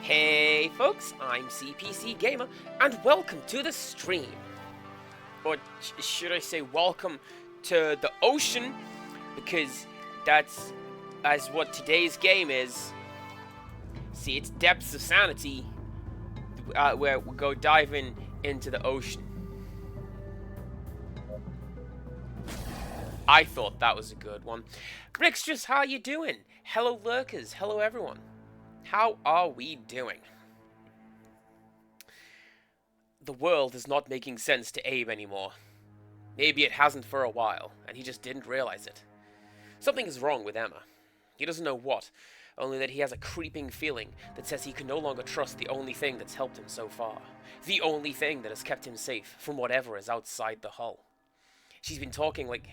Hey folks, I'm CPC Gamer, and welcome to the stream. Or should I say welcome to the ocean, because that's as what today's game is. See, it's Depths of Sanity, where we go diving into the ocean. I thought that was a good one. Rickstress, how you doing? Hello lurkers, hello everyone. How are we doing? The world is not making sense to Abe anymore. Maybe it hasn't for a while, and he just didn't realize it. Something is wrong with Emma. He doesn't know what, only that he has a creeping feeling that says he can no longer trust the only thing that's helped him so far. The only thing that has kept him safe from whatever is outside the hull. She's been talking like...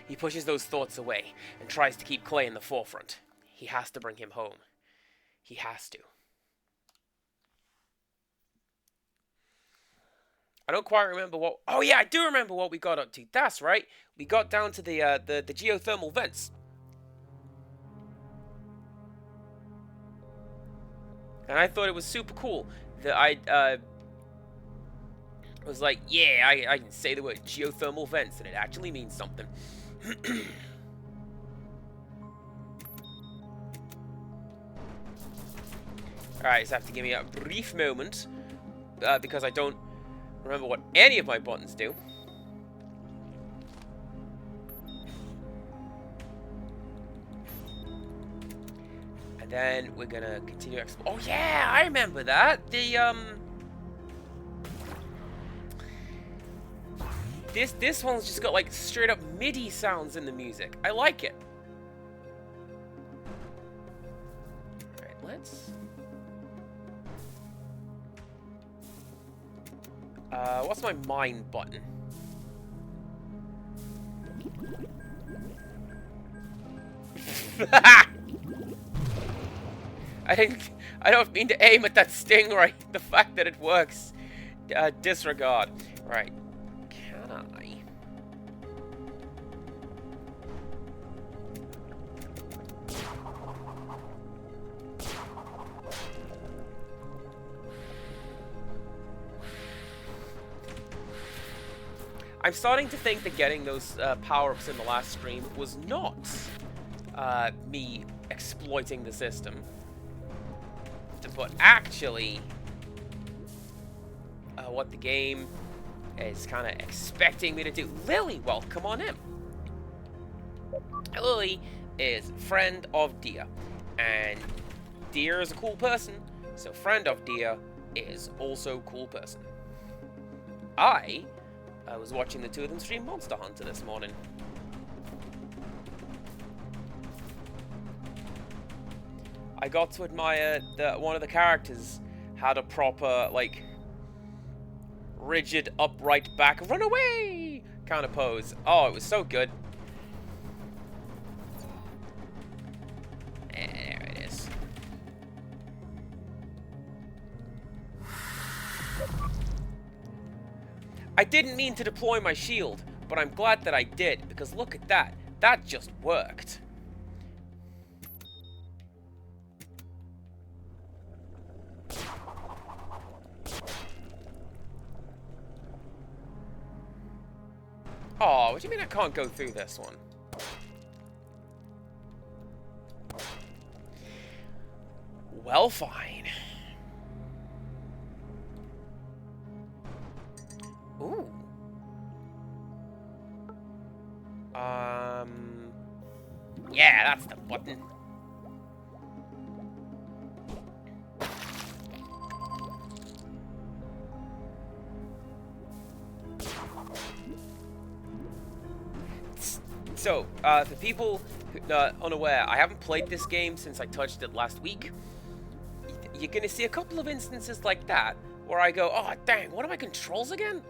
He pushes those thoughts away and tries to keep Clay in the forefront. He has to bring him home. He has to. I don't quite remember what... Oh yeah, I do remember what we got up to. That's right. We got down to the geothermal vents. And I thought it was super cool that I was like, yeah, I can say the word geothermal vents and it actually means something. Alright, so I have to give me a brief moment, because I don't remember what any of my buttons do. And then we're gonna continue exploring. Oh yeah, I remember that! This one's just got like straight up MIDI sounds in the music. I like it. Alright, let's... what's my mine button? I don't mean to aim at that stingray. The fact that it works. Disregard. Right. Can I? I'm starting to think that getting those power-ups in the last stream was not me exploiting the system, but actually what the game is kind of expecting me to do. Lily, welcome on in. Lily is friend of Dia, and Dia is a cool person, so friend of Dia is also a cool person. I was watching the two of them stream Monster Hunter this morning. I got to admire that one of the characters had a proper, like, rigid, upright back, run away kind of pose. Oh, it was so good. There it is. I didn't mean to deploy my shield, but I'm glad that I did, because look at that. That just worked. Oh, what do you mean I can't go through this one? Well, fine. Ooh. Yeah, that's the button. So, for people who are unaware, I haven't played this game since I touched it last week. You're gonna see a couple of instances like that, where I go, oh dang, what are my controls again?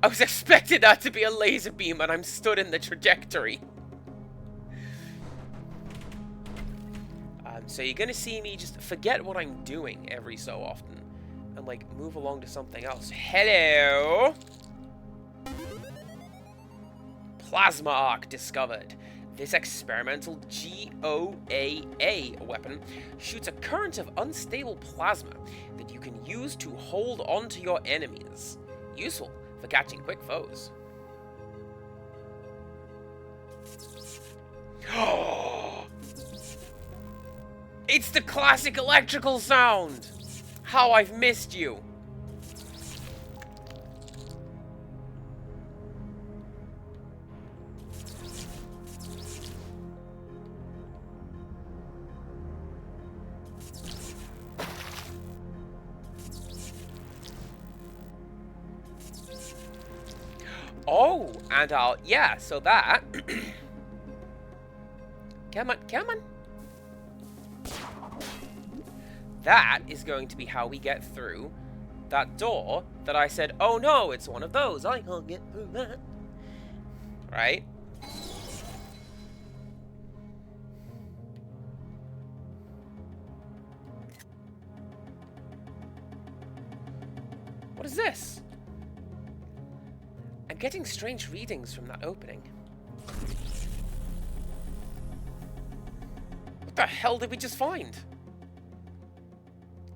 I was expecting that to be a laser beam, and I'm stood in the trajectory. So you're gonna see me just forget what I'm doing every so often, and like move along to something else. Hello. plasma arc discovered. This experimental GOAA weapon shoots a current of unstable plasma that you can use to hold onto your enemies. Useful for catching quick foes. It's the classic electrical sound! How I've missed you! Oh, and yeah, so that... Come on, come on. That is going to be how we get through that door that I said, oh no, it's one of those. I can't get through that. Right? What is this? I'm getting strange readings from that opening. What the hell did we just find?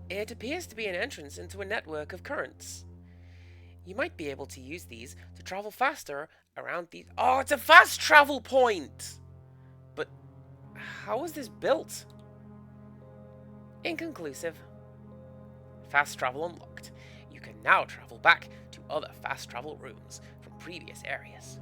It appears to be an entrance into a network of currents. You might be able to use these to travel faster around these... Oh, it's a fast travel point! But how was this built? Inconclusive. Fast travel unlocked. You can now travel back to other fast travel rooms from previous areas.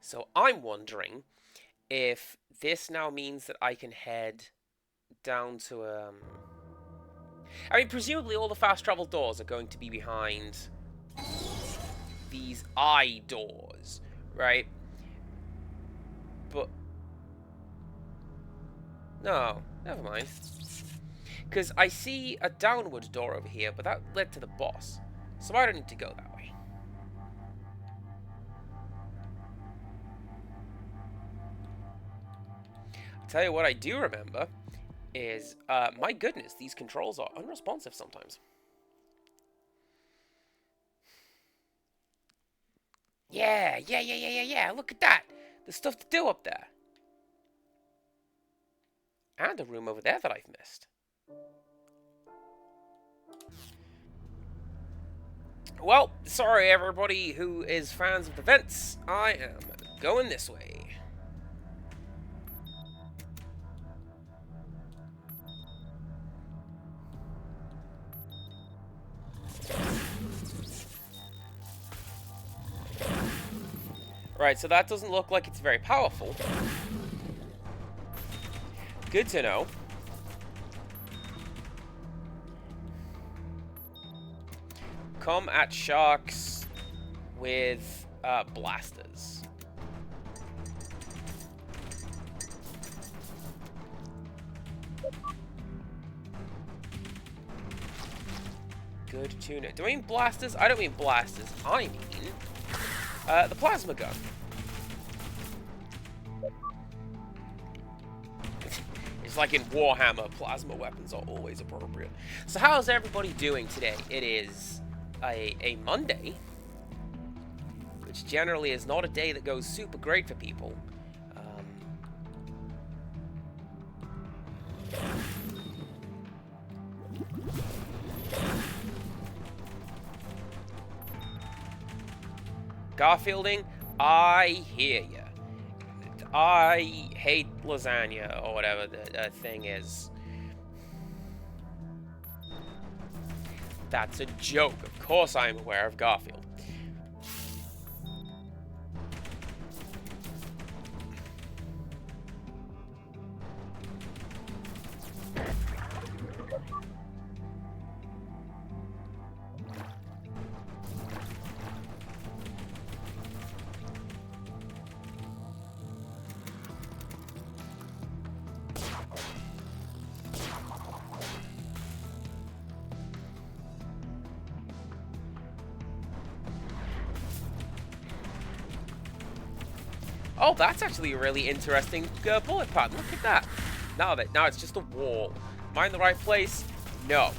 So I'm wondering if this now means that I can head down to I mean, presumably all the fast travel doors are going to be behind these eye doors, right? But no, never mind. Because I see a downward door over here, but that led to the boss, so I don't need to go that way. Tell you what I do remember is, my goodness, these controls are unresponsive sometimes. Yeah, look at that. There's stuff to do up there. And a room over there that I've missed. Well, sorry everybody who is fans of the vents. I am going this way. Right, so that doesn't look like it's very powerful. Good to know. Come at sharks with blasters. Good tuna. Do I mean blasters? I don't mean blasters. I mean the plasma gun. It's like in Warhammer, plasma weapons are always appropriate. So how's everybody doing today? It is a Monday, which generally is not a day that goes super great for people. Garfielding, I hear ya. I hate lasagna, or whatever the thing is. That's a joke. Of course I'm aware of Garfield. Oh, that's actually a really interesting bullet pattern. Look at that. Now it's just a wall. Am I in the right place? No.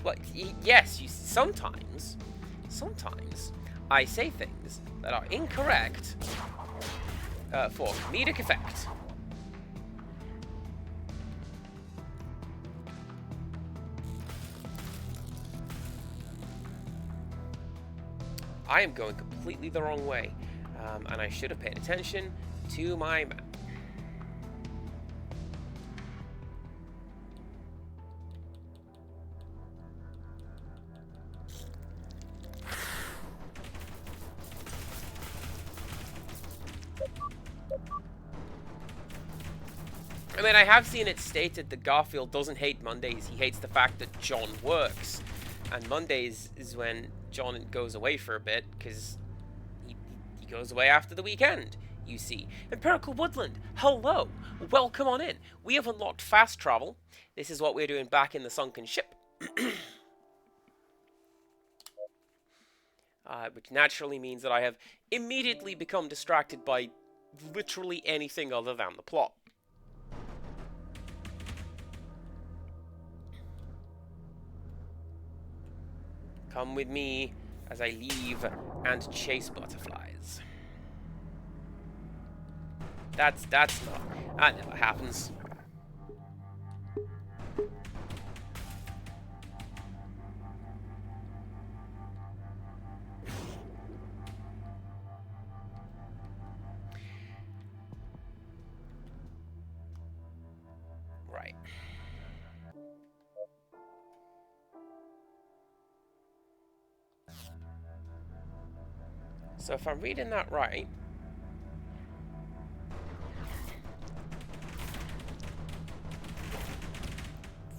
Well, yes, sometimes I say things that are incorrect for comedic effect. I am going completely the wrong way, and I should have paid attention to my map. I mean, I have seen it stated that Garfield doesn't hate Mondays, he hates the fact that John works. And Mondays is when John goes away for a bit, because he goes away after the weekend, you see. Empirical Woodland, hello! Welcome on in. We have unlocked fast travel. This is what we're doing back in the sunken ship. Which naturally means that I have immediately become distracted by literally anything other than the plot. Come with me as I leave and chase butterflies. That never happens. Right. So if I'm reading that right,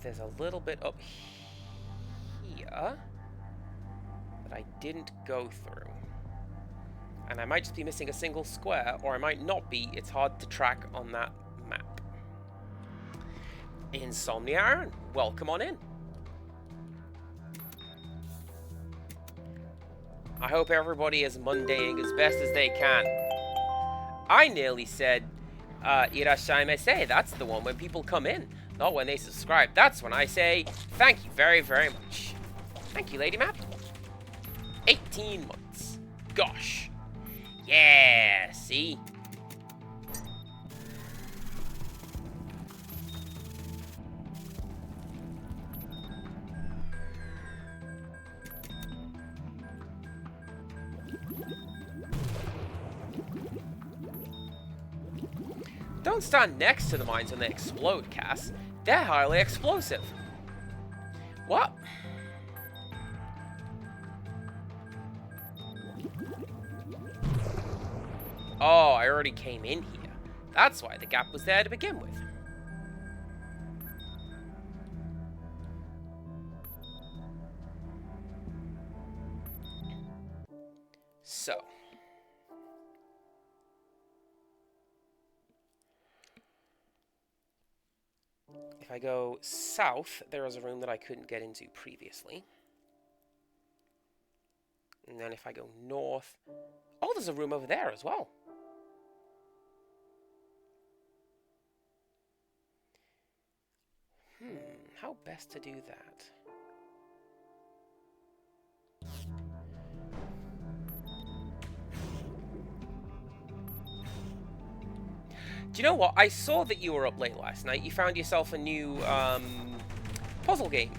there's a little bit up here that I didn't go through. And I might just be missing a single square, or I might not be. It's hard to track on that map. Insomnia Aaron, welcome on in. I hope everybody is Mondaying as best as they can. I nearly said, irashaimase. That's the one when people come in, not when they subscribe. That's when I say, thank you very, very much. Thank you, Lady Map. 18 months. Gosh. Yeah, see? Don't stand next to the mines when they explode, Cass. They're highly explosive. What? Oh, I already came in here. That's why the gap was there to begin with. So. If I go south, there is a room that I couldn't get into previously. And then if I go north... Oh, there's a room over there as well. How best to do that? Do you know what? I saw that you were up late last night. You found yourself a new puzzle game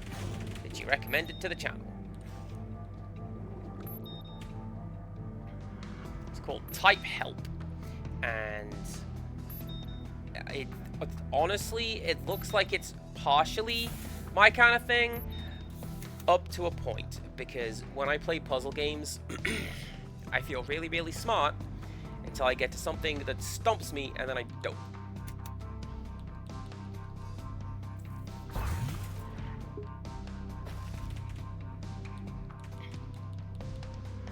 that you recommended to the channel. It's called Type Help. And honestly, it looks like it's partially my kind of thing up to a point. Because when I play puzzle games, I feel really, really smart until I get to something that stumps me, and then I don't.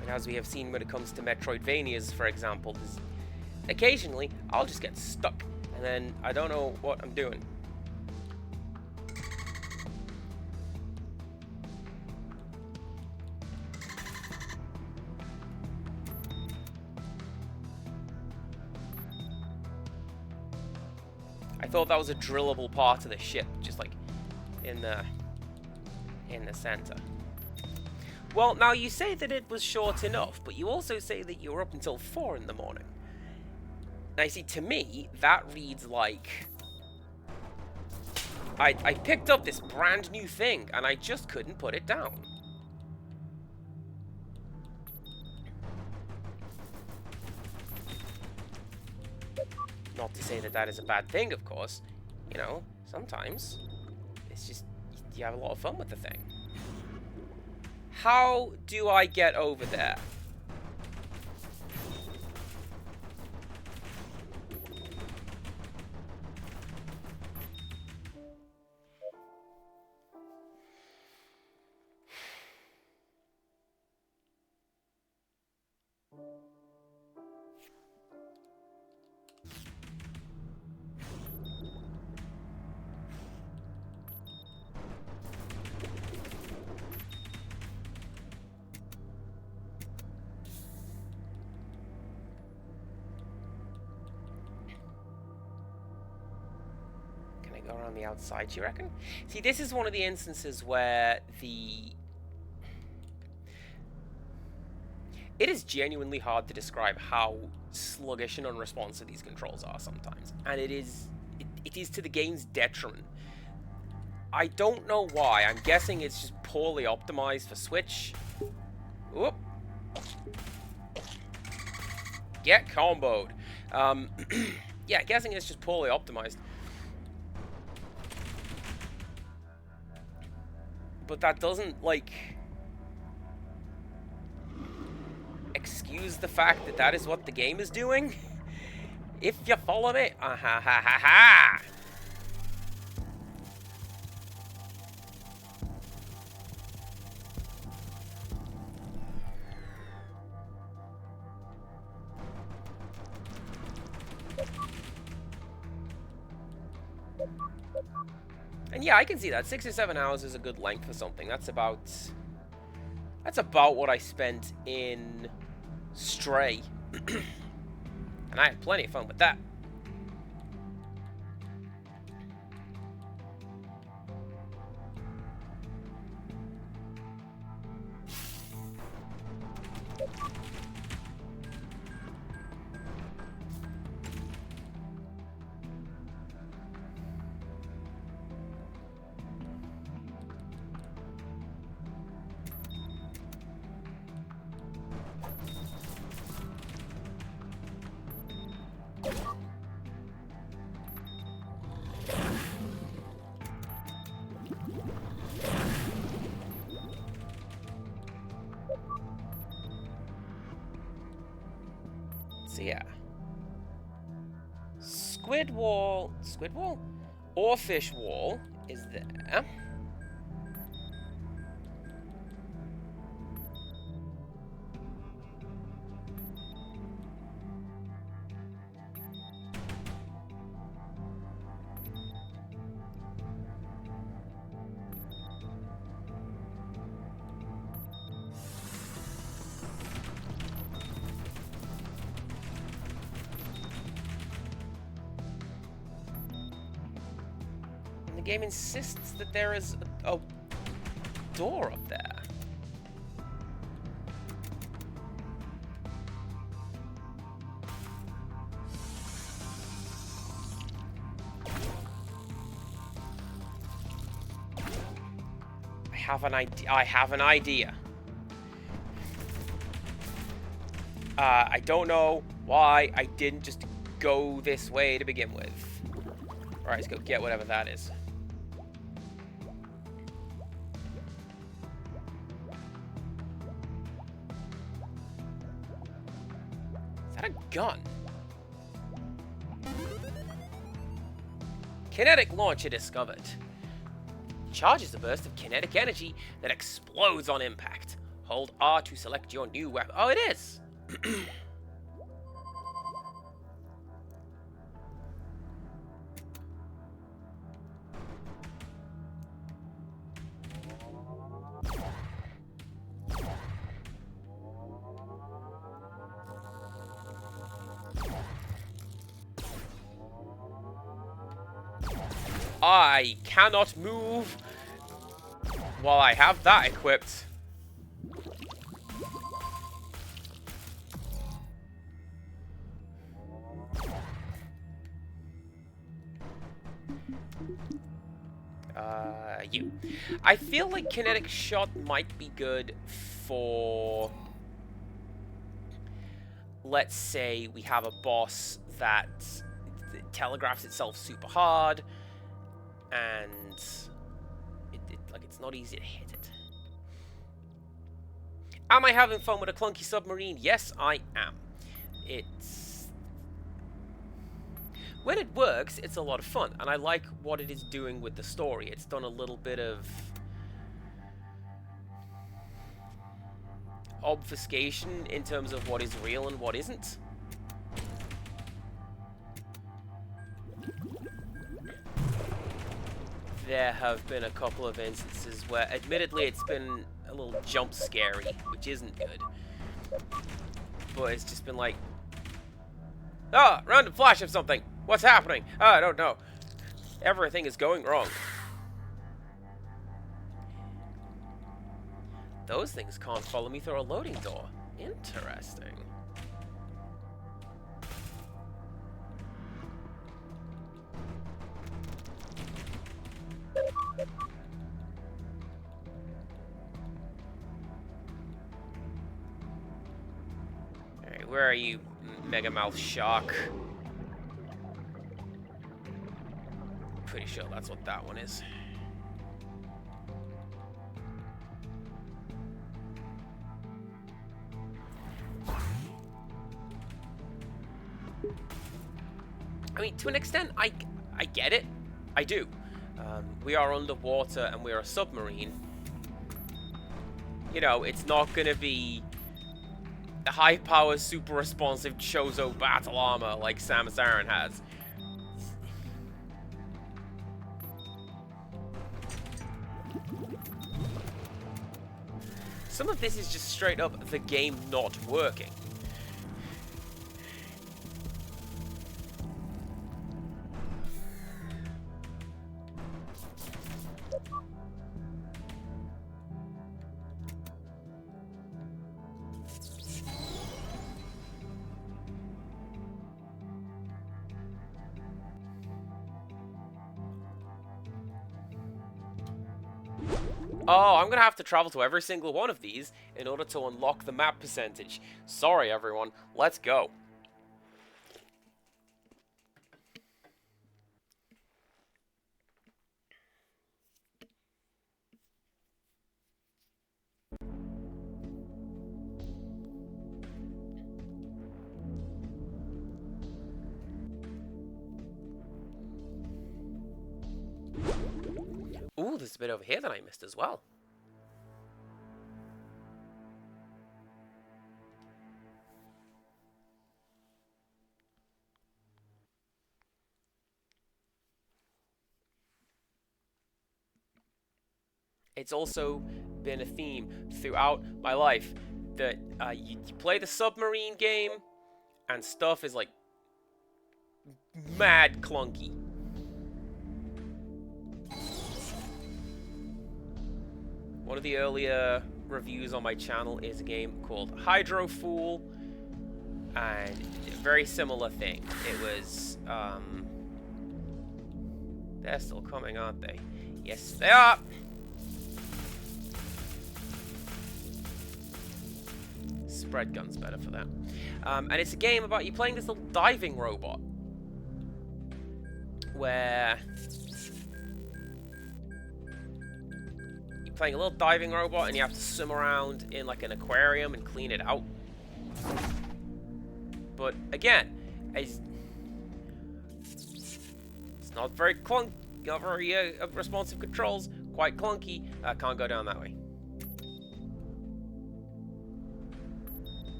And as we have seen when it comes to Metroidvanias, for example, occasionally I'll just get stuck, and then I don't know what I'm doing. I thought that was a drillable part of the ship, just like in the center. Well, now you say that it was short enough, but you also say that you were up until 4 in the morning. Now, you see, to me, that reads like I picked up this brand new thing, and I just couldn't put it down. Not to say that that is a bad thing, of course. You know, sometimes it's just you have a lot of fun with the thing. How do I get over there? Go around the outside, do you reckon? See, this is one of the instances where it is genuinely hard to describe how sluggish and unresponsive these controls are sometimes. And it is to the game's detriment. I don't know why. I'm guessing it's just poorly optimized for Switch. Whoop. Get comboed. Yeah, guessing it's just poorly optimized. But that doesn't, like, excuse the fact that that is what the game is doing. If you follow me. Ha. And yeah, I can see that. 6 or 7 hours is a good length for something. That's about what I spent in Stray. And I had plenty of fun with that. So yeah. Squid wall? Or fish wall is there. The game insists that there is a door up there. I have an idea. I don't know why I didn't just go this way to begin with. Alright, let's go get whatever that is. Is that a gun? Kinetic launcher discovered. Charges a burst of kinetic energy that explodes on impact. Hold R to select your new weapon. Oh, it is! I cannot move while I have that equipped. You. I feel like kinetic shot might be good for... Let's say we have a boss that telegraphs itself super hard, and it's not easy to hit it. Am I having fun with a clunky submarine? Yes, I am. When it works, it's a lot of fun, and I like what it is doing with the story. It's done a little bit of obfuscation in terms of what is real and what isn't. There have been a couple of instances where, admittedly, it's been a little jump scary, which isn't good. But it's just been like, ah, random flash of something. What's happening? Oh, I don't know. Everything is going wrong. Those things can't follow me through a loading door. Interesting. Alright, where are you, Mega Mouth Shark? Pretty sure that's what that one is. I mean, to an extent, I get it. I do. We are underwater and we are a submarine. You know, it's not going to be the high-power, super-responsive Chozo battle armor like Samus Aran has. Some of this is just straight up the game not working. Oh, I'm gonna have to travel to every single one of these in order to unlock the map percentage. Sorry, everyone. Let's go. Ooh, there's a bit over here that I missed as well. It's also been a theme throughout my life that you play the submarine game and stuff is like mad clunky. One of the earlier reviews on my channel is a game called Hydro Fool, and a very similar thing. It was, they're still coming, aren't they? Yes, they are! Spread gun's better for that. And it's a game about you playing this little diving robot, where playing a little diving robot and you have to swim around in like an aquarium and clean it out. But again, it's not very not very responsive controls, quite clunky. Can't go down that way.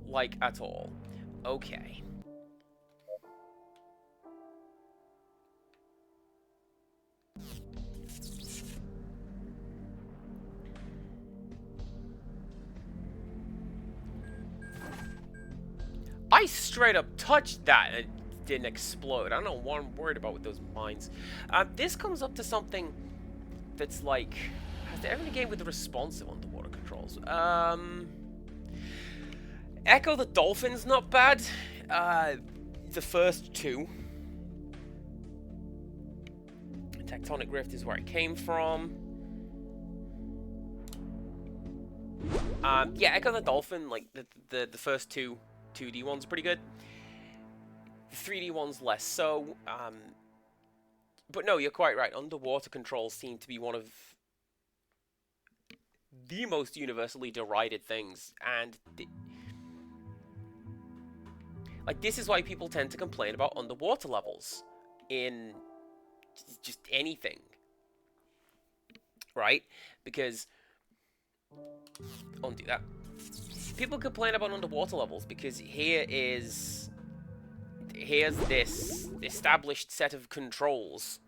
Like at all. Okay. I straight up touched that. didn't explode. I don't know what I'm worried about with those mines. This comes up to something that's like... Has there ever been a game with the responsive underwater controls? Echo the Dolphin's not bad. The first two. Tectonic Rift is where it came from. Yeah, Echo the Dolphin, like the first two 2D ones are pretty good. The 3D ones less so. But no, you're quite right. Underwater controls seem to be one of the most universally derided things, and like this is why people tend to complain about underwater levels in just anything, right? Because undo that. People complain about underwater levels because here's this established set of controls.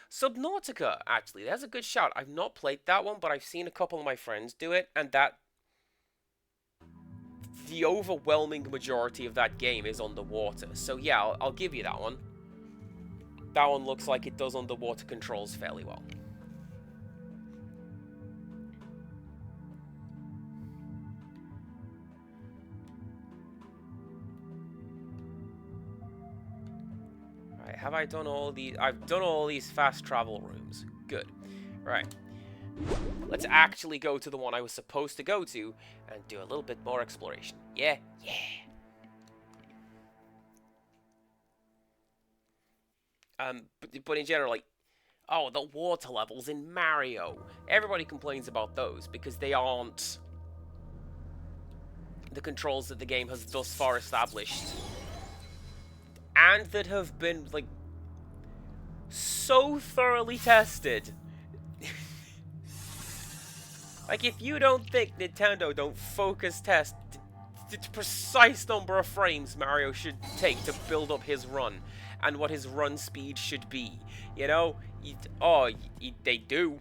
Subnautica, actually, that's a good shout. I've not played that one, but I've seen a couple of my friends do it, and the overwhelming majority of that game is underwater. So yeah, I'll give you that one. That one looks like it does underwater controls fairly well. Right, have I done all these? I've done all these fast travel rooms. Good. Right. Let's actually go to the one I was supposed to go to and do a little bit more exploration. Yeah, yeah. But in general, like, oh, the water levels in Mario. Everybody complains about those because they aren't the controls that the game has thus far established. And that have been, like, so thoroughly tested. Like, if you don't think Nintendo don't focus test the precise number of frames Mario should take to build up his run, and what his run speed should be, you know? They do.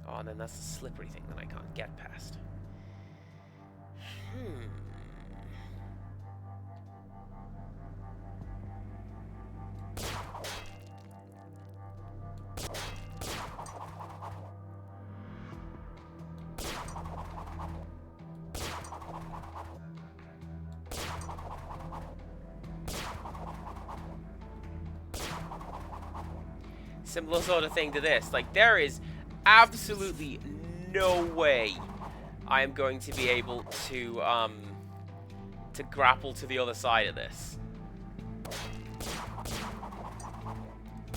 Oh, and then that's the slippery thing that I can't get past. Similar sort of thing to this. Like, there is absolutely no way I am going to be able to grapple to the other side of this.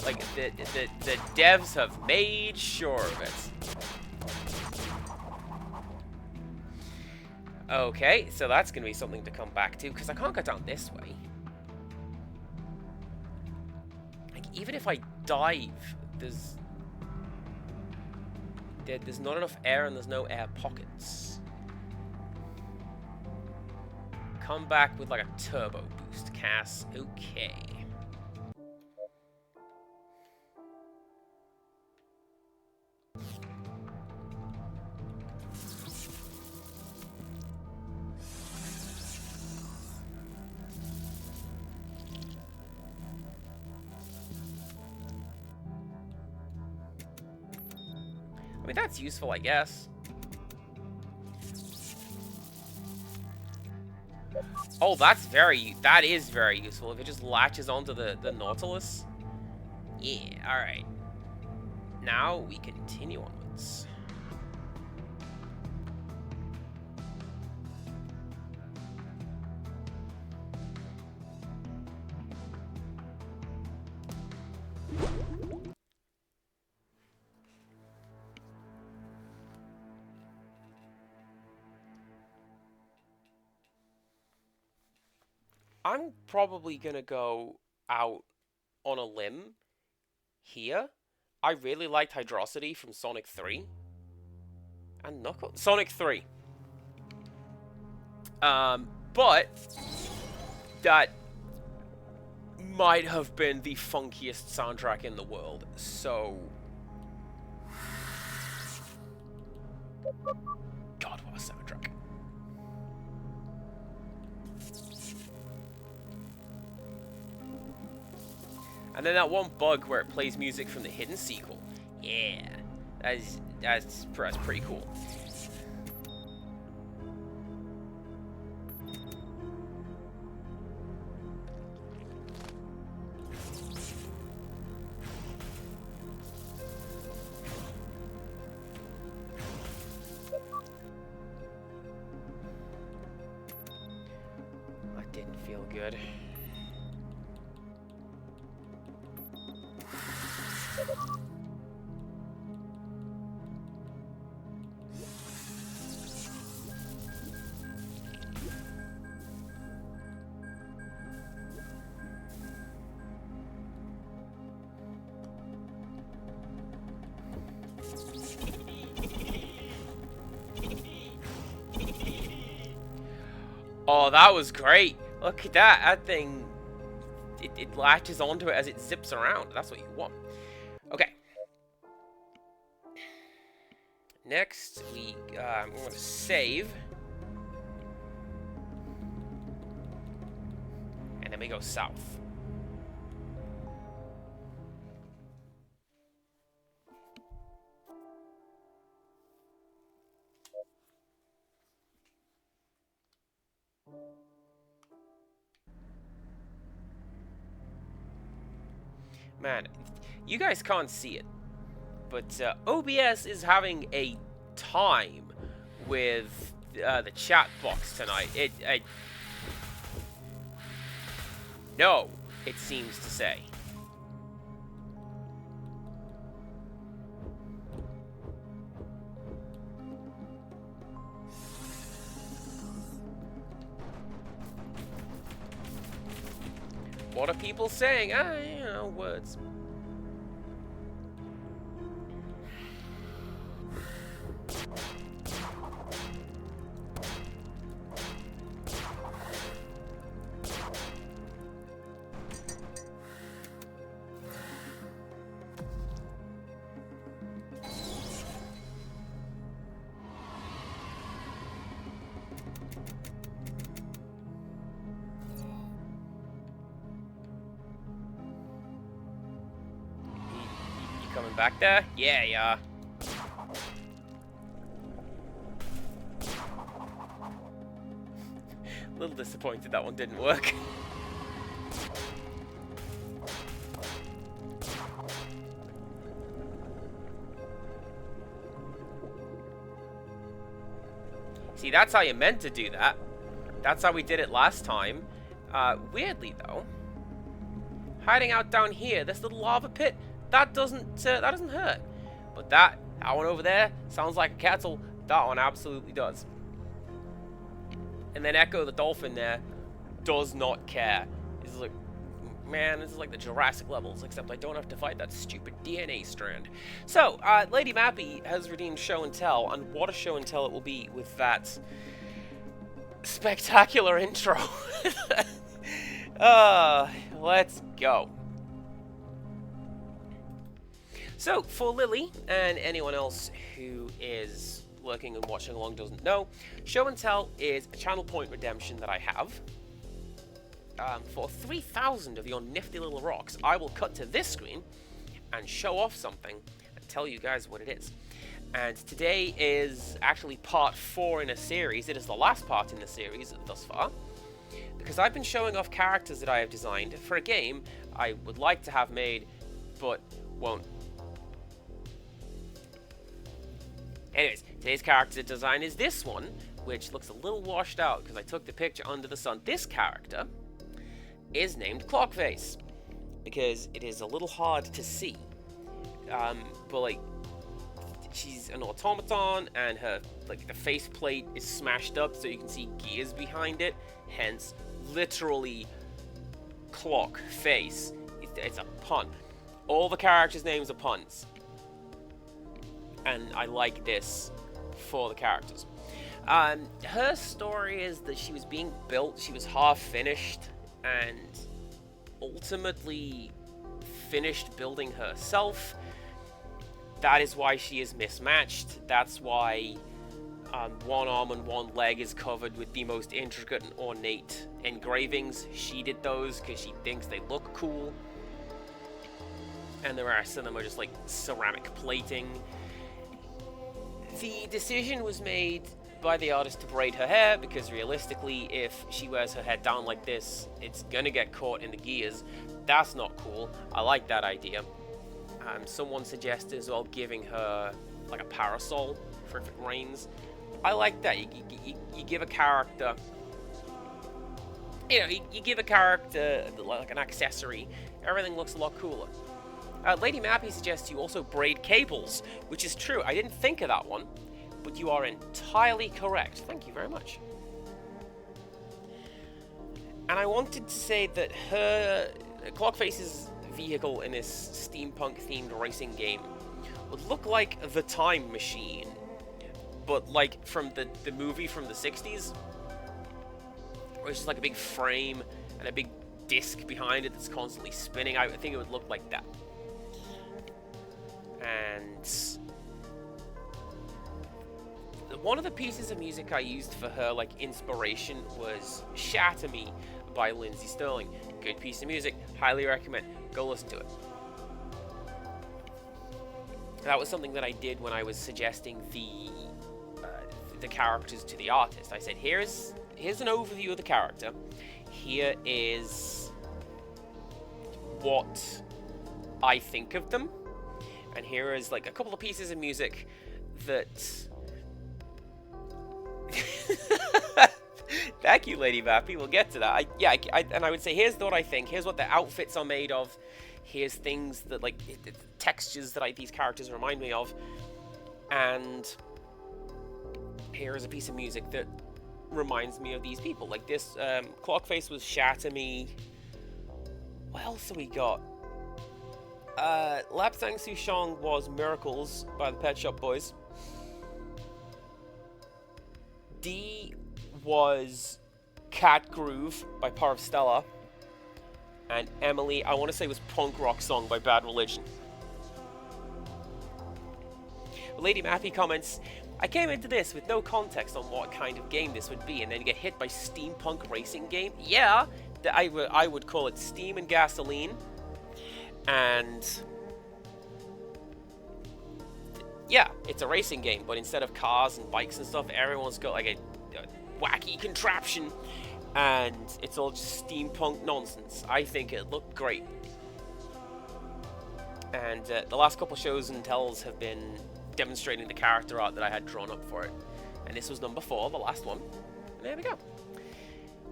Like, the devs have made sure of it. Okay, so that's going to be something to come back to, because I can't go down this way. Like, even if I dive, there's not enough air and there's no air pockets. Come back with, like, a turbo boost, Cass. Okay. I mean, that's useful, I guess. Oh, that is very useful if it just latches onto the Nautilus. Yeah, alright. Now we continue onwards. I'm probably gonna go out on a limb here. I really liked Hydrosity from Sonic 3. And Knuckles. Sonic 3. But that might have been the funkiest soundtrack in the world. So, God, what a soundtrack. And then that one bug where it plays music from the hidden sequel. Yeah, that's pretty cool. That didn't feel good. Oh, that was great. Look at that. That thing, it latches onto it as it zips around. That's what you want. Okay. Next, I'm going to save. And then we go south. Man, you guys can't see it, but OBS is having a time with the chat box tonight. No, it seems to say. What are people saying? You know, words. Coming back there? Yeah, yeah. A little disappointed that one didn't work. See, that's how you meant to do that. That's how we did it last time. Weirdly, though, hiding out down here, this little lava pit, that doesn't hurt. But that one over there sounds like a kettle. That one absolutely does. And then Echo the dolphin there does not care. He's like, man, this is like the Jurassic levels, except I don't have to fight that stupid DNA strand. So, Lady Mappy has redeemed Show and Tell, and what a show and tell it will be with that spectacular intro. Let's go. So, for Lily, and anyone else who is lurking and watching along doesn't know, Show and Tell is a channel point redemption that I have. For 3,000 of your nifty little rocks, I will cut to this screen and show off something and tell you guys what it is. And today is actually part 4 in a series. It is the last part in the series thus far, because I've been showing off characters that I have designed for a game I would like to have made, but won't. Anyways, today's character design is this one, which looks a little washed out because I took the picture under the sun. This character is named Clockface because it is a little hard to see. But like, she's an automaton and her, like, the faceplate is smashed up so you can see gears behind it. Hence, literally, clock face. It's a pun. All the characters' names are puns. And I like this for the characters. Her story is that she was being built, she was half finished and ultimately finished building herself. That is why she is mismatched. That's why one arm and one leg is covered with the most intricate and ornate engravings. She did those because she thinks they look cool. And the rest of them are just like ceramic plating. The decision was made by the artist to braid her hair because realistically, if she wears her head down like this, it's gonna get caught in the gears. That's not cool. I like that idea. Someone suggested as well giving her like a parasol for if it rains. I like that. You give a character, you give a character like an accessory. Everything looks a lot cooler. Lady Mappy suggests you also braid cables, which is true. I didn't think of that one, but you are entirely correct. Thank you very much. And I wanted to say that her Clockface's vehicle in this steampunk-themed racing game would look like the Time Machine, but like from the movie from the 60s, where it's just like a big frame and a big disc behind it that's constantly spinning. I think it would look like that. And one of the pieces of music I used for her like inspiration was Shatter Me by Lindsey Sterling. Good piece of music, highly recommend. Go listen to it. That was something that I did when I was suggesting the characters to the artist. I said, here's an overview of the character. Here is what I think of them. And here is like a couple of pieces of music that... Thank you, Lady Mappy. We'll get to that. And I would say, here's what I think. Here's what the outfits are made of. Here's things that, like, textures that these characters remind me of. And here is a piece of music that reminds me of these people. Like this, Clockface was Shatter Me. What else have we got? Lap Sang Souchong was Miracles by the Pet Shop Boys. D was Cat Groove by Par of Stella. And Emily, I want to say, was Punk Rock Song by Bad Religion. Lady Mappy comments, I came into this with no context on what kind of game this would be, and then get hit by steampunk racing game. Yeah, I would call it steam and gasoline. And yeah, it's a racing game, but instead of cars and bikes and stuff, everyone's got like a wacky contraption, and it's all just steampunk nonsense. I think it looked great. And the last couple shows and tells have been demonstrating the character art that I had drawn up for it. And this was number 4, the last one. And there we go.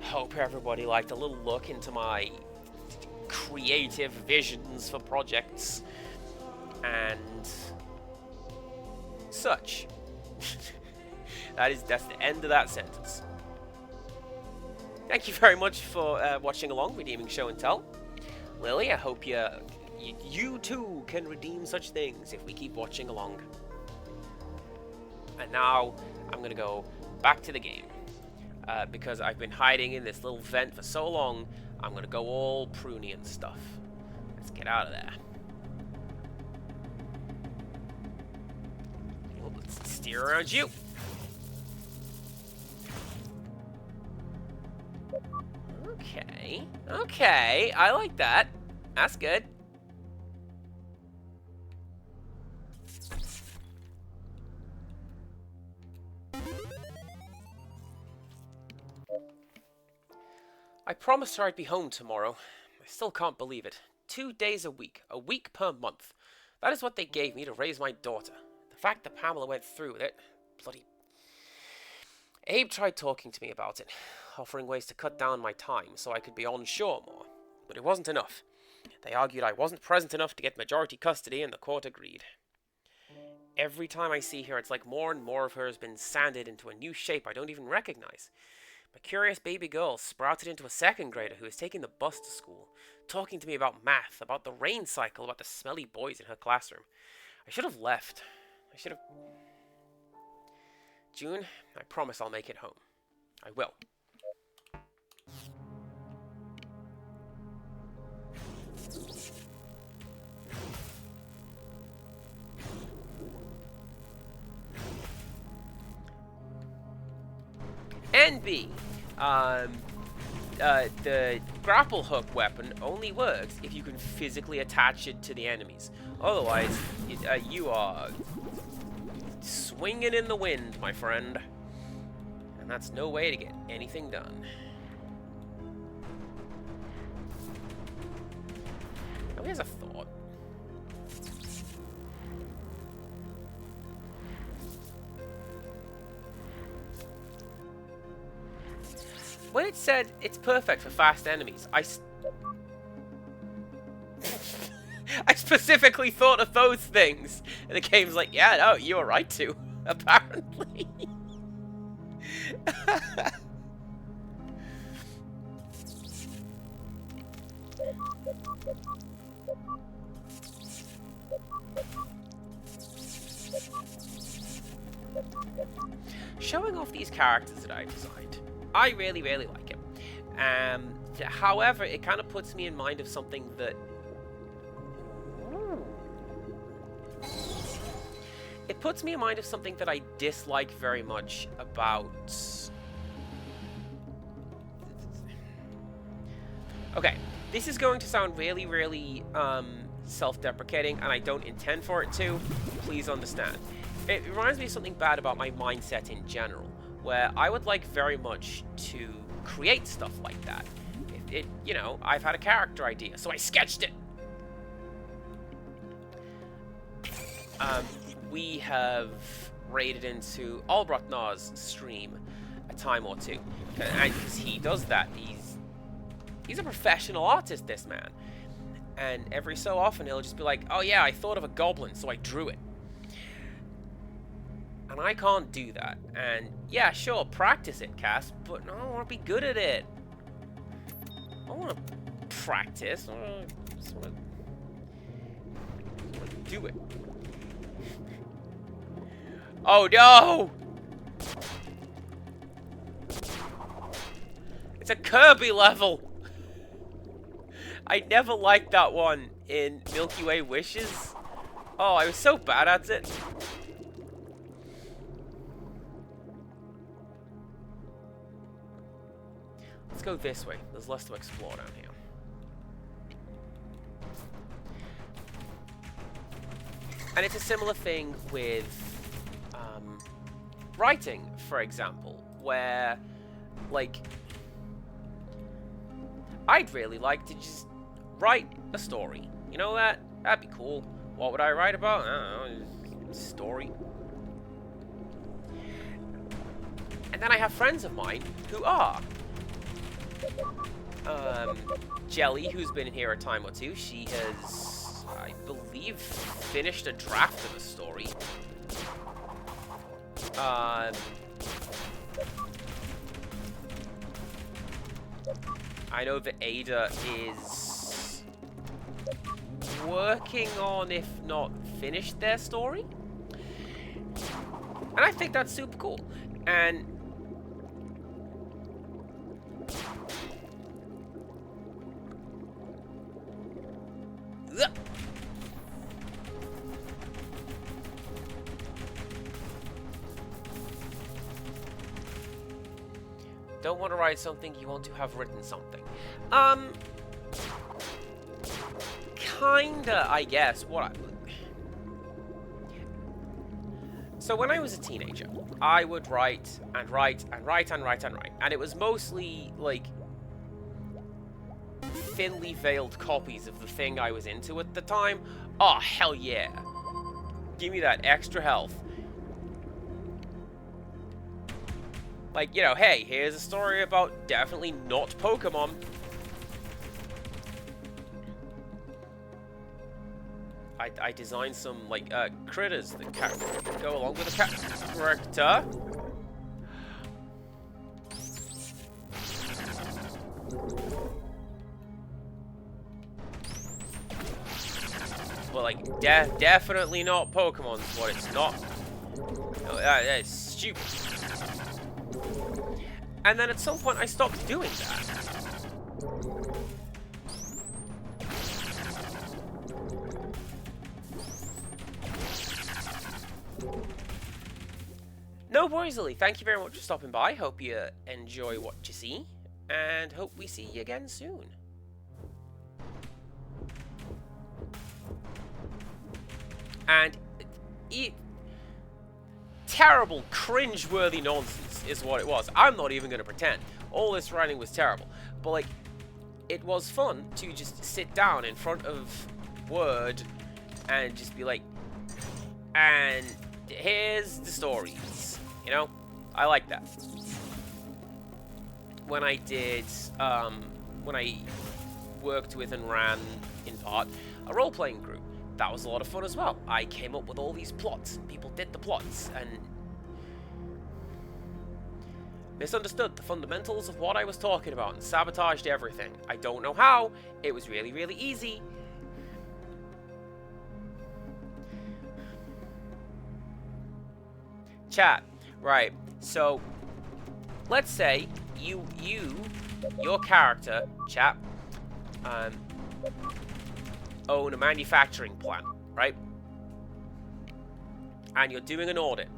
Hope everybody liked a little look into my creative visions for projects and such. That's the end of that sentence. Thank you very much for watching along, redeeming show and tell. Lily, I hope you too can redeem such things if we keep watching along. And now I'm going to go back to the game. Because I've been hiding in this little vent for so long, I'm going to go all pruny and stuff. Let's get out of there. Let's steer around you. Okay, I like that. That's good. I promised her I'd be home tomorrow. I still can't believe it. 2 days a week per month. That is what they gave me to raise my daughter. The fact that Pamela went through with it, bloody... Abe tried talking to me about it, offering ways to cut down my time so I could be on shore more, but it wasn't enough. They argued I wasn't present enough to get majority custody, and the court agreed. Every time I see her, it's like more and more of her has been sanded into a new shape I don't even recognize. My curious baby girl sprouted into a second grader who is taking the bus to school, talking to me about math, about the rain cycle, about the smelly boys in her classroom. I should have left. June, I promise I'll make it home. I will. And B, the grapple hook weapon only works if you can physically attach it to the enemies. Otherwise, you are swinging in the wind, my friend. And that's no way to get anything done. Oh, here's a thought. When it said it's perfect for fast enemies, I specifically thought of those things. And the game's like, yeah, no, you were right to, apparently. Showing off these characters that I've designed, I really, really like it. However, it kind of puts me in mind of something that... It puts me in mind of something that I dislike very much about... Okay, this is going to sound really, really self-deprecating, and I don't intend for it to. Please understand. It reminds me of something bad about my mindset in general, where I would like very much to create stuff like that. You know, I've had a character idea, so I sketched it. We have raided into Albratnar's stream a time or two, and because he does that, he's a professional artist, this man. And every so often he'll just be like, oh yeah, I thought of a goblin, so I drew it. And I can't do that. And yeah, sure, practice it, Cass, but no, I want to be good at it. I want to practice. I just want to do it. Oh no! It's a Kirby level! I never liked that one in Milky Way Wishes. Oh, I was so bad at it. Let's go this way. There's less to explore down here. And it's a similar thing with writing, for example, where, like, I'd really like to just write a story. You know that? That'd be cool. What would I write about? I don't know, story. And then I have friends of mine who are. Jelly, who's been in here a time or two, she has, I believe, finished a draft of a story. I know that Ada is working on, if not finished, their story. And I think that's super cool. And don't want to write something, you want to have written something. Kinda, I guess. So when I was a teenager, I would write and write and write and write and write. And it was mostly, like, thinly veiled copies of the thing I was into at the time. Oh, hell yeah. Give me that extra health. Like, you know, hey, here's a story about definitely not Pokemon. I designed some, like, critters that go along with the character. Well, like, definitely not Pokemon is what it's not. No, that is stupid. And then at some point I stopped doing that. No worries, Lily. Thank you very much for stopping by. Hope you enjoy what you see, and hope we see you again soon. And terrible, cringe-worthy nonsense is what it was. I'm not even going to pretend. All this writing was terrible. But, like, it was fun to just sit down in front of Word and just be like, and here's the stories. You know? I like that. When I did, when I worked with and ran, in part, a role-playing group, that was a lot of fun as well. I came up with all these plots, and people did the plots, and misunderstood the fundamentals of what I was talking about, and sabotaged everything. I don't know how. It was really, really easy. Chat. Right. So, let's say your character, chat, own a manufacturing plant, right? And you're doing an audit,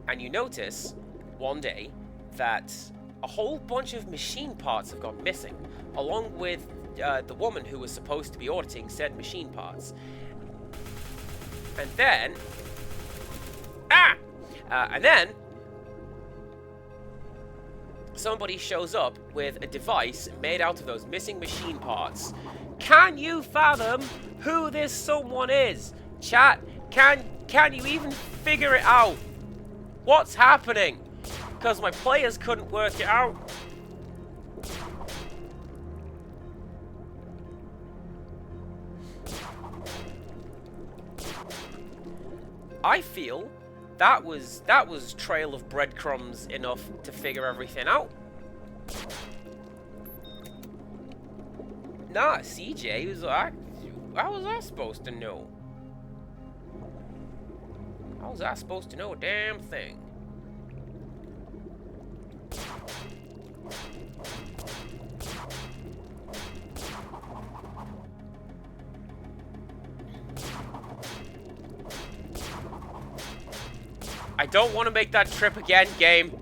and you notice one day that a whole bunch of machine parts have gone missing, along with the woman who was supposed to be auditing said machine parts. And then, and then somebody shows up with a device made out of those missing machine parts. Can you fathom who this someone is? Chat, can you even figure it out? What's happening? Because my players couldn't work it out. I feel that was trail of breadcrumbs enough to figure everything out. Nah, CJ was like, how was I supposed to know? How was I supposed to know a damn thing? I don't want to make that trip again, game.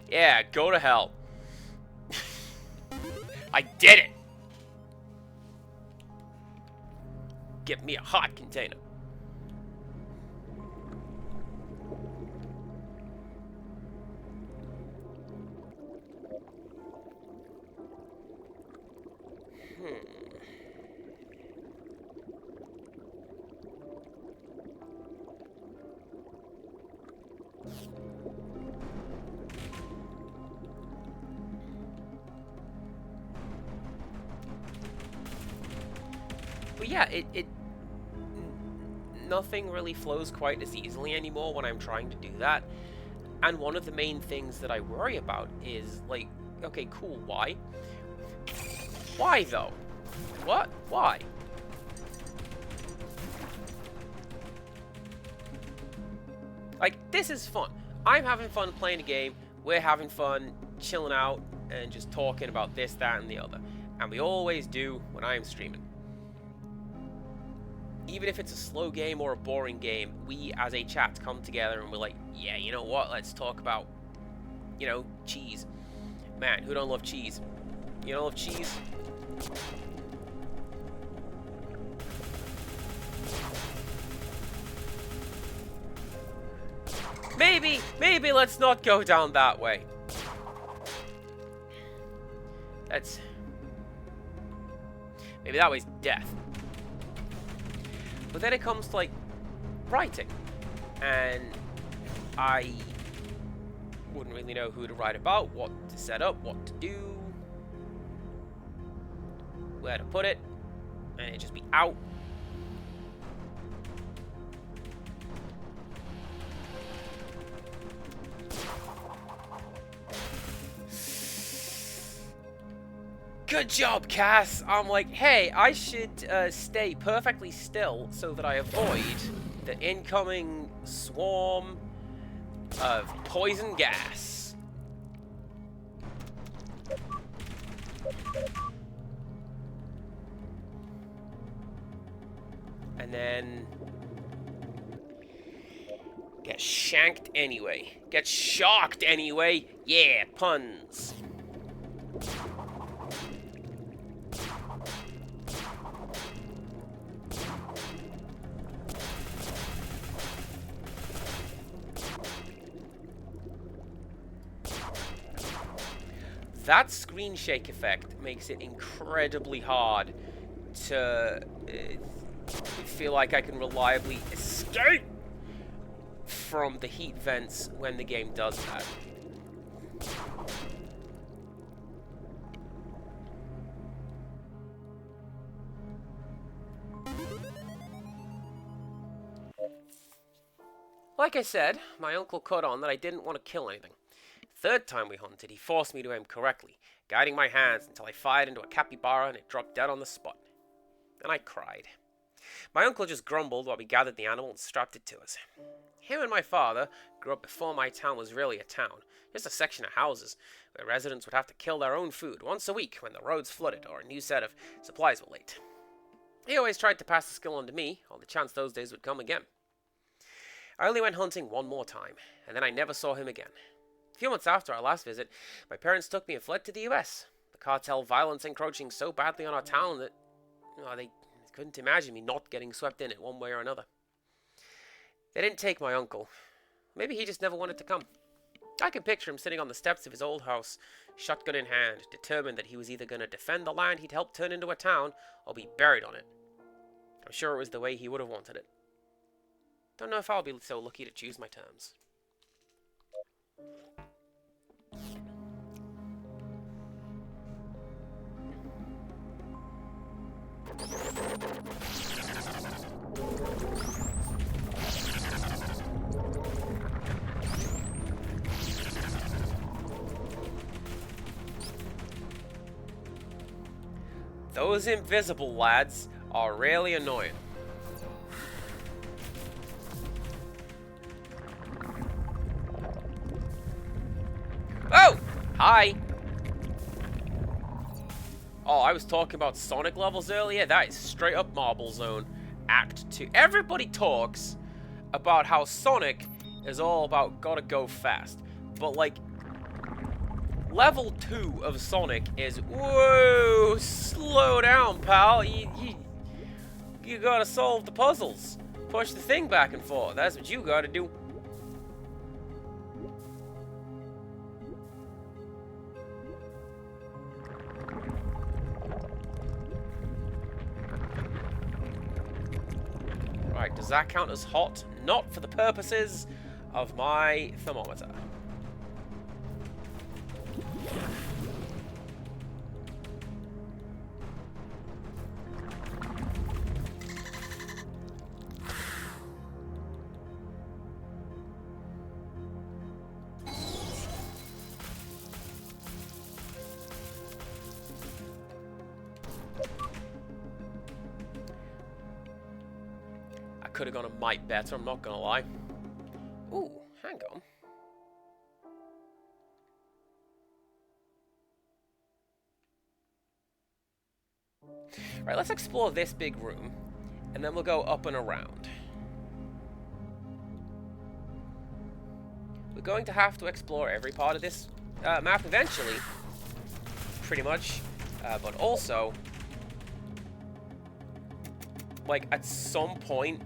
Yeah, go to hell. I did it! Get me a hot container. But yeah, nothing really flows quite as easily anymore when I'm trying to do that. And one of the main things that I worry about is, like, okay, cool, why? Why, though? What? Why? Like, this is fun. I'm having fun playing a game. We're having fun chilling out and just talking about this, that, and the other. And we always do when I'm streaming. Even if it's a slow game or a boring game, we as a chat come together and we're like, yeah, you know what? Let's talk about, you know, cheese. Man, who don't love cheese? You don't love cheese? Maybe let's not go down that way. Maybe that way's death. But then it comes to, like, writing. And I wouldn't really know who to write about, what to set up, what to do, where to put it, and it'd just be out. Good job, Cass. I'm like, hey, I should stay perfectly still so that I avoid the incoming swarm of poison gas. And then get shanked anyway. Get shocked anyway. Yeah, puns. That screen shake effect makes it incredibly hard to feel like I can reliably escape from the heat vents when the game does that. Like I said, my uncle caught on that I didn't want to kill anything. Third time we hunted, he forced me to aim correctly, guiding my hands until I fired into a capybara and it dropped dead on the spot. And I cried. My uncle just grumbled while we gathered the animal and strapped it to us. Him and my father grew up before my town was really a town, just a section of houses, where residents would have to kill their own food once a week when the roads flooded or a new set of supplies were late. He always tried to pass the skill on to me, on the chance those days would come again. I only went hunting one more time, and then I never saw him again. A few months after our last visit, my parents took me and fled to the US. The cartel violence encroaching so badly on our town that they couldn't imagine me not getting swept in it one way or another. They didn't take my uncle. Maybe he just never wanted to come. I can picture him sitting on the steps of his old house, shotgun in hand, determined that he was either going to defend the land he'd helped turn into a town or be buried on it. I'm sure it was the way he would have wanted it. Don't know if I'll be so lucky to choose my terms. Those invisible lads are really annoying. Oh! Hi! Oh, I was talking about Sonic levels earlier. That is straight up Marble Zone. Act 2. Everybody talks about how Sonic is all about gotta go fast. But, like, level 2 of Sonic is, whoa, slow down, pal. You gotta solve the puzzles. Push the thing back and forth. That's what you gotta do. Right, does that count as hot? Not for the purposes of my thermometer. Could have gone a mite better, I'm not gonna lie. Ooh, hang on. Right, let's explore this big room, and then we'll go up and around. We're going to have to explore every part of this map eventually, pretty much, but also, like, at some point,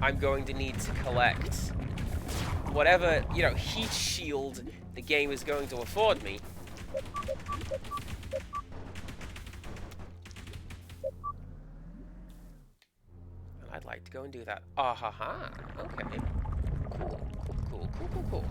I'm going to need to collect whatever, heat shield the game is going to afford me. And I'd like to go and do that. Ah ha ha. Okay. Cool.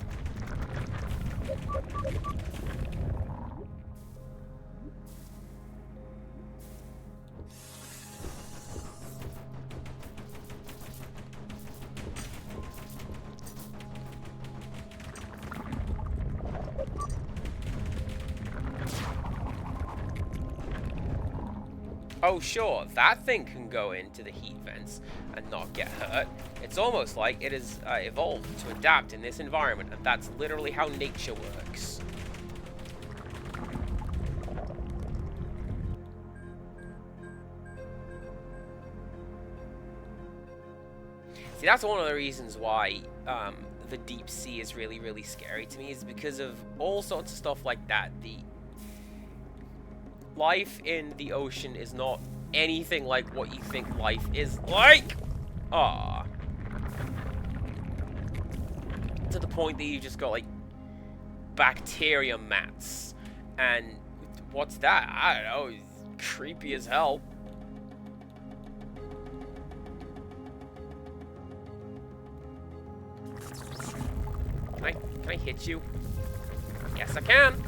Oh, sure, that thing can go into the heat vents and not get hurt. It's almost like it has evolved to adapt in this environment, and that's literally how nature works. See, that's one of the reasons why the deep sea is really, really scary to me, is because of all sorts of stuff like that. The life in the ocean is not anything like what you think life is like. Ah. To the point that you just got, like, bacteria mats. And what's that? I don't know. It's creepy as hell. Can I hit you? Yes, I can.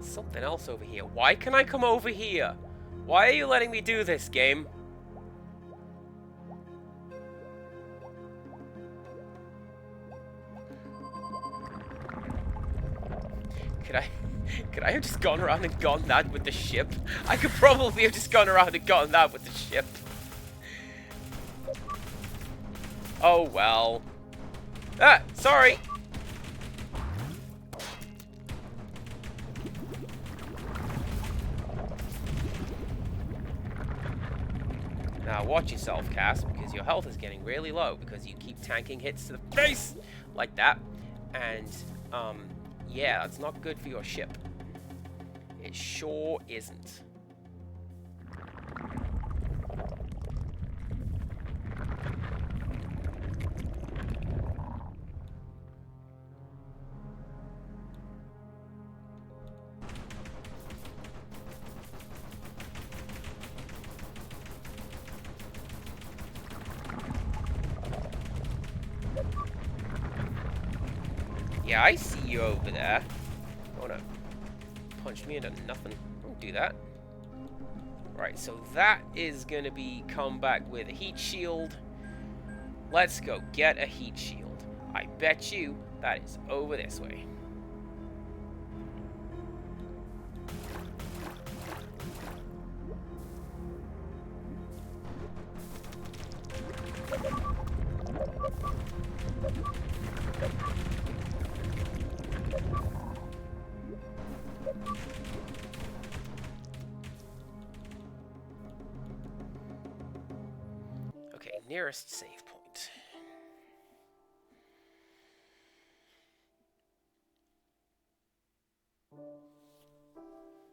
Something else over here. Why can I come over here? Why are you letting me do this, game? Could I have just gone around and gotten that with the ship? I could probably have just gone around and gotten that with the ship. Oh well. Ah, sorry. Now watch yourself, Cass, because your health is getting really low because you keep tanking hits to the face like that. And, yeah, that's not good for your ship. It sure isn't. Yeah, I see you over there. You wanna punch me into nothing? Don't do that. Right, so that is gonna be come back with a heat shield. Let's go get a heat shield. I bet you that is over this way. Okay, nearest save point.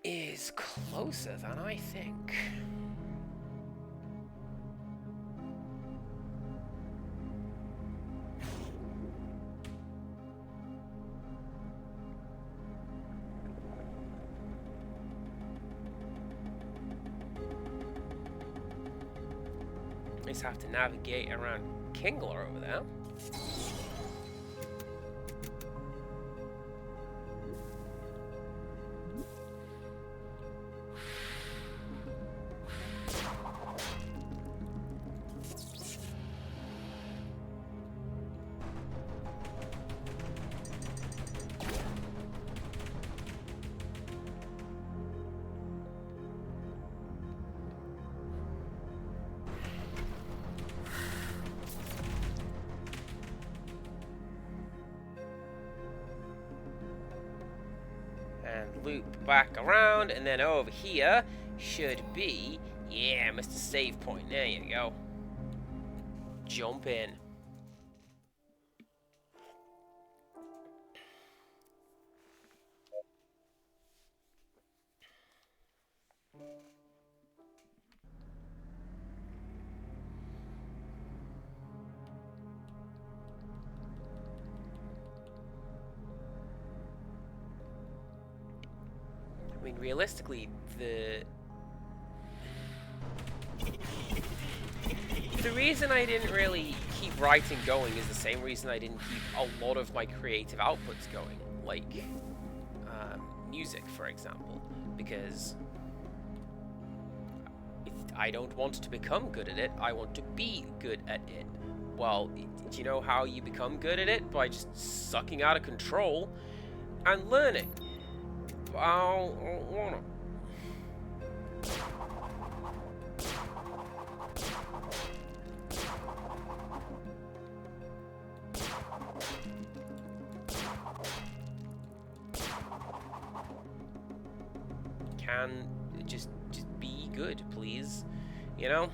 Is closer than I think. I just have to navigate around Kingler over there. And loop back around, and then over here should be, yeah, Mr. Save Point. There you go. Jump in. I mean, realistically, the reason I didn't really keep writing going is the same reason I didn't keep a lot of my creative outputs going. like music, for example, because I don't want to become good at it, I want to be good at it. Well, do you know how you become good at it? By just sucking out of control and learning. I don't wanna. Can just be good, please. You know?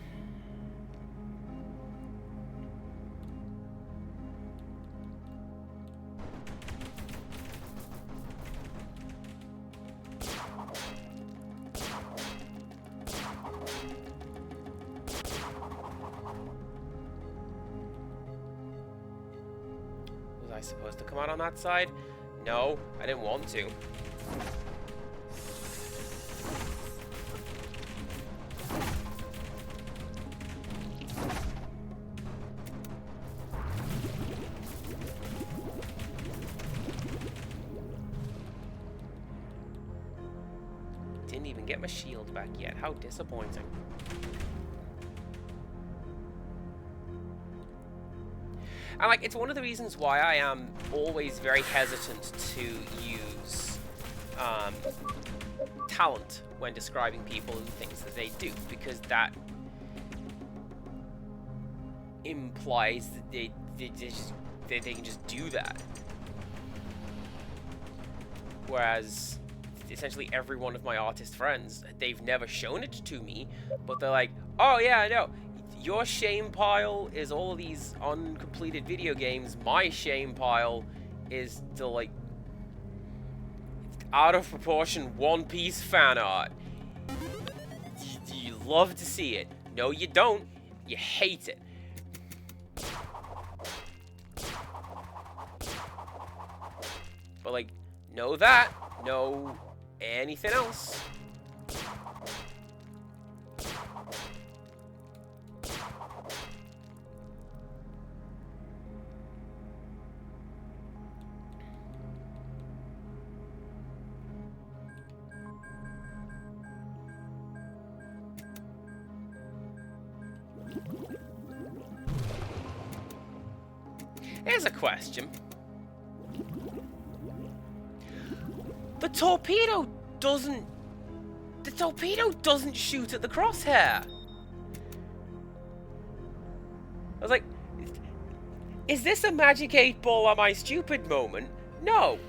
Was I supposed to come out on that side? No, I didn't want to. Didn't even get my shield back yet. How disappointing. And like, it's one of the reasons why I am always very hesitant to use talent when describing people and things that they do, because that implies that they can just do that. Whereas essentially every one of my artist friends, they've never shown it to me, but they're like, oh yeah, I know, your shame pile is all of these uncompleted video games, my shame pile is the, like, out of proportion One Piece fan art. You love to see it. No, you don't. You hate it. But, like, know that. Know anything else. Here's a question. The torpedo doesn't shoot at the crosshair. I was like, is this a magic 8-ball am I stupid moment? No.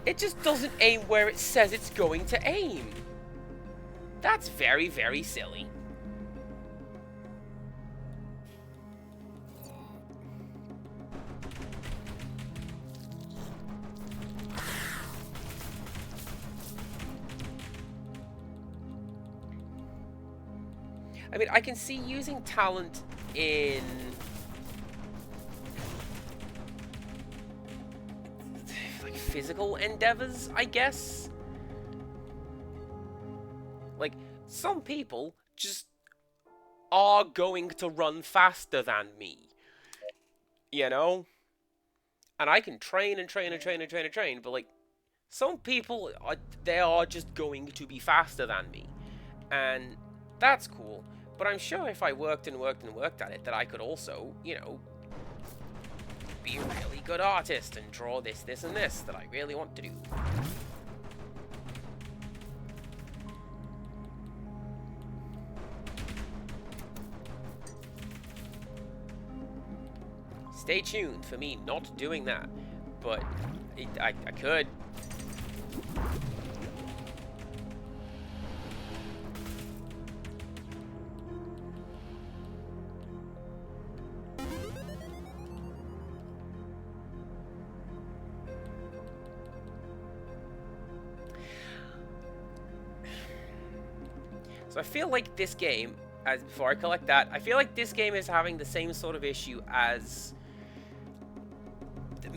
It just doesn't aim where it says it's going to aim. That's very, very silly. I mean, I can see using talent in like physical endeavors, I guess. Like, some people just are going to run faster than me, you know? And I can train and train and train and train and train, but like, some people, they are just going to be faster than me. And that's cool. But I'm sure if I worked and worked and worked at it, that I could also, you know, be a really good artist and draw this, this, and this that I really want to do. Stay tuned for me not doing that, but I could. So I feel like this game, as before I collect that, I feel like this game is having the same sort of issue as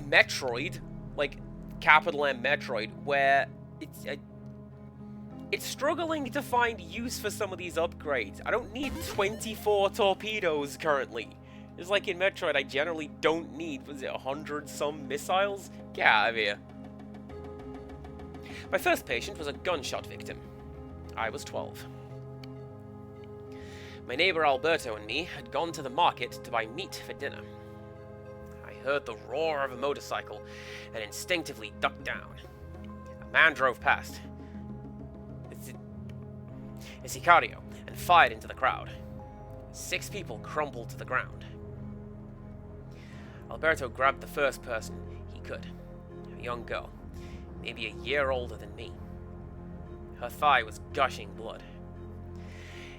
Metroid, like capital M Metroid, where it's struggling to find use for some of these upgrades. I don't need 24 torpedoes currently. It's like in Metroid, I generally don't need, was it 100 some missiles? Get out of here. My first patient was a gunshot victim. I was 12. My neighbor Alberto and me had gone to the market to buy meat for dinner. I heard the roar of a motorcycle and instinctively ducked down. A man drove past. A Sicario, and fired into the crowd. 6 people crumpled to the ground. Alberto grabbed the first person he could, a young girl, maybe a year older than me. Her thigh was gushing blood.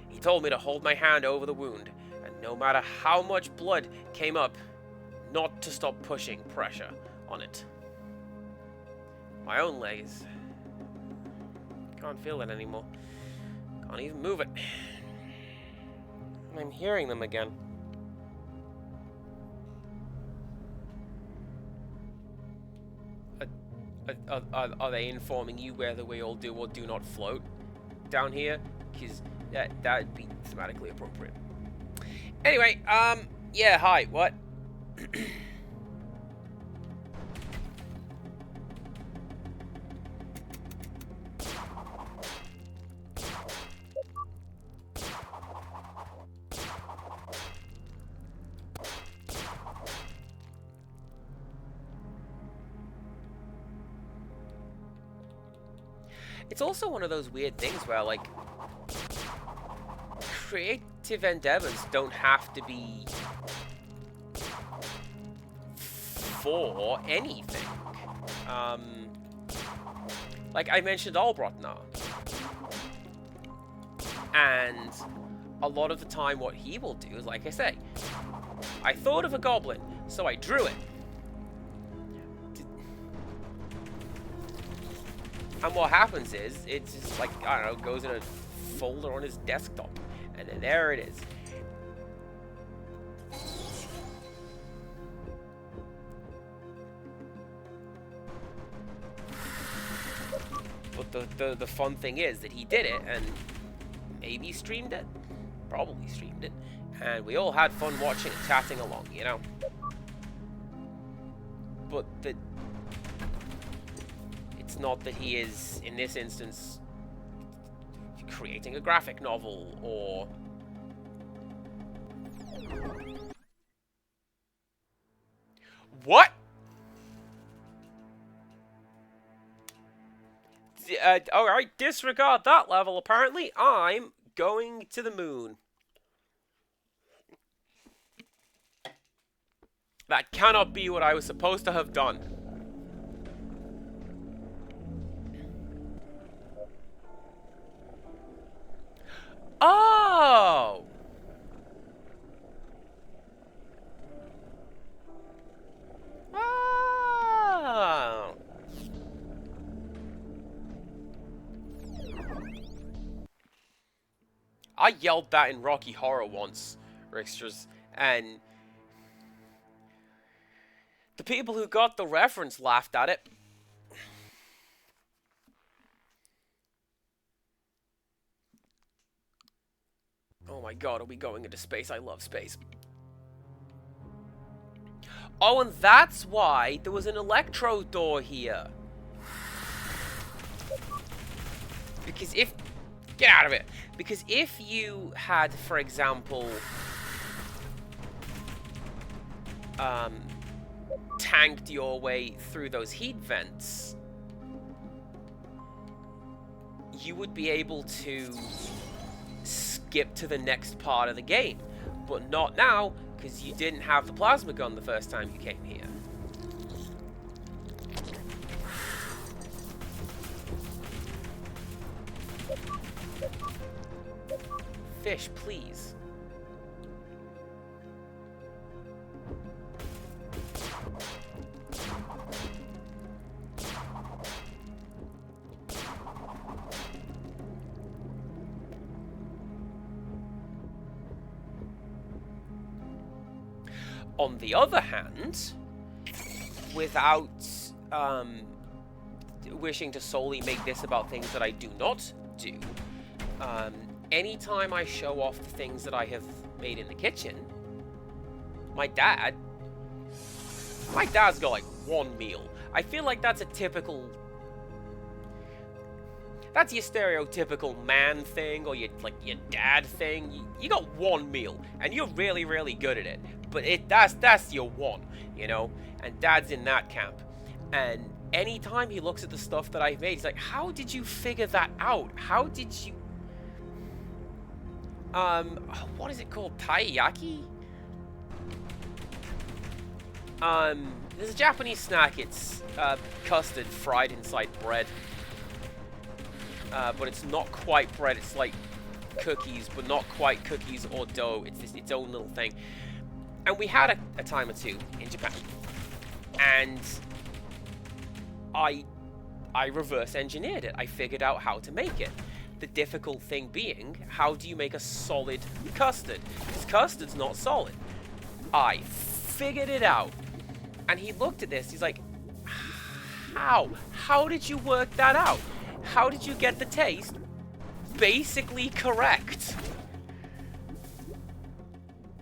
He told me to hold my hand over the wound, and no matter how much blood came up, not to stop pushing pressure on it. My own leg is... can't feel it anymore. Can't even move it. And I'm hearing them again. Are they informing you whether we all do or do not float down here? Because that'd be thematically appropriate. Anyway, yeah, hi, what? It's also one of those weird things where, like, creative endeavors don't have to be for anything. Like I mentioned Albrotnar. And a lot of the time what he will do is, like I say, I thought of a goblin, so I drew it. And what happens is, it's just like, I don't know, goes in a folder on his desktop. And then there it is. But the fun thing is that he did it, and maybe streamed it. Probably streamed it. And we all had fun watching and chatting along, you know? But it's not that he is, in this instance, creating a graphic novel, or... What? Alright, disregard that level, apparently. I'm going to the moon. That cannot be what I was supposed to have done. Oh! Oh! I yelled that in Rocky Horror once, Ricksters, and the people who got the reference laughed at it. Oh my god, are we going into space? I love space. Oh, and that's why there was an electro door here. Because if... Get out of it! Because if you had, for example... tanked your way through those heat vents, you would be able to skip to the next part of the game. But not now, because you didn't have the plasma gun the first time you came here. Fish, please. On the other hand, without wishing to solely make this about things that I do not do, anytime I show off the things that I have made in the kitchen, my dad's got like one meal. I feel like that's a typical That's your stereotypical man thing, or your dad thing. You got one meal, and you're really, really good at it. But that's your one, you know? And Dad's in that camp. And anytime he looks at the stuff that I've made, he's like, how did you figure that out? How did you... what is it called? Taiyaki? There's a Japanese snack. It's, custard fried inside bread. But it's not quite bread. It's like cookies, but not quite cookies or dough. It's its own little thing. And we had a time or two in Japan. And I reverse engineered it. I figured out how to make it. The difficult thing being, how do you make a solid custard? Because custard's not solid. I figured it out. And he looked at this, he's like, how? How did you work that out? How did you get the taste basically correct?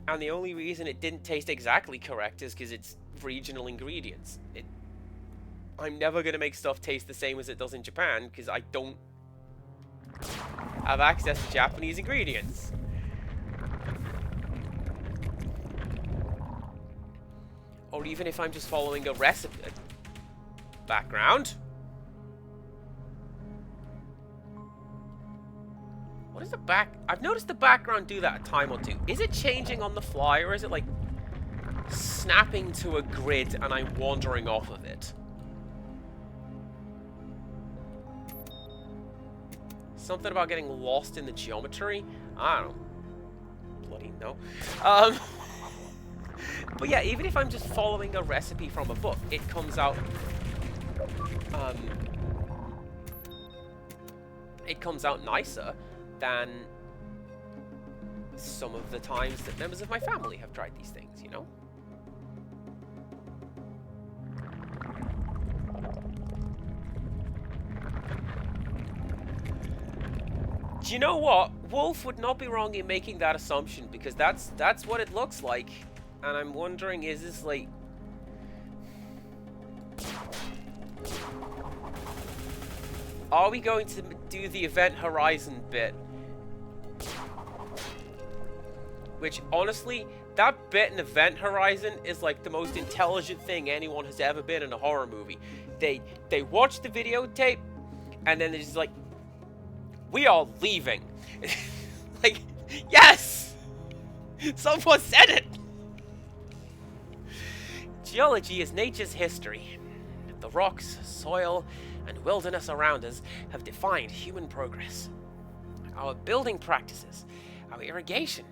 And the only reason it didn't taste exactly correct is because it's regional ingredients. I'm never going to make stuff taste the same as it does in Japan, because I don't have access to Japanese ingredients. Or even if I'm just following a recipe. Background. What is the back? I've noticed the background do that a time or two. Is it changing on the fly, or is it like snapping to a grid and I'm wandering off of it? Something about getting lost in the geometry? I don't know. Bloody no. But yeah, even if I'm just following a recipe from a book, it comes out... it comes out nicer than some of the times that members of my family have tried these things, you know? Do you know what? Wolf would not be wrong in making that assumption, because that's what it looks like. And I'm wondering, is this like... Are we going to do the Event Horizon bit? Which, honestly, that bit in Event Horizon is like the most intelligent thing anyone has ever been in a horror movie. They watch the videotape, and then they're just like, we are leaving. Like, yes! Someone said it! Geology is nature's history. The rocks, soil, and wilderness around us have defined human progress. Our building practices, our irrigation,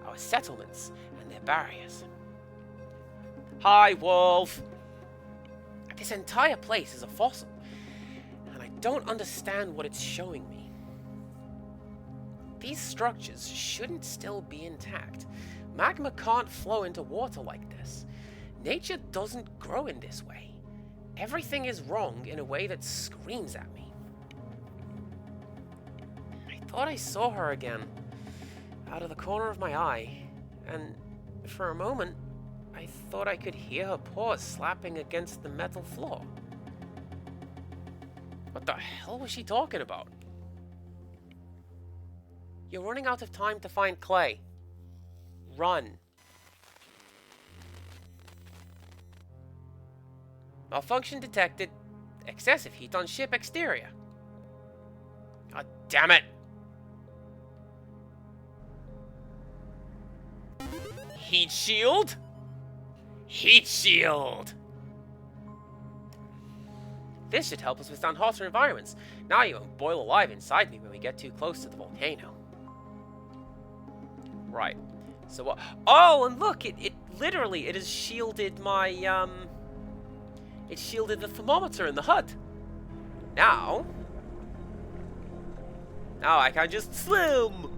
our settlements, and their barriers. Hi, Wolf! This entire place is a fossil, and I don't understand what it's showing me. These structures shouldn't still be intact. Magma can't flow into water like this. Nature doesn't grow in this way. Everything is wrong in a way that screams at me. I thought I saw her again, out of the corner of my eye, and for a moment, I thought I could hear her paws slapping against the metal floor. What the hell was she talking about? You're running out of time to find Clay. Run. Malfunction detected. Excessive heat on ship exterior. God damn it! Heat shield? Heat shield! This should help us withstand hotter environments. Now you won't boil alive inside me when we get too close to the volcano. Right. So what? Oh, and look! It literally, it has shielded my, it shielded the thermometer in the HUD. Now I can just swim!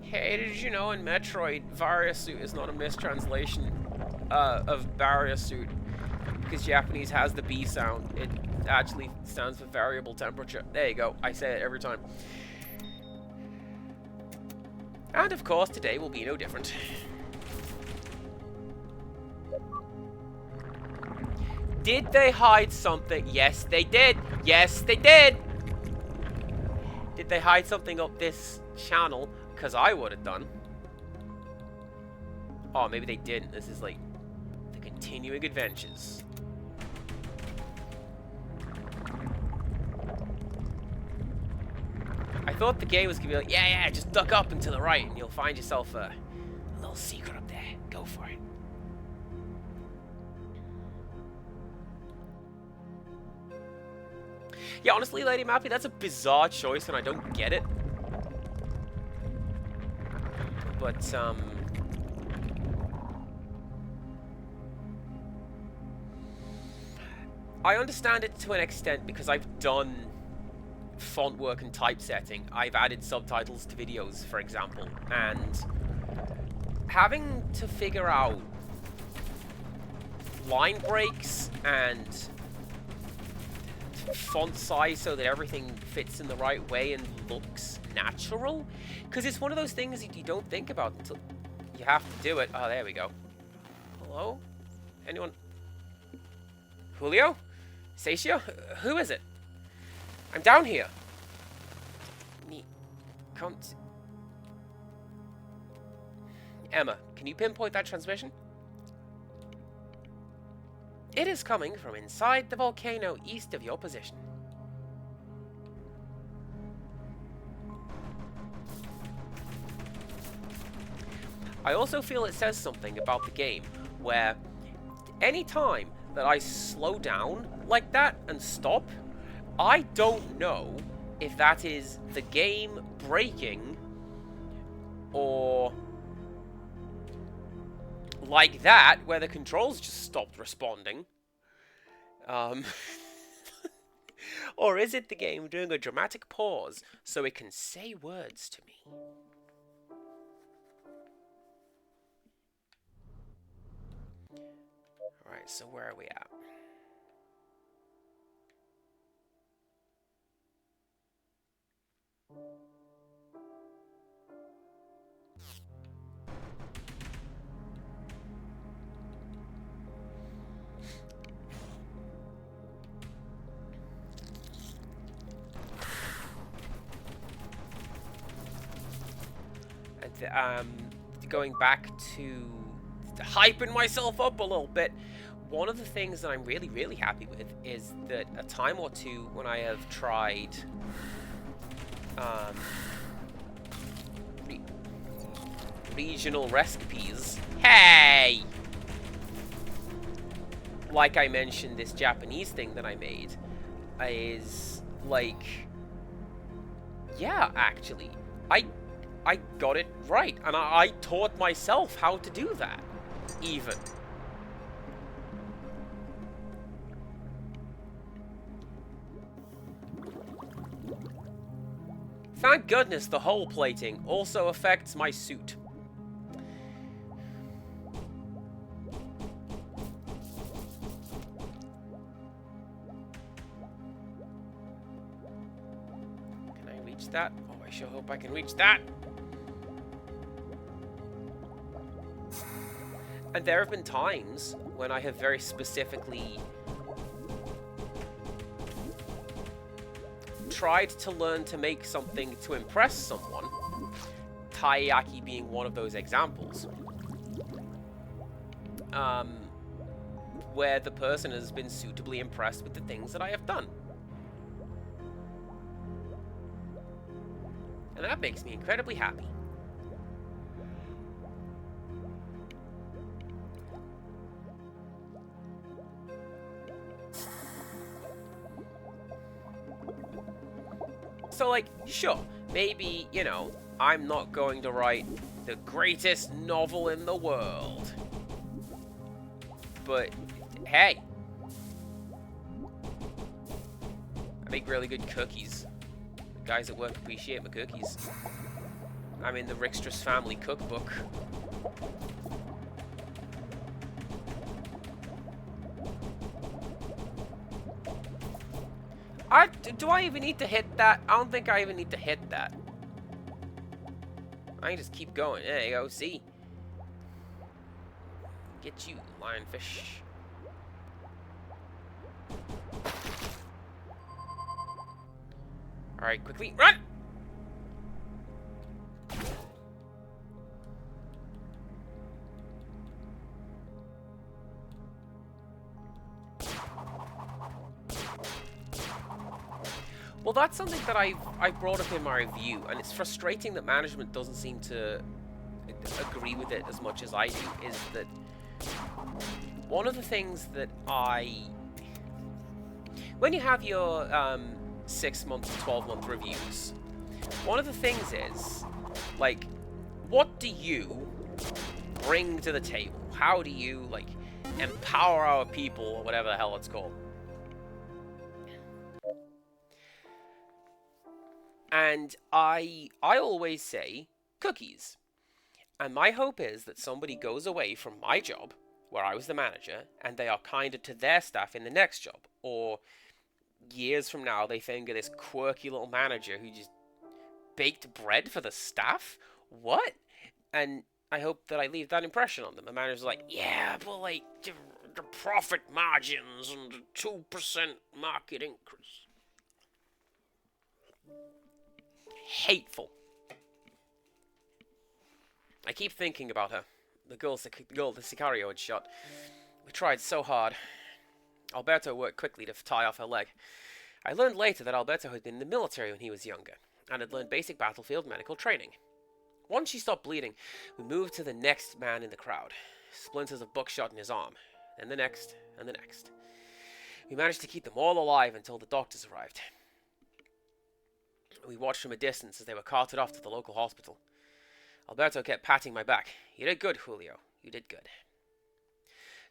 Hey, did you know in Metroid, Varia Suit is not a mistranslation of Barrier Suit? because Japanese has the B sound. It actually stands for variable temperature. There you go. I say it every time. And of course, today will be no different. Did they hide something? Yes, they did. Yes, they did. Did they hide something up this channel? Because I would have done. Oh, maybe they didn't. This is like the continuing adventures. I thought the game was going to be like, yeah, just duck up and to the right and you'll find yourself a little secret up there. Go for it. Yeah, honestly, Lady Mappy, that's a bizarre choice and I don't get it. But, I understand it to an extent because I've done font work and typesetting. I've added subtitles to videos, for example, and having to figure out line breaks and font size so that everything fits in the right way and looks natural, because it's one of those things that you don't think about until you have to do it. Oh, there we go. Hello? Anyone? Julio? Seishio? Who is it? I'm down here. Come to... Emma, can you pinpoint that transmission? It is coming from inside the volcano east of your position. I also feel it says something about the game where any time that I slow down like that and stop, I don't know if that is the game breaking or like that, where the controls just stopped responding. Or is it the game doing a dramatic pause so it can say words to me? Alright, so where are we at? Going back to hyping myself up a little bit, one of the things that I'm really, really happy with is that a time or two when I have tried regional recipes, hey! Like I mentioned, this Japanese thing that I made is like, yeah, actually, I got it right, and I taught myself how to do that, even. Thank goodness the hull plating also affects my suit. Can I reach that? Oh, I sure hope I can reach that. And there have been times when I have very specifically tried to learn to make something to impress someone, taiyaki being one of those examples, where the person has been suitably impressed with the things that I have done. And that makes me incredibly happy. So, like, sure, maybe, you know, I'm not going to write the greatest novel in the world. But, hey. I make really good cookies. The guys at work appreciate my cookies. I'm in the Rickstress family cookbook. Do I even need to hit that? I don't think I even need to hit that. I can just keep going. There you go, see? Get you, lionfish. Alright, quickly, run! Well, that's something that I brought up in my review, and it's frustrating that management doesn't seem to agree with it as much as I do, is that one of the things that when you have your 6-month and 12-month reviews, one of the things is, like, what do you bring to the table? How do you, like, empower our people, or whatever the hell it's called? And I always say cookies. And my hope is that somebody goes away from my job, where I was the manager, and they are kinder to their staff in the next job. Or years from now, they think of this quirky little manager who just baked bread for the staff? What? And I hope that I leave that impression on them. The manager's like, yeah, but like, the profit margins and the 2% market increase. Hateful. I keep thinking about her. The girl the Sicario had shot. We tried so hard. Alberto worked quickly to tie off her leg. I learned later that Alberto had been in the military when he was younger, and had learned basic battlefield medical training. Once she stopped bleeding, we moved to the next man in the crowd. Splinters of buckshot in his arm. Then the next, and the next. We managed to keep them all alive until the doctors arrived. We watched from a distance as they were carted off to the local hospital. Alberto kept patting my back. You did good, Julio. You did good.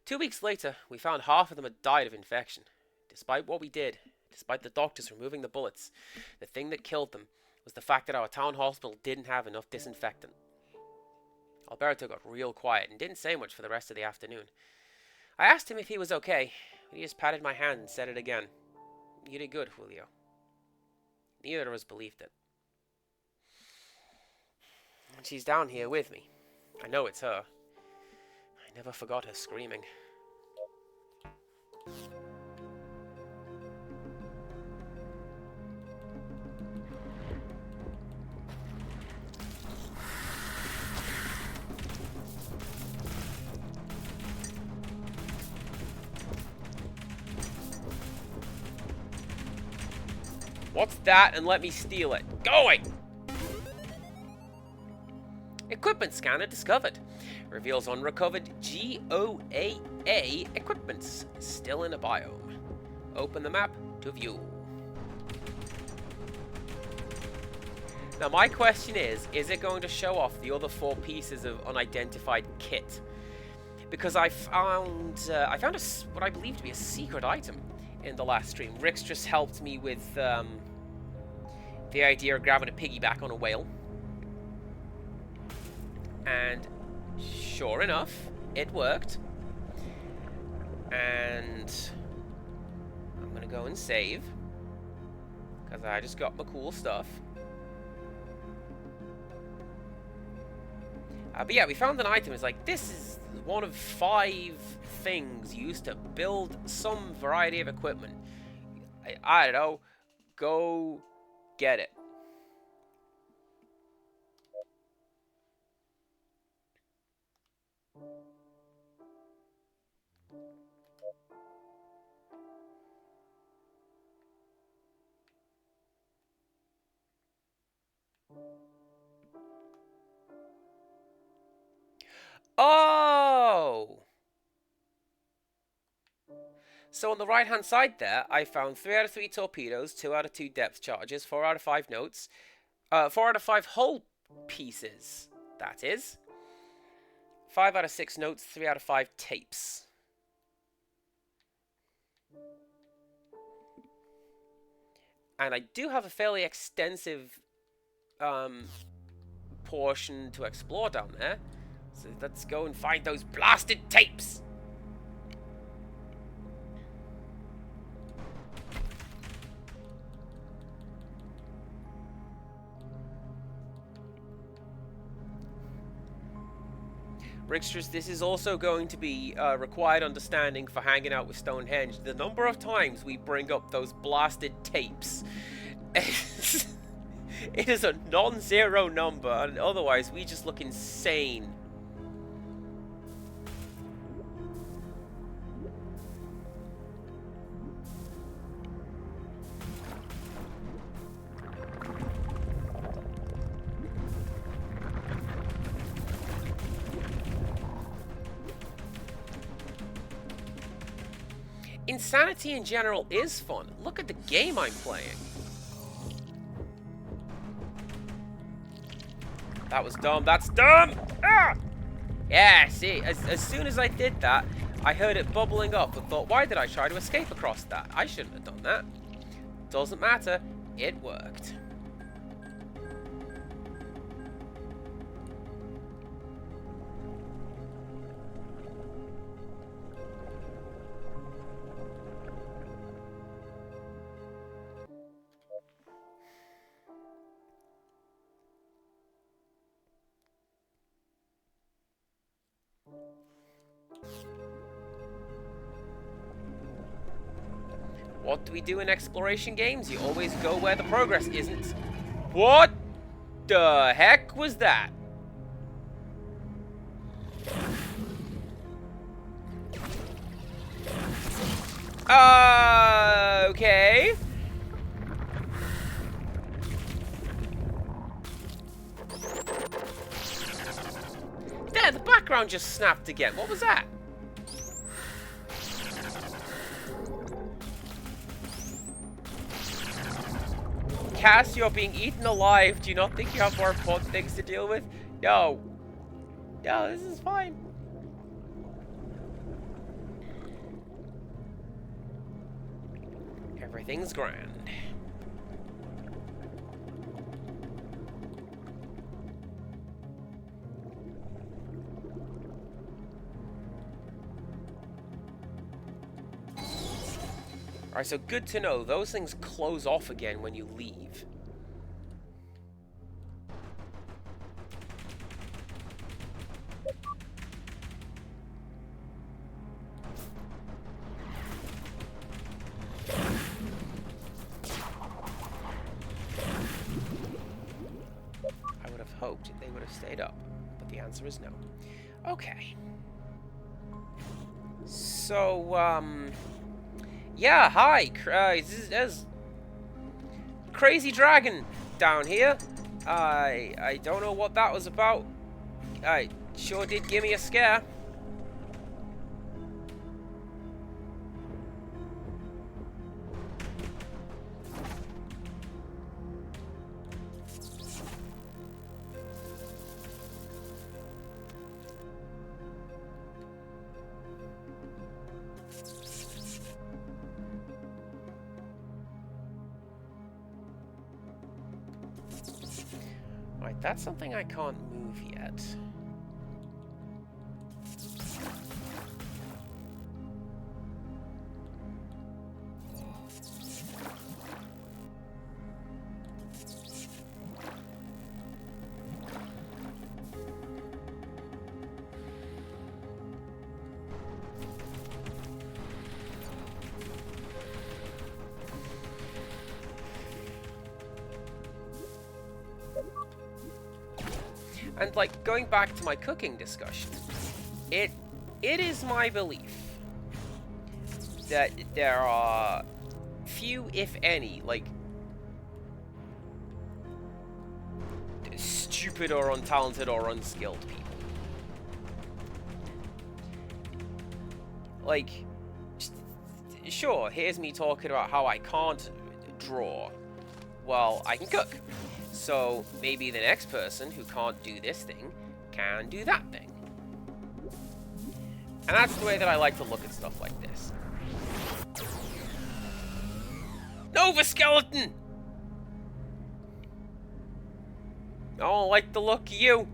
2 weeks later, we found half of them had died of infection. Despite what we did, despite the doctors removing the bullets, the thing that killed them was the fact that our town hospital didn't have enough disinfectant. Alberto got real quiet and didn't say much for the rest of the afternoon. I asked him if he was okay, but he just patted my hand and said it again. You did good, Julio. Neither of us believed it. And she's down here with me. I know it's her. I never forgot her screaming. What's that? And let me steal it. Going! Equipment scanner discovered. Reveals unrecovered GOAA equipments still in a biome. Open the map to view. Now my question is it going to show off the other 4 pieces of unidentified kit? Because I found what I believe to be a secret item in the last stream. Rick's just helped me with the idea of grabbing a piggyback on a whale. And sure enough, it worked. And I'm going to go and save, because I just got my cool stuff. But yeah, we found an item. It's like, this is one of 5 things used to build some variety of equipment. I don't know. Go get it. Oh! So on the right hand side there, I found 3 out of 3 torpedoes, 2 out of 2 depth charges, 4 out of 5 notes, 4 out of 5 hull pieces, that is. 5 out of 6 notes, 3 out of 5 tapes. And I do have a fairly extensive portion to explore down there. So let's go and find those blasted tapes. Ricksters, this is also going to be required understanding for hanging out with Stonehenge. The number of times we bring up those blasted tapes. It is a non-zero number, and otherwise we just look insane. Insanity in general is fun. Look at the game I'm playing. That was dumb. That's dumb! Ah! Yeah, see, as soon as I did that, I heard it bubbling up and thought, why did I try to escape across that? I shouldn't have done that. Doesn't matter. It worked. What do we do in exploration games? You always go where the progress isn't. What the heck was that? Okay. There, the background just snapped again. What was that? Cass, you're being eaten alive. Do you not think you have more important things to deal with? No. No, this is fine. Everything's grand. Alright, so good to know. Those things close off again when you leave. I would have hoped they would have stayed up, but the answer is no. Okay. So, yeah, hi. There's crazy dragon down here. I don't know what that was about. I sure did give me a scare. Right, that's something I can't move yet. And, like, going back to my cooking discussion, it is my belief that there are few, if any, like, stupid or untalented or unskilled people. Like, sure, here's me talking about how I can't draw. Well, I can cook. So maybe the next person who can't do this thing can do that thing. And that's the way that I like to look at stuff like this. Nova Skeleton! I don't like the look of you.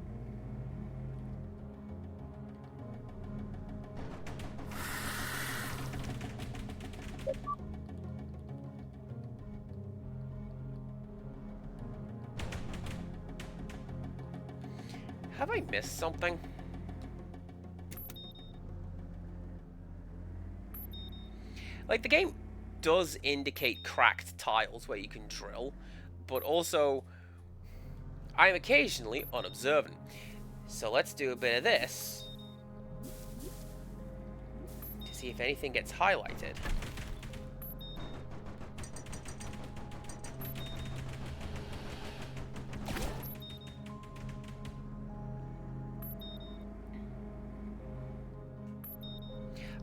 Have I missed something? Like, the game does indicate cracked tiles where you can drill, but also I'm occasionally unobservant. So let's do a bit of this to see if anything gets highlighted.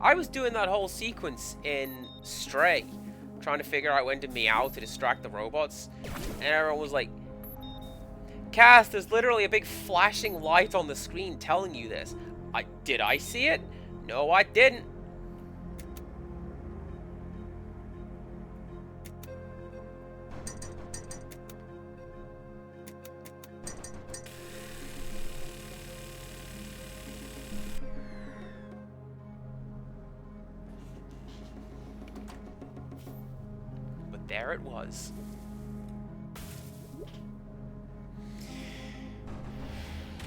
I was doing that whole sequence in Stray, trying to figure out when to meow to distract the robots, and everyone was like, Cass, there's literally a big flashing light on the screen telling you this. Did I see it? No, I didn't. There it was.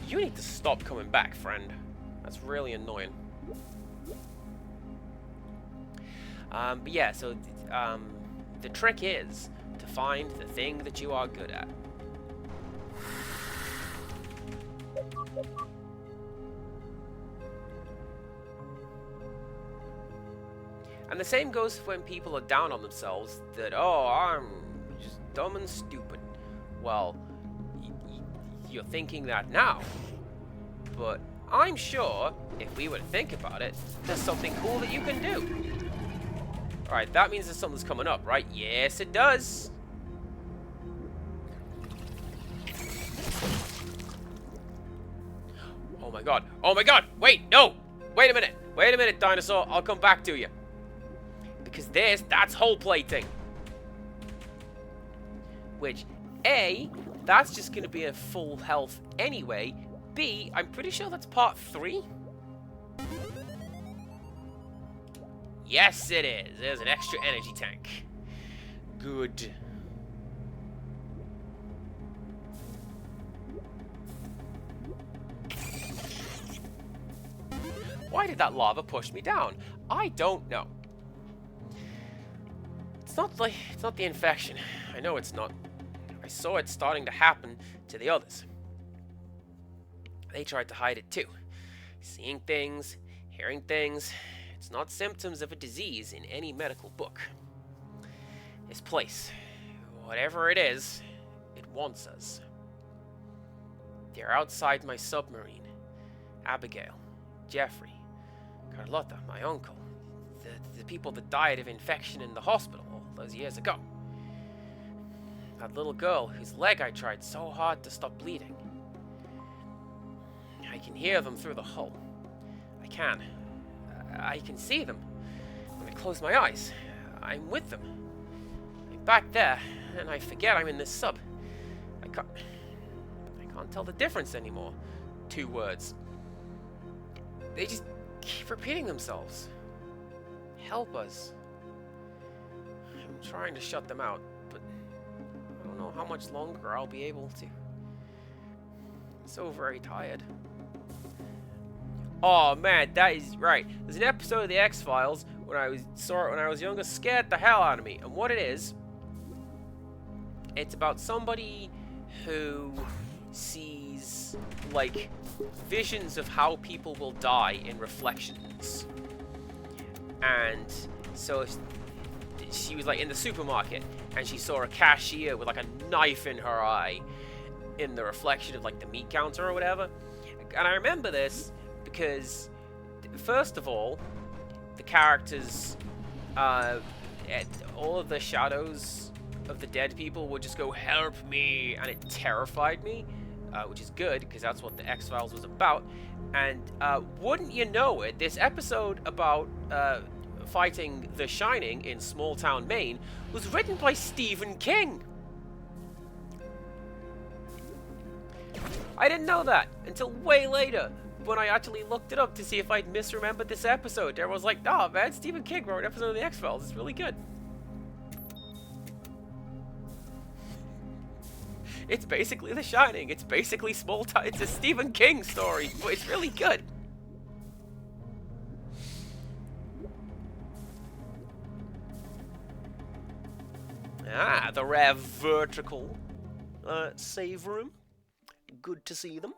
You need to stop coming back, friend. That's really annoying. But yeah, so the trick is to find the thing that you are good at. And the same goes when people are down on themselves, that, oh, I'm just dumb and stupid. Well, you're thinking that now. But I'm sure, if we were to think about it, there's something cool that you can do. Alright, that means that something's coming up, right? Yes, it does. Oh my god. Oh my god! Wait, no! Wait a minute! Wait a minute, dinosaur. I'll come back to you. Because that's hull plating. Which, A, that's just going to be a full health anyway. B, I'm pretty sure that's part 3. Yes, it is. There's an extra energy tank. Good. Why did that lava push me down? I don't know. It's not the infection. I know it's not. I saw it starting to happen to the others. They tried to hide it too. Seeing things, hearing things. It's not symptoms of a disease in any medical book. This place, whatever it is, it wants us. They're outside my submarine. Abigail, Jeffrey, Carlotta, my uncle, the people that died of infection in the hospital all those years ago. That little girl whose leg I tried so hard to stop bleeding. I can hear them through the hull. I can see them. When I close my eyes, I'm with them. I'm back there, and I forget I'm in this sub. I can't tell the difference anymore. 2 words. They just keep repeating themselves. Help us. I'm trying to shut them out, but I don't know how much longer I'll be able to. I'm so very tired. Oh man, that is right. There's an episode of the X-Files when I saw it when I was younger, scared the hell out of me. And what it is, it's about somebody who sees like visions of how people will die in reflections. And so she was like in the supermarket and she saw a cashier with like a knife in her eye in the reflection of like the meat counter or whatever. And I remember this because, first of all, the characters, all of the shadows of the dead people would just go, help me, and it terrified me, which is good, because that's what the X-Files was about. And wouldn't you know it, this episode about fighting The Shining in small town Maine was written by Stephen King. I didn't know that until way later, when I actually looked it up to see if I'd misremembered this episode. Everyone was like, oh man, Stephen King wrote an episode of the X-Files. It's really good. It's basically The Shining. It's basically small town. It's a Stephen King story, but it's really good. Ah, the rare vertical save room. Good to see them.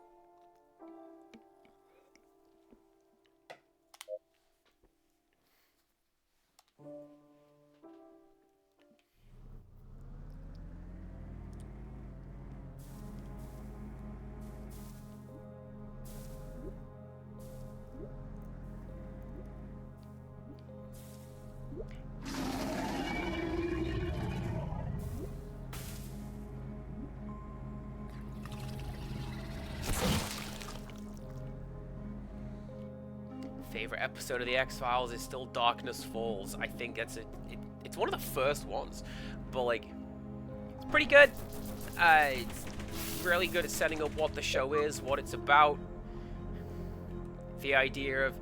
Favorite episode of the X-Files is still Darkness Falls. I think that's it's one of the first ones, but like, it's pretty good. It's really good at setting up what the show is, what it's about. The idea of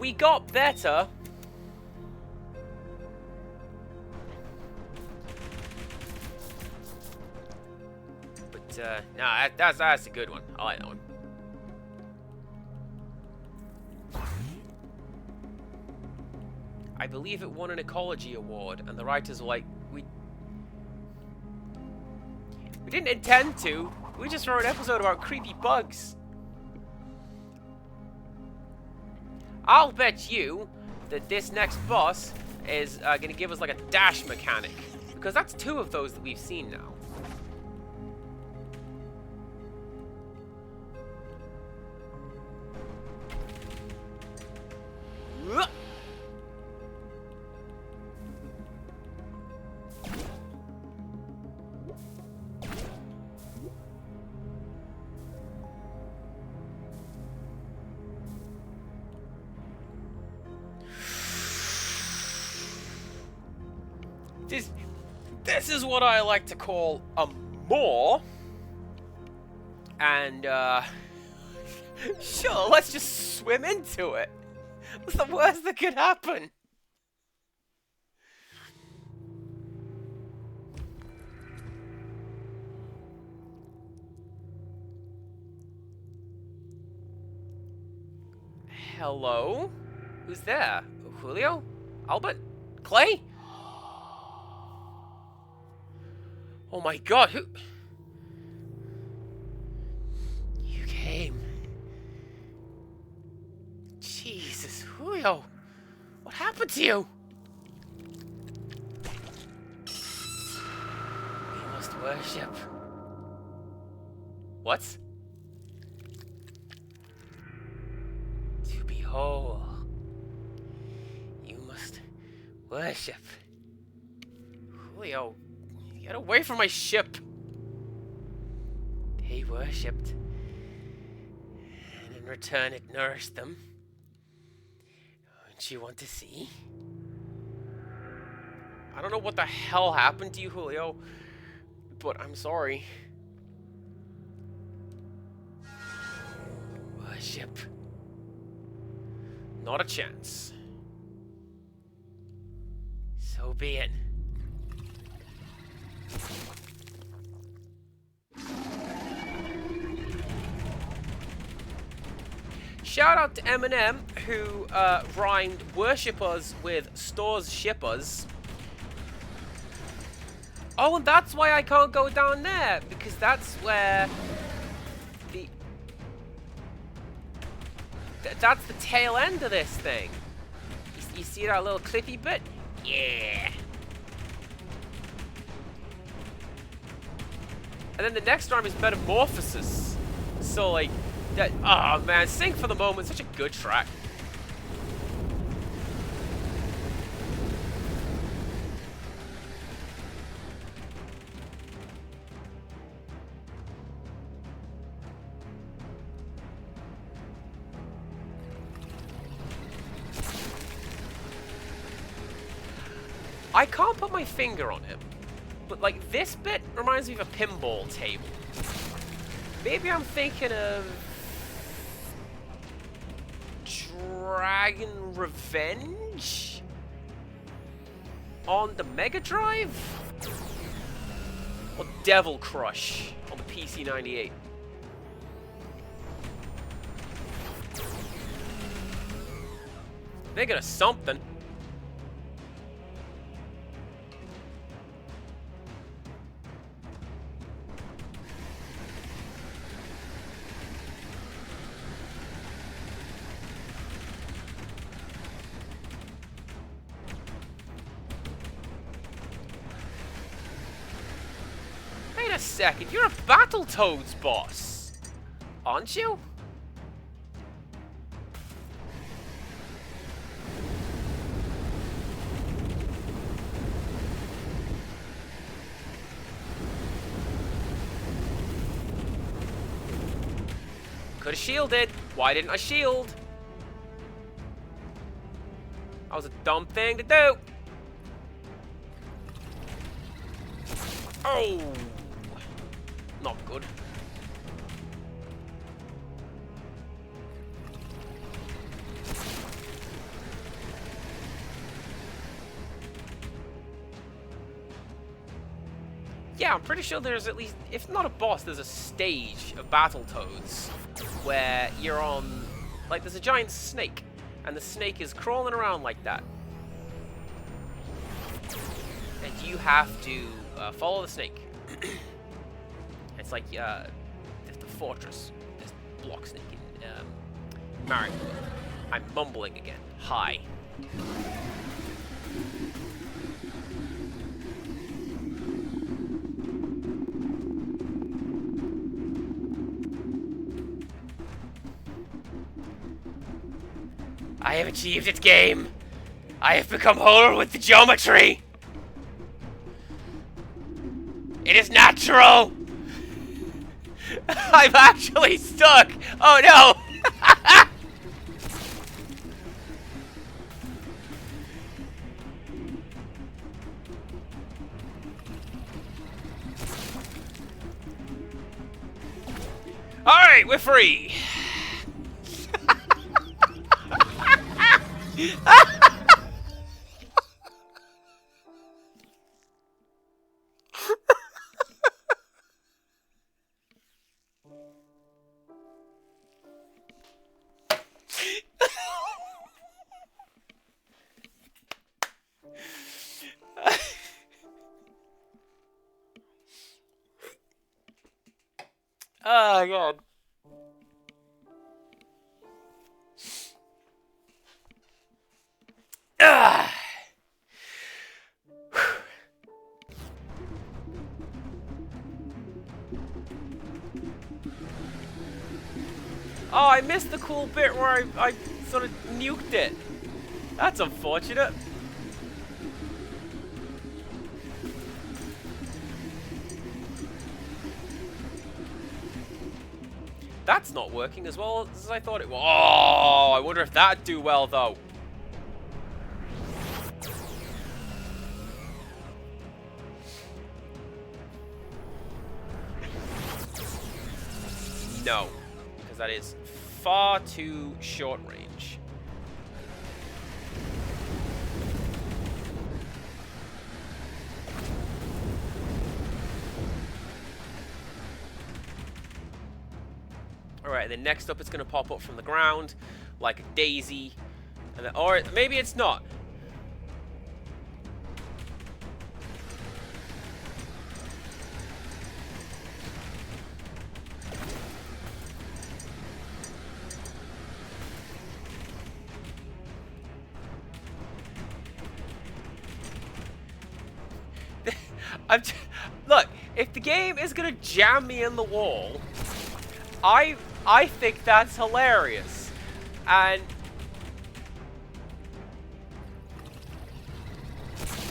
we got better. But nah, that's a good one. I like that one. I believe it won an ecology award, and the writers were like, we didn't intend to. We just wrote an episode about creepy bugs. I'll bet you that this next boss is going to give us like a dash mechanic, because that's 2 of those that we've seen now. This is what I like to call a maw. And, sure, let's just swim into it. What's the worst that could happen? Hello? Who's there? Julio? Albert? Clay? Oh my god, who... You came. Jesus, Julio. What happened to you? We must worship. What? To be whole. You must worship. Julio. Get away from my ship! They worshipped, and in return it nourished them. Don't you want to see? I don't know what the hell happened to you, Julio, but I'm sorry. Worship. Not a chance. So be it. Shout out to Eminem, who rhymed worship us with stores ship us. Oh, and that's why I can't go down there, because that's where the... that's the tail end of this thing. You see that little clippy bit? Yeah! And then the next rhyme is Metamorphosis. So, like, that... Oh, man. Sing for the Moment. Such a good track. I can't put my finger on it, but like this bit reminds me of a pinball table. Maybe I'm thinking of Dragon Revenge on the Mega Drive, or Devil Crush on the PC-98. Thinking of something. a second, you're a Battletoads boss, aren't you? Could have shielded. Why didn't I shield? That was a dumb thing to do. Oh, not good. Yeah, I'm pretty sure there's at least, if not a boss, there's a stage of Battletoads where you're on, like, there's a giant snake, and the snake is crawling around like that. And you have to follow the snake. It's like the fortress. There's block snake in Mario. I'm mumbling again. Hi. I have achieved it, game! I have become whole with the geometry! It is natural! I'm actually stuck! Oh no! Alright, we're free! Oh god. Ah. Oh, I missed the cool bit where I sort of nuked it. That's unfortunate. That's not working as well as I thought it was. Oh, I wonder if that'd do well, though. No, because that is far too short range. Alright, then next up it's going to pop up from the ground, like a daisy. And then, or maybe it's not. Look, if the game is going to jam me in the wall, I think that's hilarious. And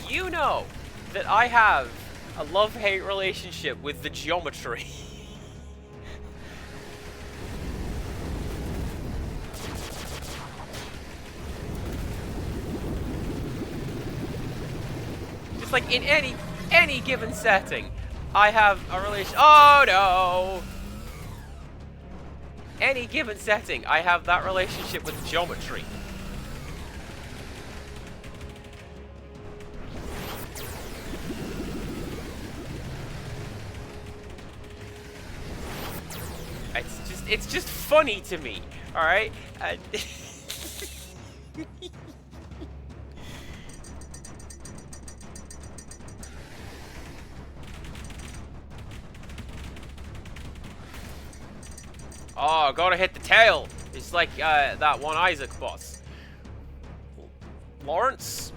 you know that I have a love-hate relationship with the geometry. Just like in any given setting, I have a relation. Oh no! Any given setting, I have that relationship with geometry. It's just funny to me, all right? Oh, gotta hit the tail. It's like that one Isaac boss. Lawrence?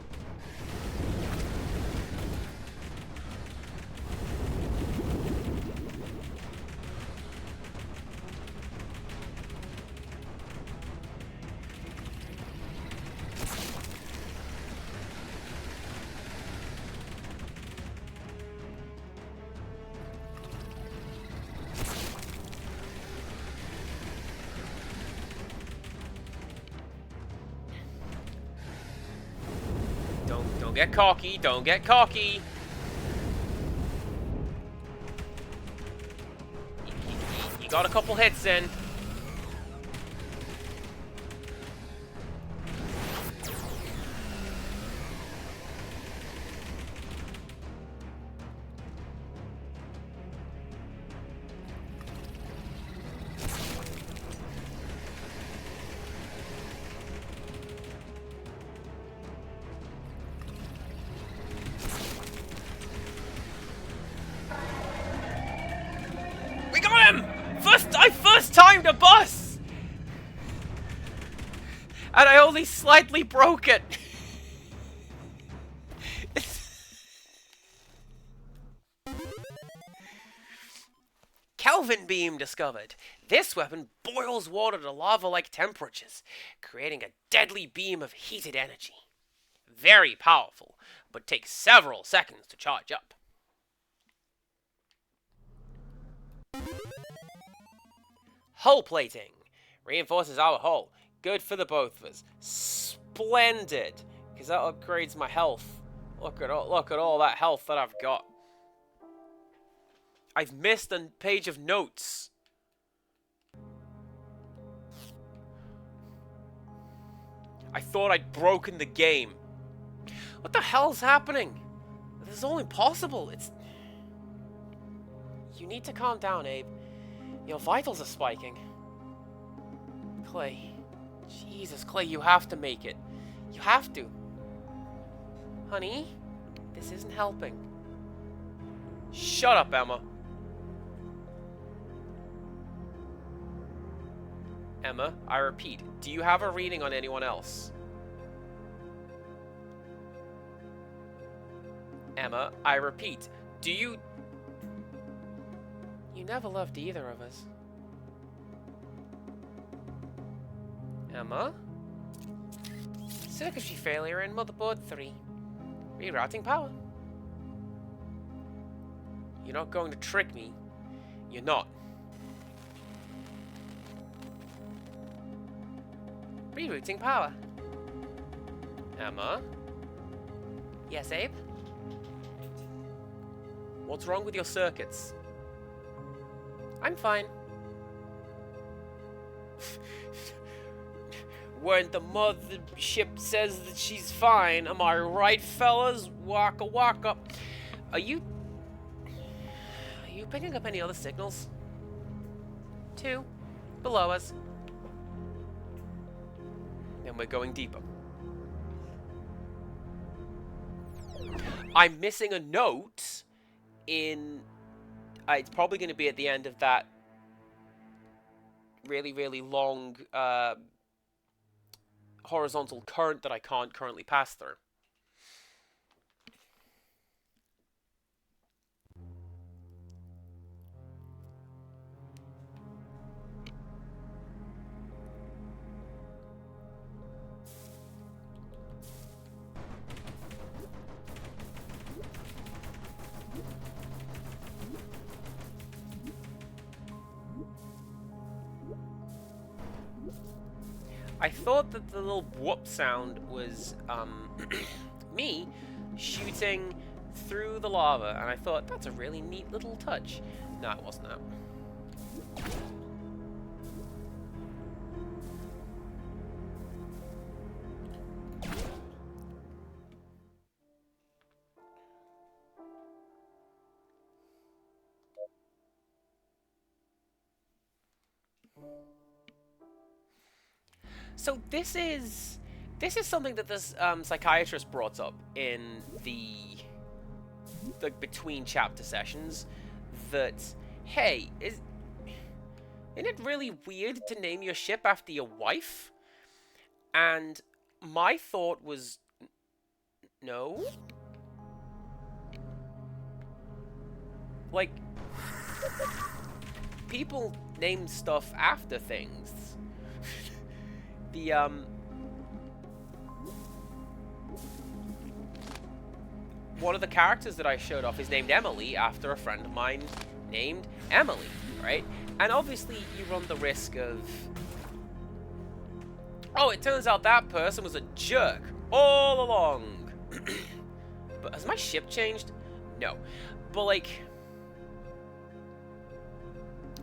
Don't get cocky, don't get cocky. You got a couple hits in. We got him! I first timed a bus! And I only slightly broke it. Kelvin beam discovered. This weapon boils water to lava-like temperatures, creating a deadly beam of heated energy. Very powerful, but takes several seconds to charge up. Hull plating. Reinforces our hull. Good for the both of us. Splendid. Because that upgrades my health. Look at all that health that I've got. I've missed a page of notes. I thought I'd broken the game. What the hell's happening? This is all impossible. You need to calm down, Abe. Your vitals are spiking. Clay. Jesus, Clay, you have to make it. You have to. Honey, this isn't helping. Shut up, Emma. Emma, I repeat, do you have a reading on anyone else? Emma, I repeat, do you... You never loved either of us. Emma? Circuitry failure in motherboard 3. Rerouting power. You're not going to trick me. You're not. Rerouting power. Emma? Yes, Abe? What's wrong with your circuits? I'm fine. When the mothership says that she's fine, am I right, fellas? Waka waka. Are you picking up any other signals? 2. Below us. And we're going deeper. I'm missing a note in... it's probably going to be at the end of that really, really long horizontal current that I can't currently pass through. I thought that the little whoop sound was me shooting through the lava, and I thought that's a really neat little touch. No, it wasn't that. So this is something that this psychiatrist brought up in the between chapter sessions, that hey, isn't it really weird to name your ship after your wife? And my thought was no. Like, people name stuff after things. The one of the characters that I showed off is named Emily after a friend of mine named Emily, right? And obviously you run the risk of, oh, it turns out that person was a jerk all along. But has my ship changed? No. But, like...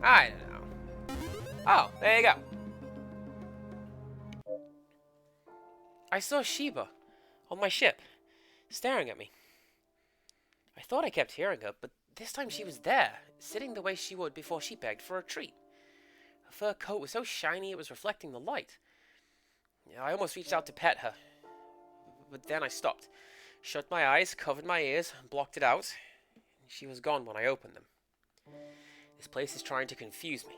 I don't know. Oh, there you go. I saw Sheba on my ship, staring at me. I thought I kept hearing her, but this time she was there, sitting the way she would before she begged for a treat. Her fur coat was so shiny it was reflecting the light. I almost reached out to pet her, but then I stopped. Shut my eyes, covered my ears, blocked it out. She was gone when I opened them. This place is trying to confuse me.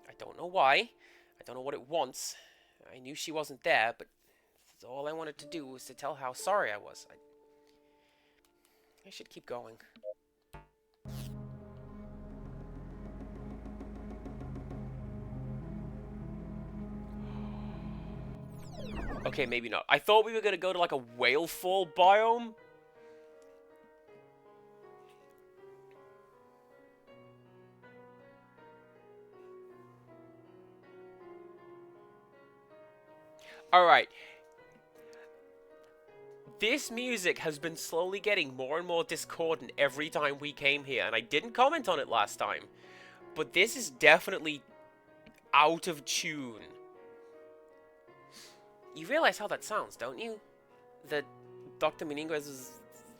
I don't know why. I don't know what it wants. I knew she wasn't there, but all I wanted to do was to tell how sorry I was. I should keep going. Okay, maybe not. I thought we were gonna go to like a whale fall biome. Alright. This music has been slowly getting more and more discordant every time we came here, and I didn't comment on it last time. But this is definitely out of tune. You realize how that sounds, don't you? That Dr. Meninguez is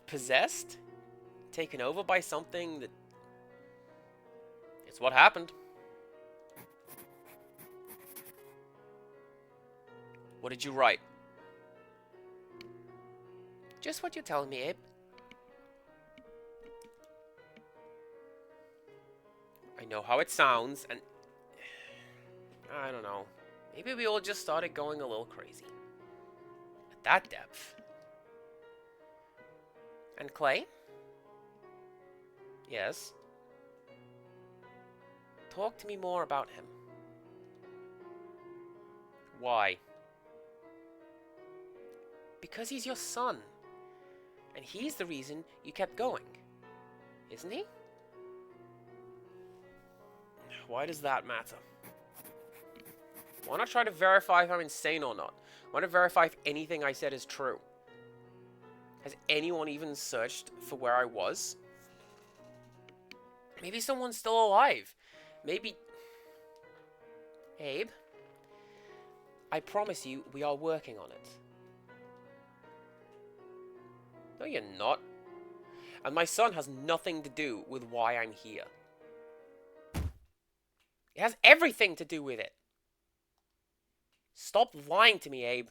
possessed? Taken over by something that... It's what happened. What did you write? Just what you're telling me, Abe. I know how it sounds, and... I don't know. Maybe we all just started going a little crazy. At that depth. And Clay? Yes? Talk to me more about him. Why? Because he's your son. And he's the reason you kept going. Isn't he? Why does that matter? Why not try to verify if I'm insane or not? Why not verify if anything I said is true? Has anyone even searched for where I was? Maybe someone's still alive. Maybe... Abe? I promise you, we are working on it. No, you're not. And my son has nothing to do with why I'm here. It has everything to do with it. Stop lying to me, Abe.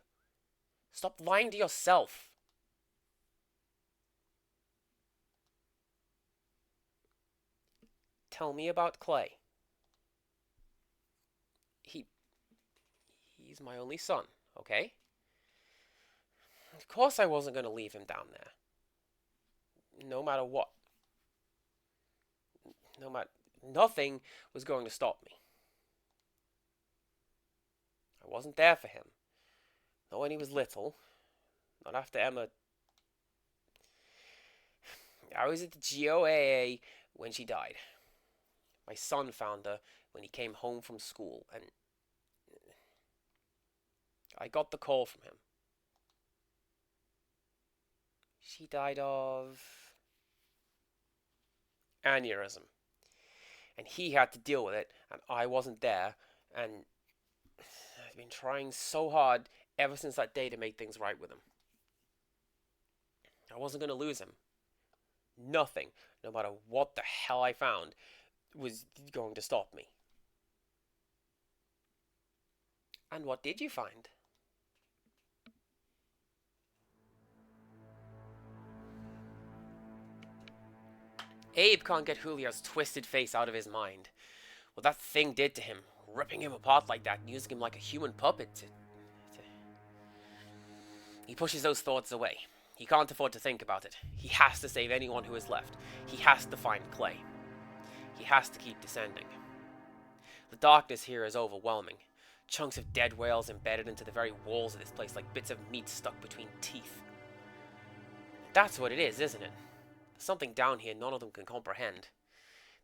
Stop lying to yourself. Tell me about Clay. He's my only son, okay? Of course I wasn't going to leave him down there. No matter what. Nothing was going to stop me. I wasn't there for him. Not when he was little. Not after Emma... I was at the GOAA when she died. My son found her when he came home from school, and... I got the call from him. She died of... aneurysm. And he had to deal with it, and I wasn't there, and I've been trying so hard ever since that day to make things right with him. I wasn't going to lose him. Nothing, no matter what the hell I found, was going to stop me. And what did you find? Abe can't get Julio's twisted face out of his mind. What that thing did to him, ripping him apart like that and using him like a human puppet. He pushes those thoughts away. He can't afford to think about it. He has to save anyone who is left. He has to find Clay. He has to keep descending. The darkness here is overwhelming. Chunks of dead whales embedded into the very walls of this place like bits of meat stuck between teeth. That's what it is, isn't it? There's something down here none of them can comprehend.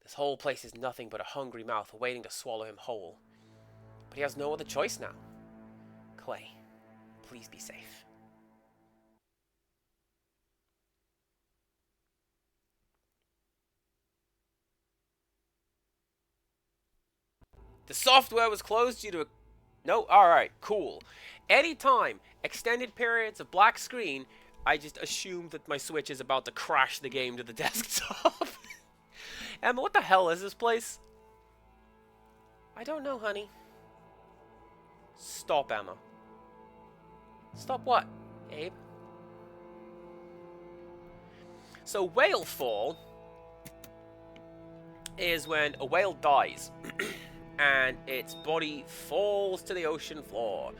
This whole place is nothing but a hungry mouth waiting to swallow him whole. But he has no other choice now. Clay, please be safe. The software was closed due to a... No? Alright, cool. Anytime, extended periods of black screen, I just assume that my Switch is about to crash the game to the desktop. Emma, what the hell is this place? I don't know, honey. Stop, Emma. Stop what, Abe? So, whale fall is when a whale dies and its body falls to the ocean floor.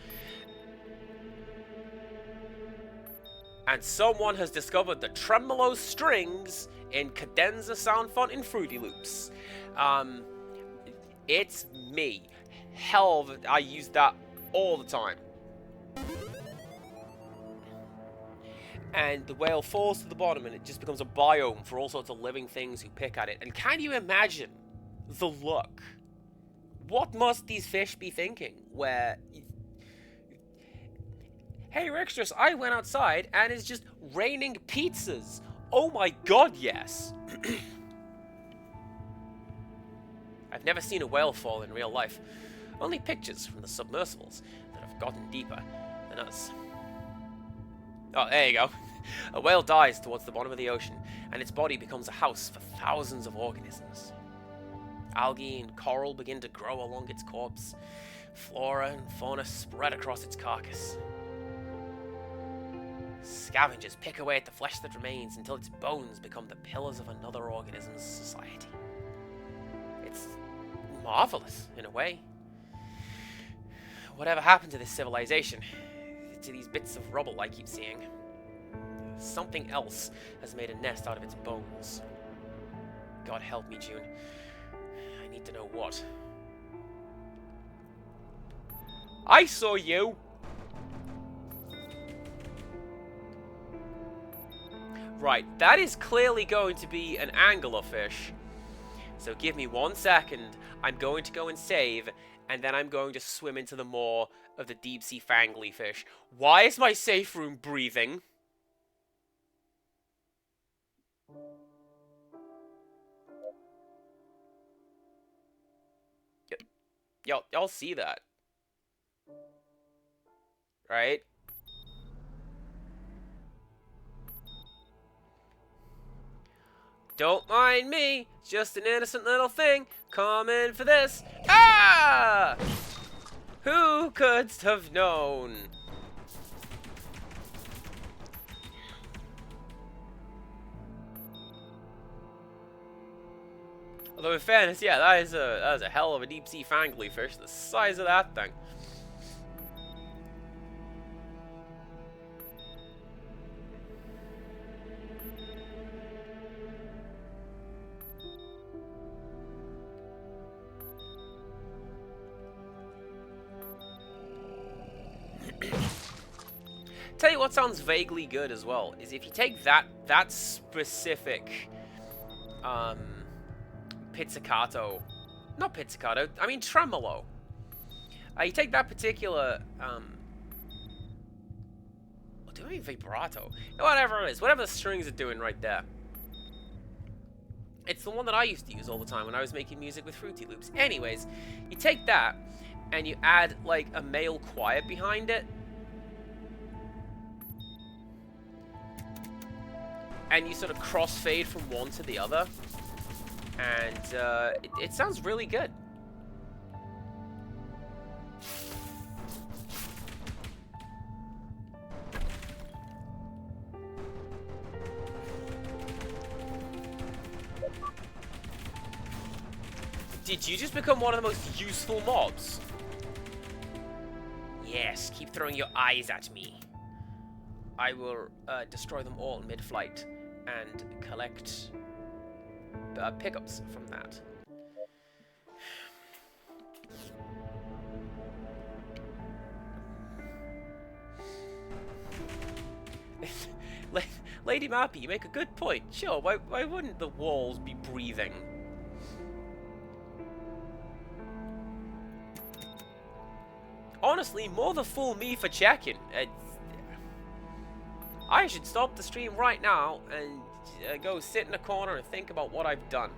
And someone has discovered the tremolo strings in cadenza sound font in Fruity Loops. It's me. Hell, I use that all the time. And the whale falls to the bottom and it just becomes a biome for all sorts of living things who pick at it. And can you imagine the look? What must these fish be thinking? Where... Hey, Rickstress, I went outside and it's just raining pizzas. Oh my god, yes. I've never seen a whale fall in real life. Only pictures from the submersibles that have gotten deeper than us. Oh, there you go. A whale dies towards the bottom of the ocean, and its body becomes a house for thousands of organisms. Algae and coral begin to grow along its corpse. Flora and fauna spread across its carcass. Scavengers pick away at the flesh that remains until its bones become the pillars of another organism's society. It's marvelous, in a way. Whatever happened to this civilization? To these bits of rubble I keep seeing? Something else has made a nest out of its bones. God help me, June. I need to know what. I saw you! Right, that is clearly going to be an anglerfish. So give me 1 second. I'm going to go and save, and then I'm going to swim into the maw of the deep-sea fangly fish. Why is my safe room breathing? Y'all see that? Right? Don't mind me, just an innocent little thing, coming for this. Ah! Who could have known? Although in fairness, yeah, that is a hell of a deep sea fangly fish, the size of that thing. Tell you what sounds vaguely good as well is if you take that specific pizzicato, not pizzicato, I mean tremolo. You take that particular do I mean vibrato? Whatever it is, whatever the strings are doing right there. It's the one that I used to use all the time when I was making music with Fruity Loops. Anyways, you take that and you add like a male choir behind it. And you sort of crossfade from one to the other. And it sounds really good. Did you just become one of the most useful mobs? Yes, keep throwing your eyes at me. I will destroy them all mid-flight and collect pickups from that. Lady Mappy, you make a good point. Sure, why wouldn't the walls be breathing? Honestly, more the fool me for checking. I should stop the stream right now and go sit in a corner and think about what I've done.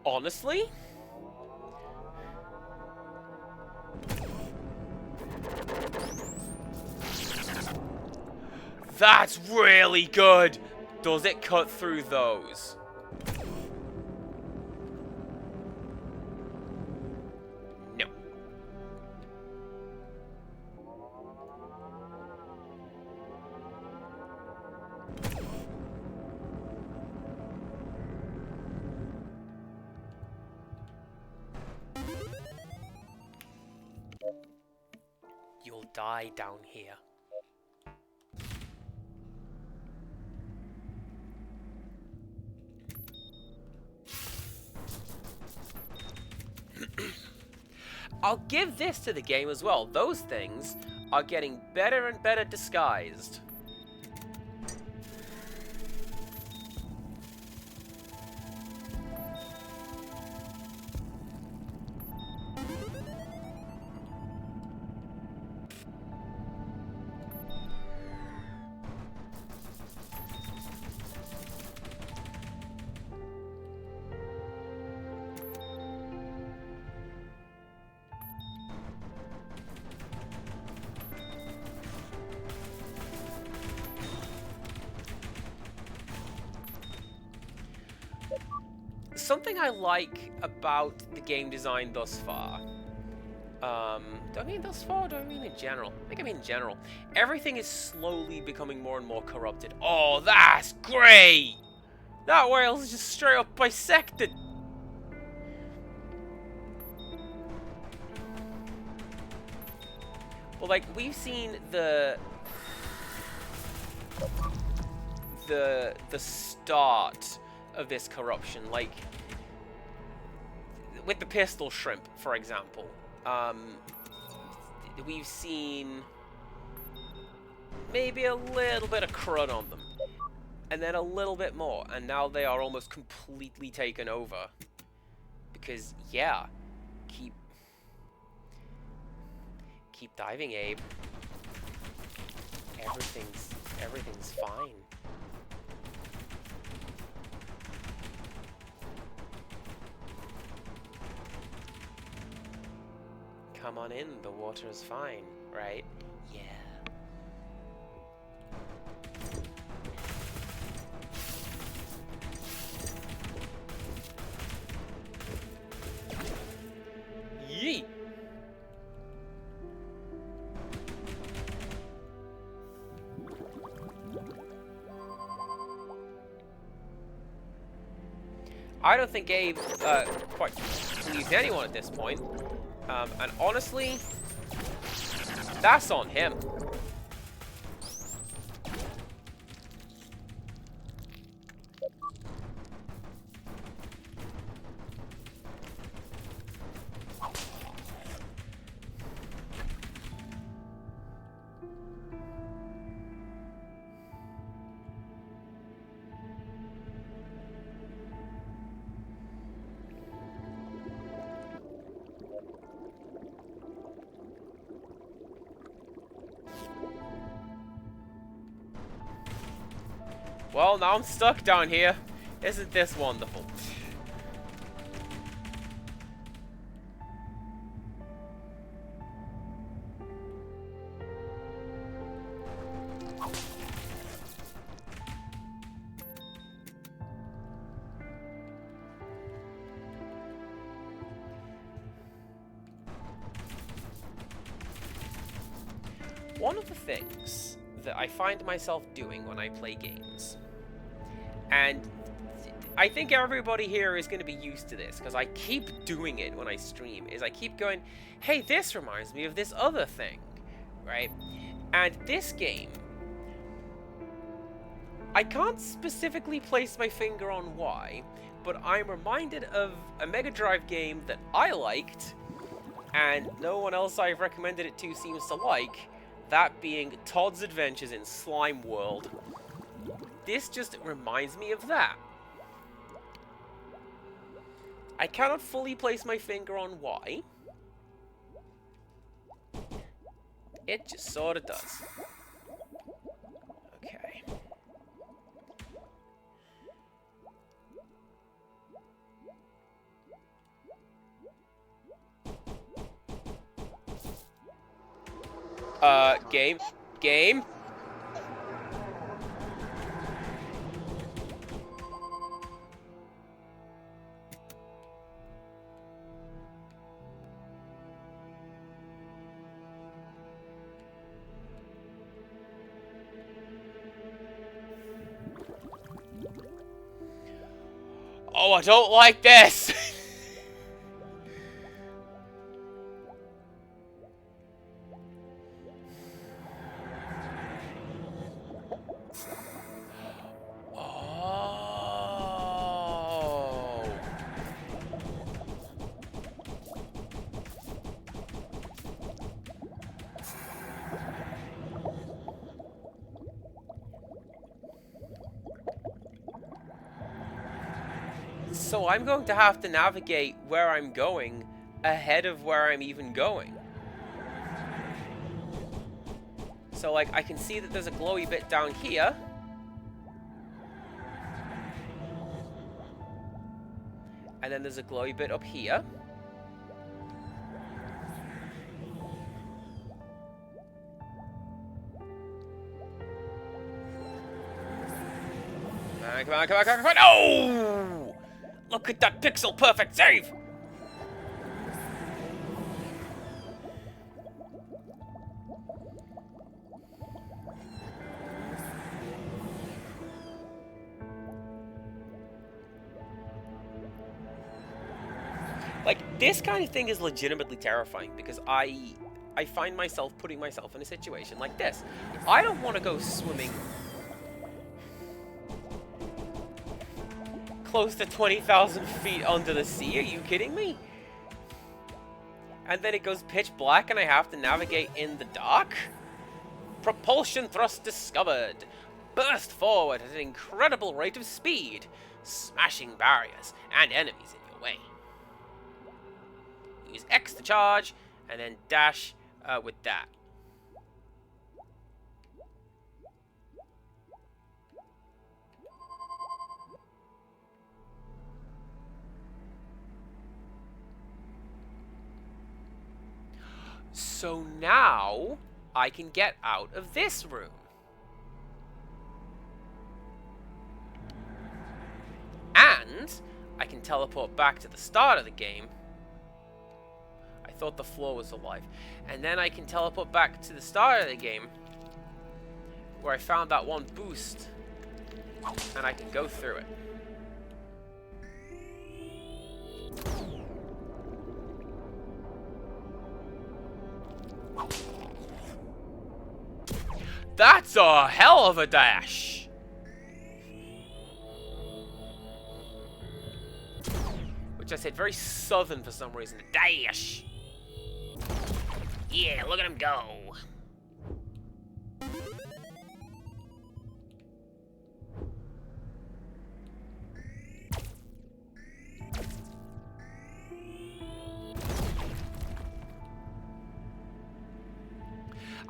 Honestly? That's really good! Does it cut through those? No. You'll die down here. I'll give this to the game as well. Those things are getting better and better disguised. Something I like about the game design thus far, do I mean thus far or do I mean in general? I think I mean in general. Everything is slowly becoming more and more corrupted. Oh, that's great! That whale is just straight up bisected! Well, like, we've seen the start of this corruption, like with the pistol shrimp, for example. We've seen maybe a little bit of crud on them, and then a little bit more, and now they are almost completely taken over. Because, yeah, keep diving, Abe. Everything's fine. Come on in, the water is fine, right? Yeah. Yeet! I don't think Gabe quite believes anyone at this point. And honestly, that's on him. Well, now I'm stuck down here. Isn't this wonderful? One of the things that I find myself doing when I play games, and I think everybody here is going to be used to this, because I keep doing it when I stream, is I keep going, hey, this reminds me of this other thing, right? And this game, I can't specifically place my finger on why, but I'm reminded of a Mega Drive game that I liked, and no one else I've recommended it to seems to like, that being Todd's Adventures in Slime World. This just reminds me of that. I cannot fully place my finger on why. It just sort of does. Okay. Game. Game. Oh, I don't like this! Oh. So I'm going to have to navigate where I'm going ahead of where I'm even going. So, like, I can see that there's a glowy bit down here. And then there's a glowy bit up here. Come on, come on, come on, come on, come on! Oh! Look at that pixel perfect save! Like, this kind of thing is legitimately terrifying because I find myself putting myself in a situation like this. I don't want to go swimming close to 20,000 feet under the sea. Are you kidding me? And then it goes pitch black and I have to navigate in the dark? Propulsion thrust discovered. Burst forward at an incredible rate of speed, smashing barriers and enemies in your way. Use X to charge, and then dash with that. So now I can get out of this room. And I can teleport back to the start of the game. I thought the floor was alive. And then I can teleport back to the start of the game where I found that one boost. And I can go through it. That's a hell of a dash! Which I said very southern for some reason. Dash! Yeah, look at him go!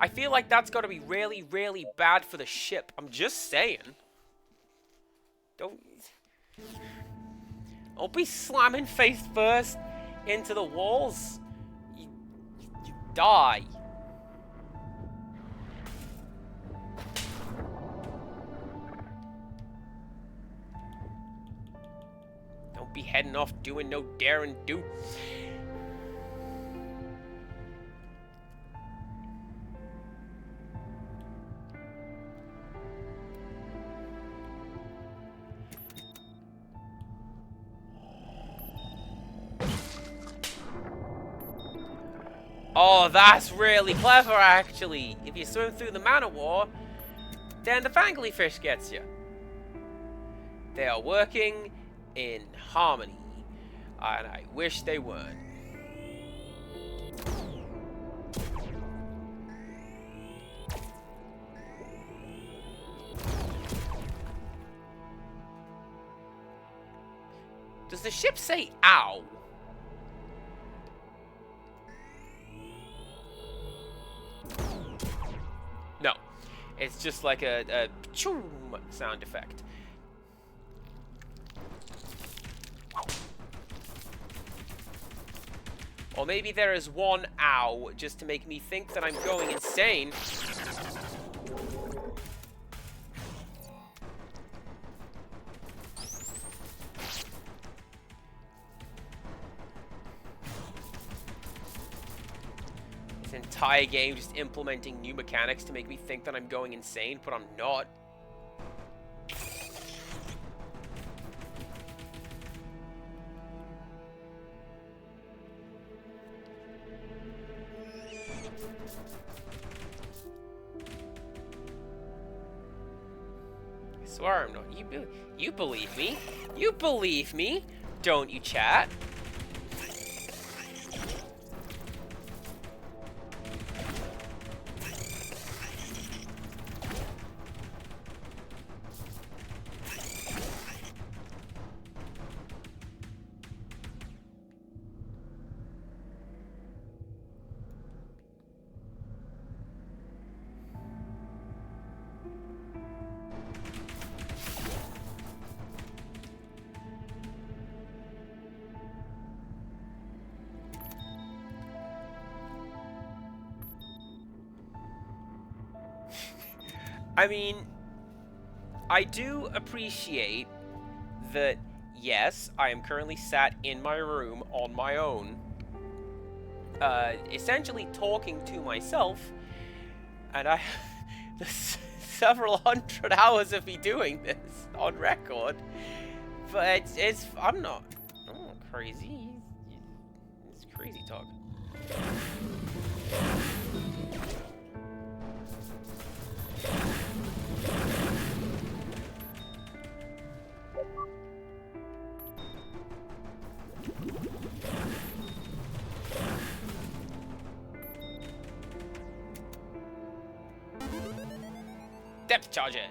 I feel like that's got to be really, really bad for the ship. I'm just saying. Don't be slamming face first into the walls. You die. Don't be heading off doing no daring do. Oh, that's really clever, actually. If you swim through the man of war, then the fangly fish gets you. They are working in harmony, and I wish they weren't. Does the ship say ow? No, it's just like a choom sound effect. Or maybe there is one ow just to make me think that I'm going insane. This entire game just implementing new mechanics to make me think that I'm going insane, but I'm not. I swear I'm not. You believe me? You believe me? Don't you, chat? I mean, I do appreciate that, yes, I am currently sat in my room on my own, essentially talking to myself, and I have several hundred hours of me doing this on record, but I'm not crazy. It's crazy talk. Depth charges.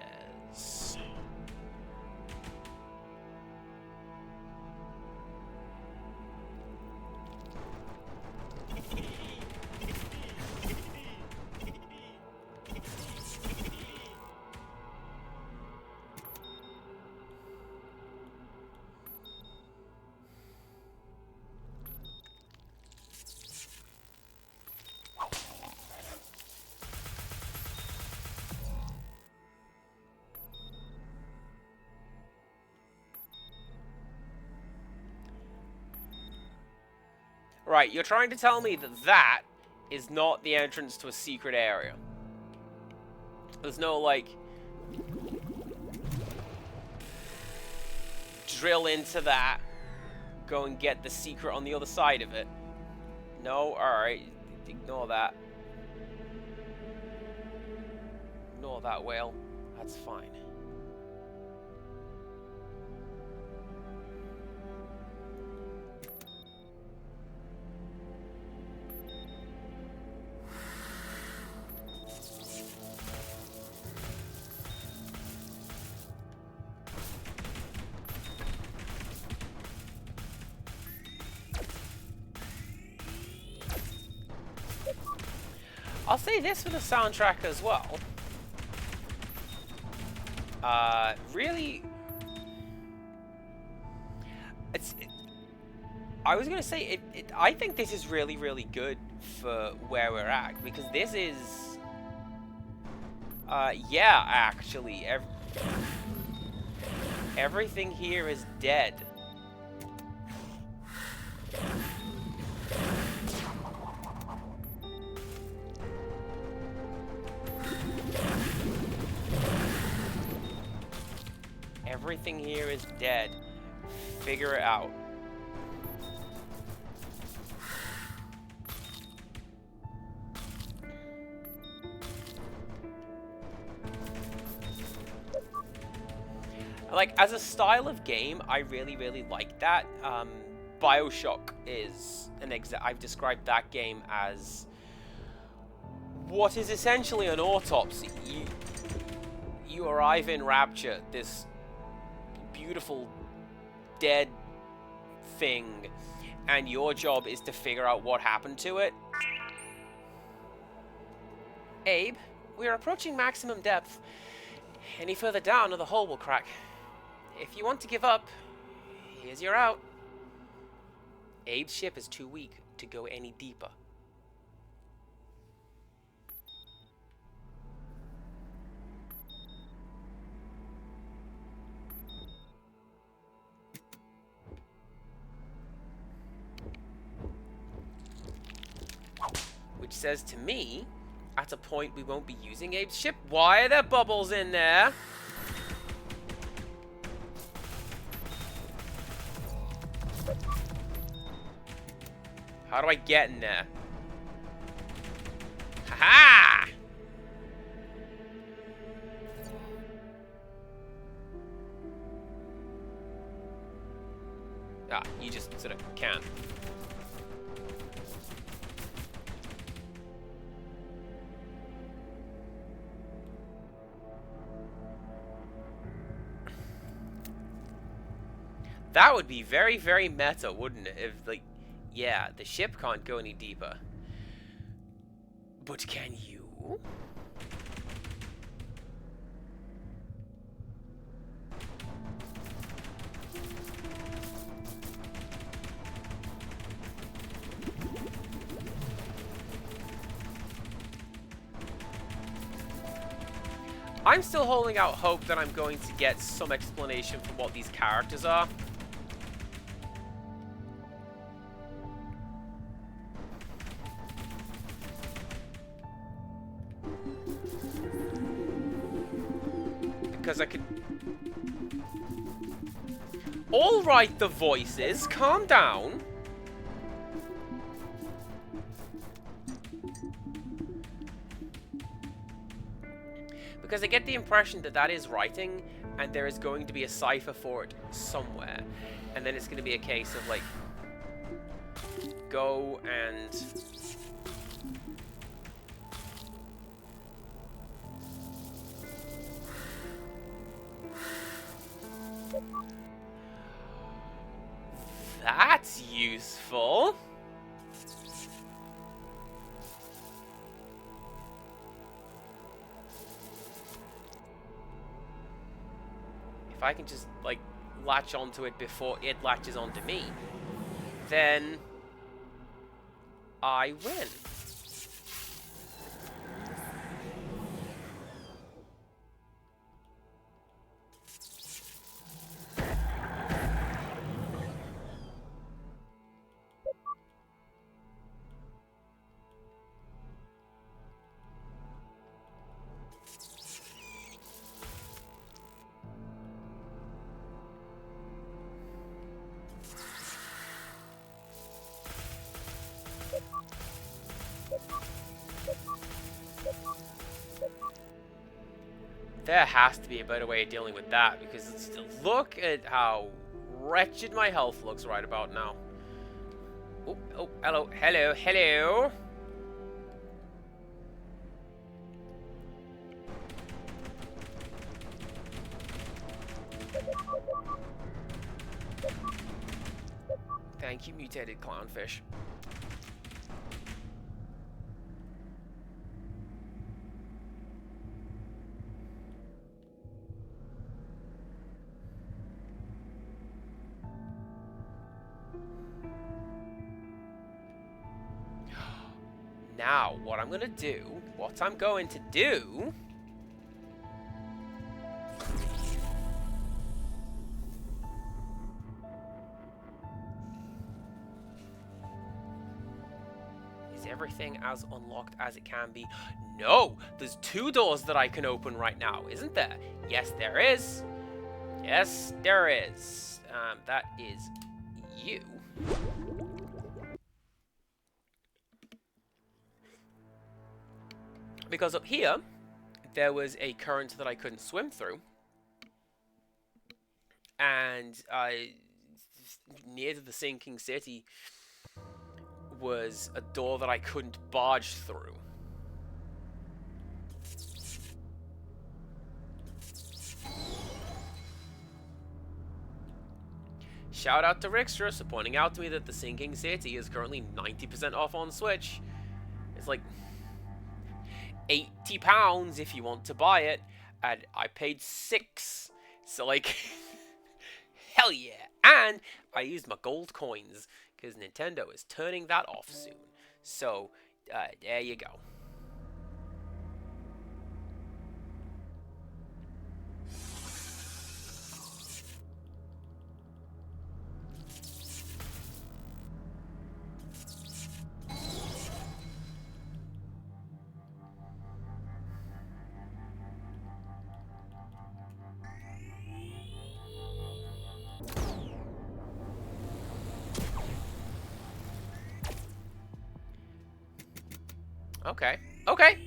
Right, you're trying to tell me that that is not the entrance to a secret area. There's no, like, drill into that, go and get the secret on the other side of it. No? Alright, ignore that. Ignore that, whale. That's fine. I'll say this for the soundtrack as well. Really, I was gonna say I think this is really, really good for where we're at, because this is, yeah, actually, everything here is dead. Everything here is dead. Figure it out. Like, as a style of game, I really, really like that. BioShock is an I've described that game as what is essentially an autopsy. You arrive in Rapture, this beautiful dead thing, and your job is to figure out what happened to it. Abe, we are approaching maximum depth. Any further down and the hole will crack. If you want to give up, here's your out. Abe's ship is too weak to go any deeper. Which says to me, at a point we won't be using Abe's ship. Why are there bubbles in there? How do I get in there? Ha-ha! Ah, you just sort of can't. That would be very, very meta, wouldn't it? If, like, yeah, the ship can't go any deeper. But can you? I'm still holding out hope that I'm going to get some explanation for what these characters are. Because I could... Alright, the voices, calm down. Because I get the impression that that is writing, and there is going to be a cipher for it somewhere. And then it's going to be a case of, like, go and... That's useful. If I can just, like, latch onto it before it latches onto me, then I win. There has to be a better way of dealing with that, because look at how wretched my health looks right about now. Oh, oh, hello, hello, hello. Thank you, mutated clownfish. Now, what I'm going to do is everything as unlocked as it can be? No! There's 2 doors that I can open right now, isn't there? Yes, there is. Yes, there is. That is you. Because up here, there was a current that I couldn't swim through. And near to the sinking city was a door that I couldn't barge through. Shout out to Rickstress for pointing out to me that the sinking city is currently 90% off on Switch. It's like £80 if you want to buy it, and I paid $6. So, like, hell yeah. And I used my gold coins, because Nintendo is turning that off soon. So, there you go. Okay. Okay.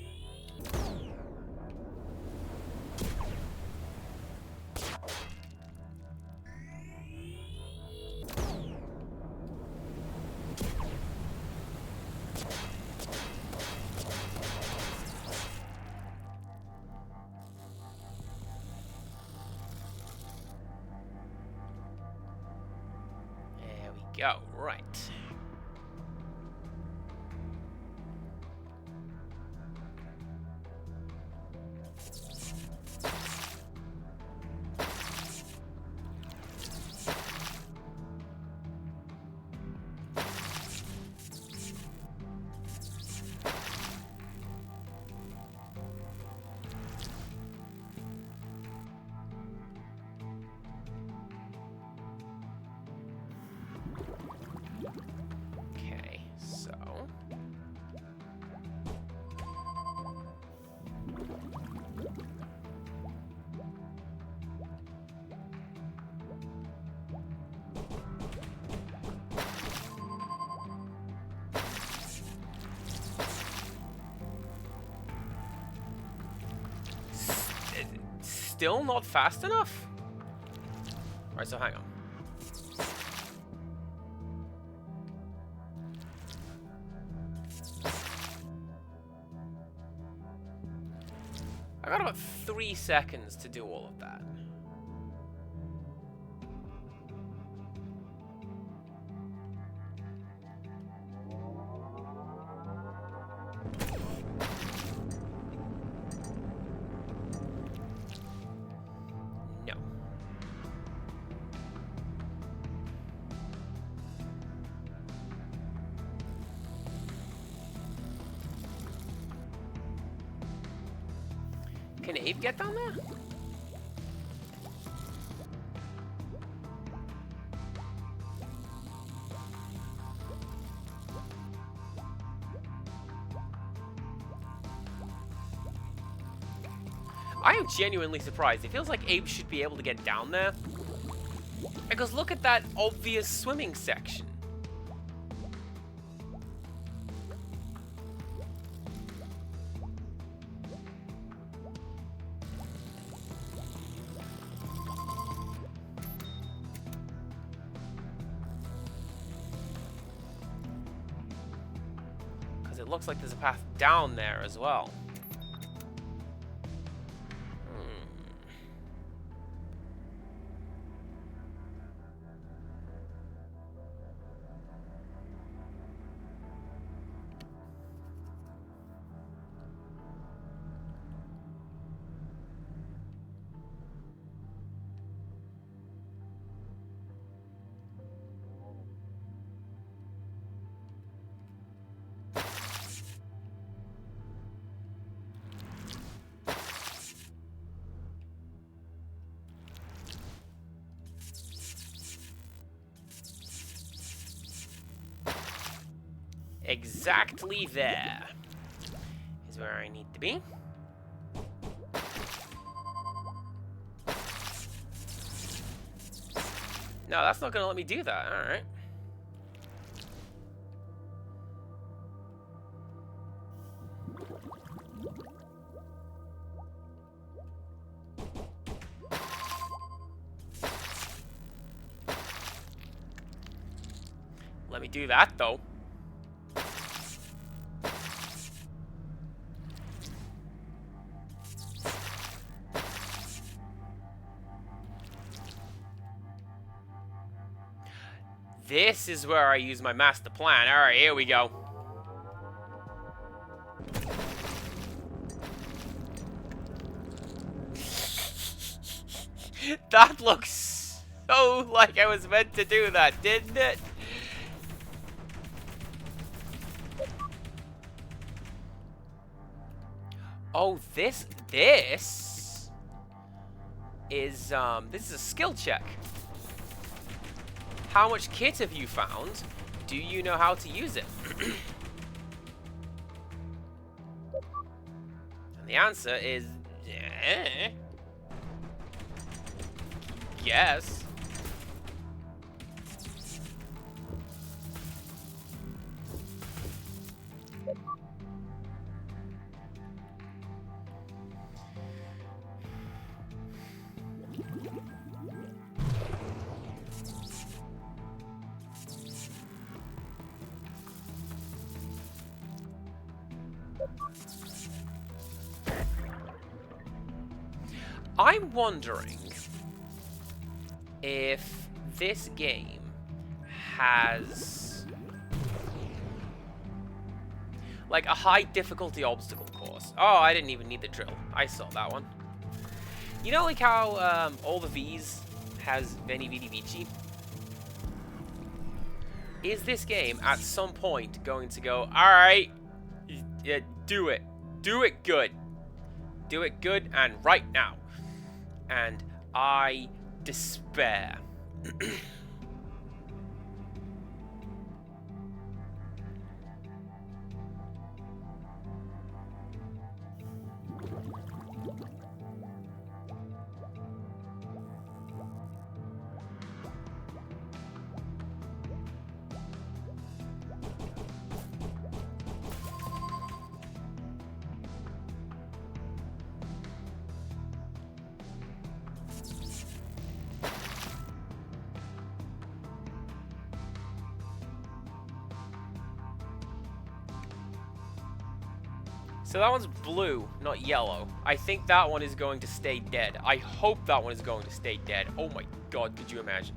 There we go. Right. Okay, so... Still not fast enough? Alright, so hang on. I got about 3 seconds to do all of that. No. Can Abe get down there? I am genuinely surprised. It feels like Abe should be able to get down there. Because look at that obvious swimming section. Because it looks like there's a path down there as well. Exactly there is where I need to be. No, that's not going to let me do that. All right. Let me do that, though. This is where I use my master plan. Alright, here we go. That looks so like I was meant to do that, didn't it? Oh, this is a skill check. How much kit have you found? Do you know how to use it? And the answer is, yes. I'm wondering if this game has like a high difficulty obstacle course. Oh, I didn't even need the drill. I saw that one. You know, like how all the V's has Veni Vidi Vici? Is this game at some point going to go, alright, yeah, do it. Do it good. Do it good and right now. And I despair. So that one's blue, not yellow. I think that one is going to stay dead. I hope that one is going to stay dead. Oh my god, could you imagine?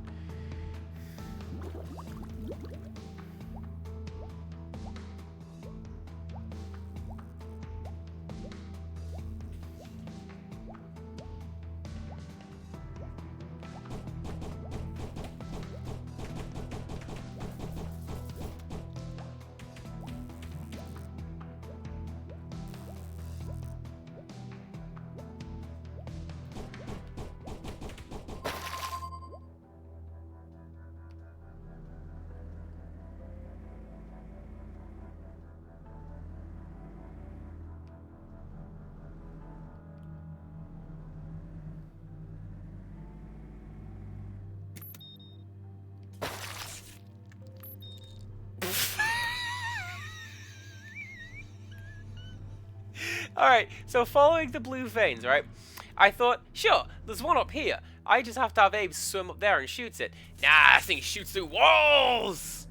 Alright, so following the blue veins, right? I thought, sure, there's one up here. I just have to have Abe swim up there and shoots it. Nah, this thing shoots through walls!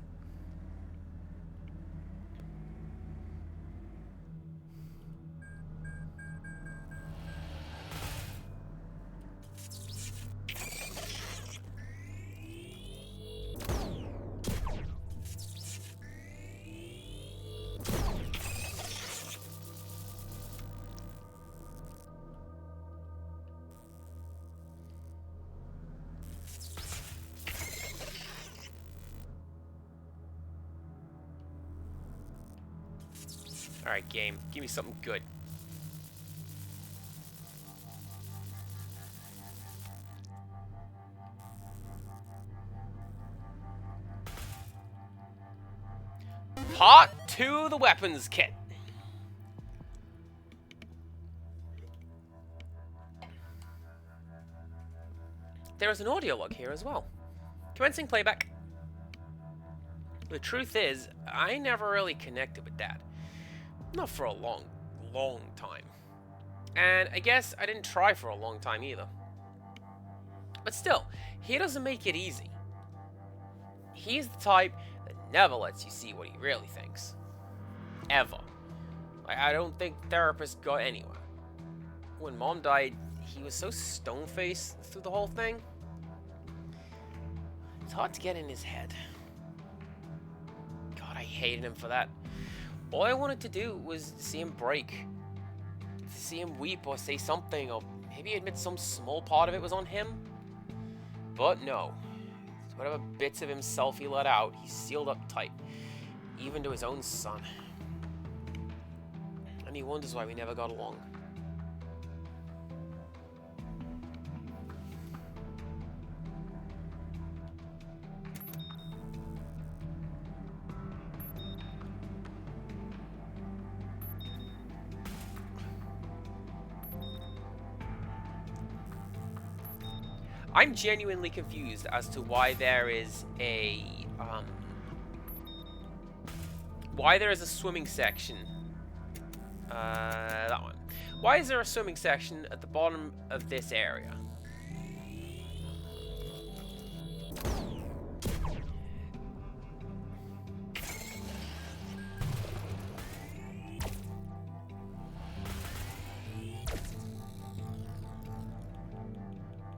Alright, game. Give me something good. Part 2, the weapons kit. There is an audio log here as well. Commencing playback. The truth is, I never really connected with Dad. Not for a long time. And I guess I didn't try for a long time either. But still, he doesn't make it easy. He's the type that never lets you see what he really thinks. Ever. I don't think therapists got anywhere. When Mom died, he was so stone-faced through the whole thing. It's hard to get in his head. God, I hated him for that. All I wanted to do was see him break. See him weep or say something, or maybe admit some small part of it was on him. But no. Whatever bits of himself he let out, he sealed up tight. Even to his own son. And he wonders why we never got along. I'm genuinely confused as to why there is a swimming section. That one. Why is there a swimming section at the bottom of this area?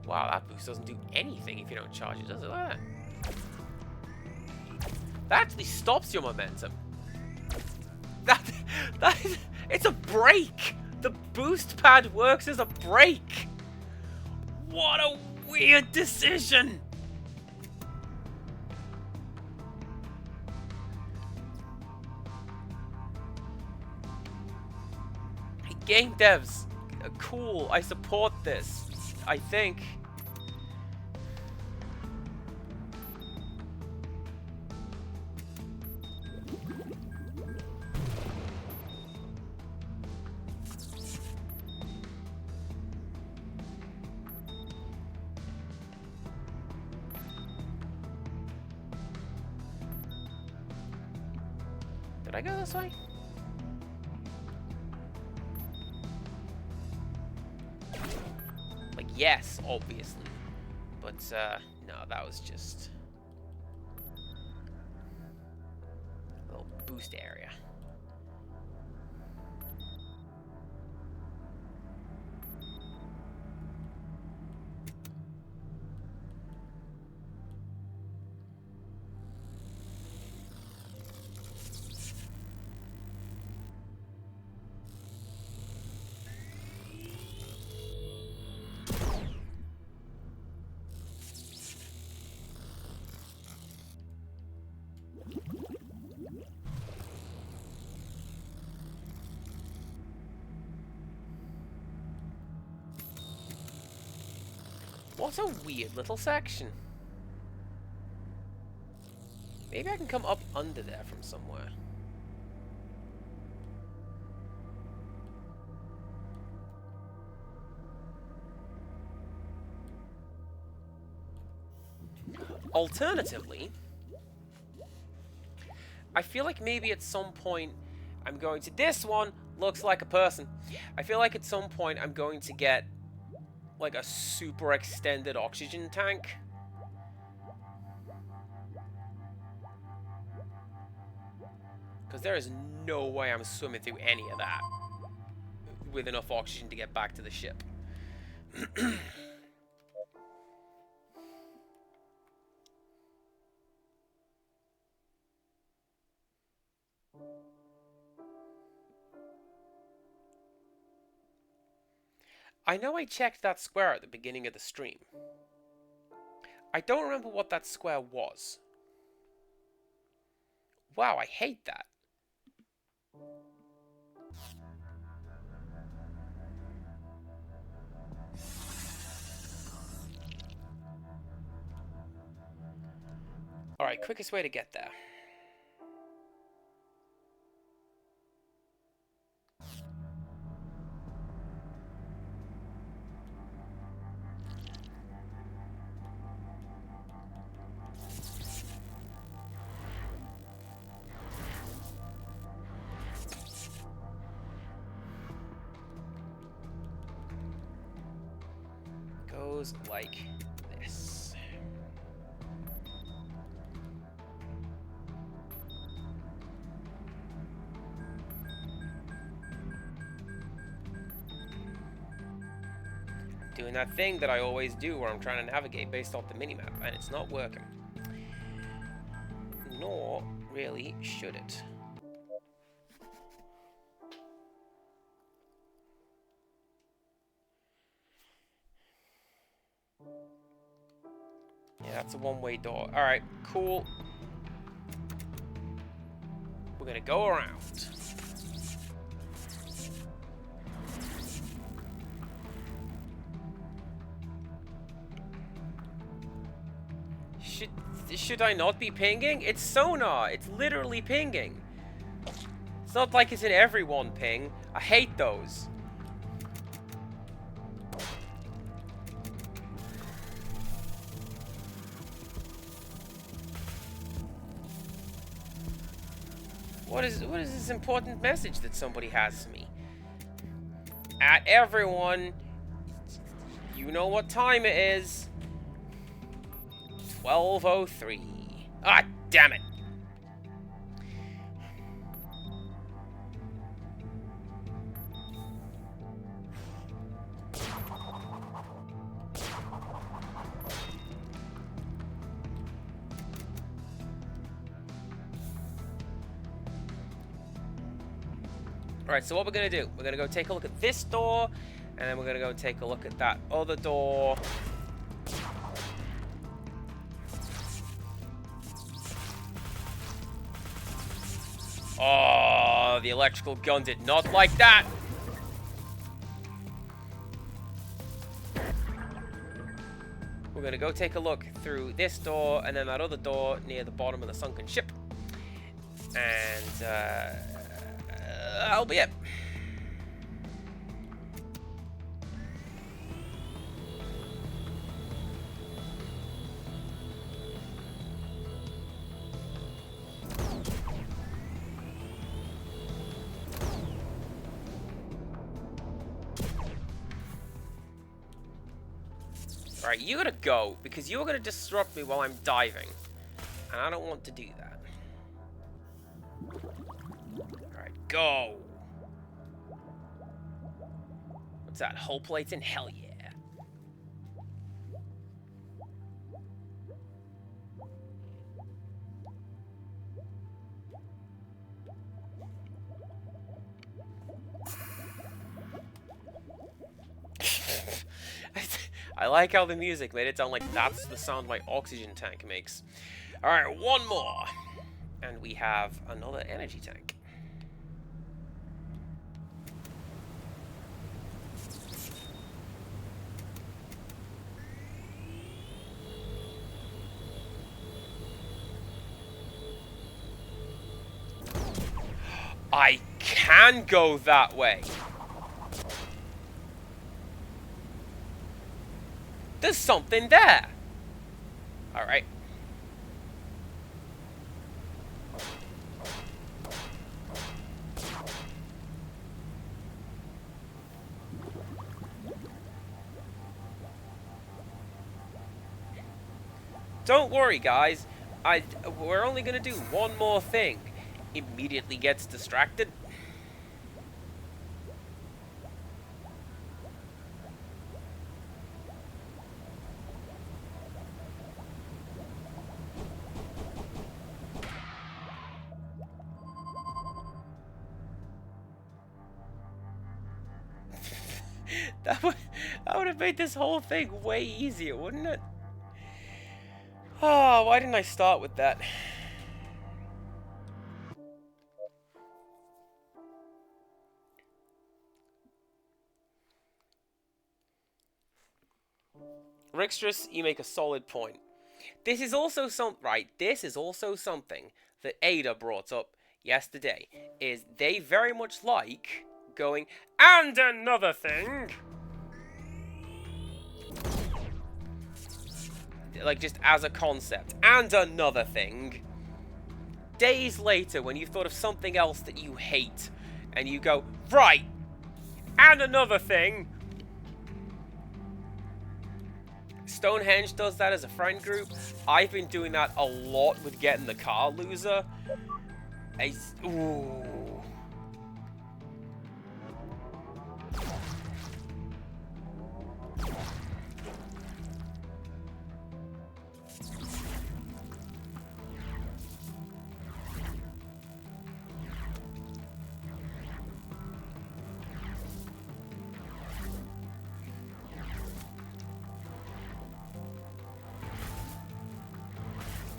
Wow, that boost doesn't do anything if you don't charge it, does it? Look at that. That actually stops your momentum. It's a brake! The boost pad works as a brake! What a weird decision! Hey, game devs, cool, I support this. I think. Did I go this way? Like, yes, obviously. But, no, that was just a little boost area. What a weird little section. Maybe I can come up under there from somewhere. Alternatively, I feel like maybe at some point I'm going to... This one looks like a person. I feel like at some point I'm going to get like a super extended oxygen tank. Because there is no way I'm swimming through any of that with enough oxygen to get back to the ship. I know I checked that square at the beginning of the stream. I don't remember what that square was. Wow, I hate that. Alright, quickest way to get there. Goes like this. Doing that thing that I always do where I'm trying to navigate based off the minimap, and it's not working. Nor really should it. Yeah, that's a one-way door. Alright, cool. We're gonna go around. Should I not be pinging? It's sonar. It's literally pinging. It's not like it's an everyone ping. I hate those. What is this important message that somebody has for me? At everyone, you know what time it is. 12:03. Ah, damn it. Alright, so what we're going to do, we're going to go take a look at this door, and then we're going to go take a look at that other door. Oh, the electrical gun did not like that. We're going to go take a look through this door, and then that other door near the bottom of the sunken ship. And, that'll be it. Alright, you gotta go, because you're gonna disrupt me while I'm diving. And I don't want to do that. Alright, go! What's that, hull plates in? Hell yeah. I like how the music made it sound like that's the sound my oxygen tank makes. Alright, one more. And we have another energy tank. I can go that way. There's something there. All right. Don't worry, guys. We're only gonna do one more thing. Immediately gets distracted. That would have made this whole thing way easier, wouldn't it? Oh, why didn't I start with that? Rixtrus, you make a solid point. This is also this is also something that Ada brought up yesterday, is they very much like going, and another thing. Like, just as a concept. And another thing. Days later, when you've thought of something else that you hate, and you go, right, and another thing. Stonehenge does that as a friend group. I've been doing that a lot with Getting the Car Loser. Ooh.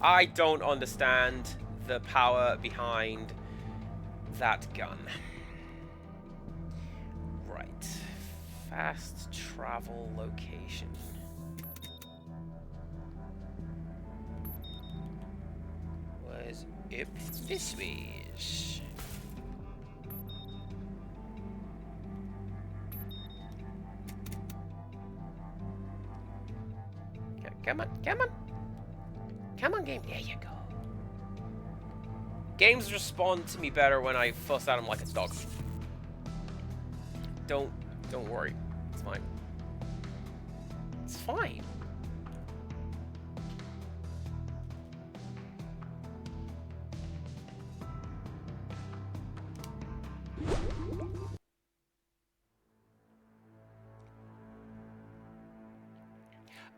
I don't understand the power behind that gun. Right. Fast travel location. Was up this way? Come on, come on. Come on, game. There you go. Games respond to me better when I fuss at them like a dog. Don't worry. It's fine. It's fine.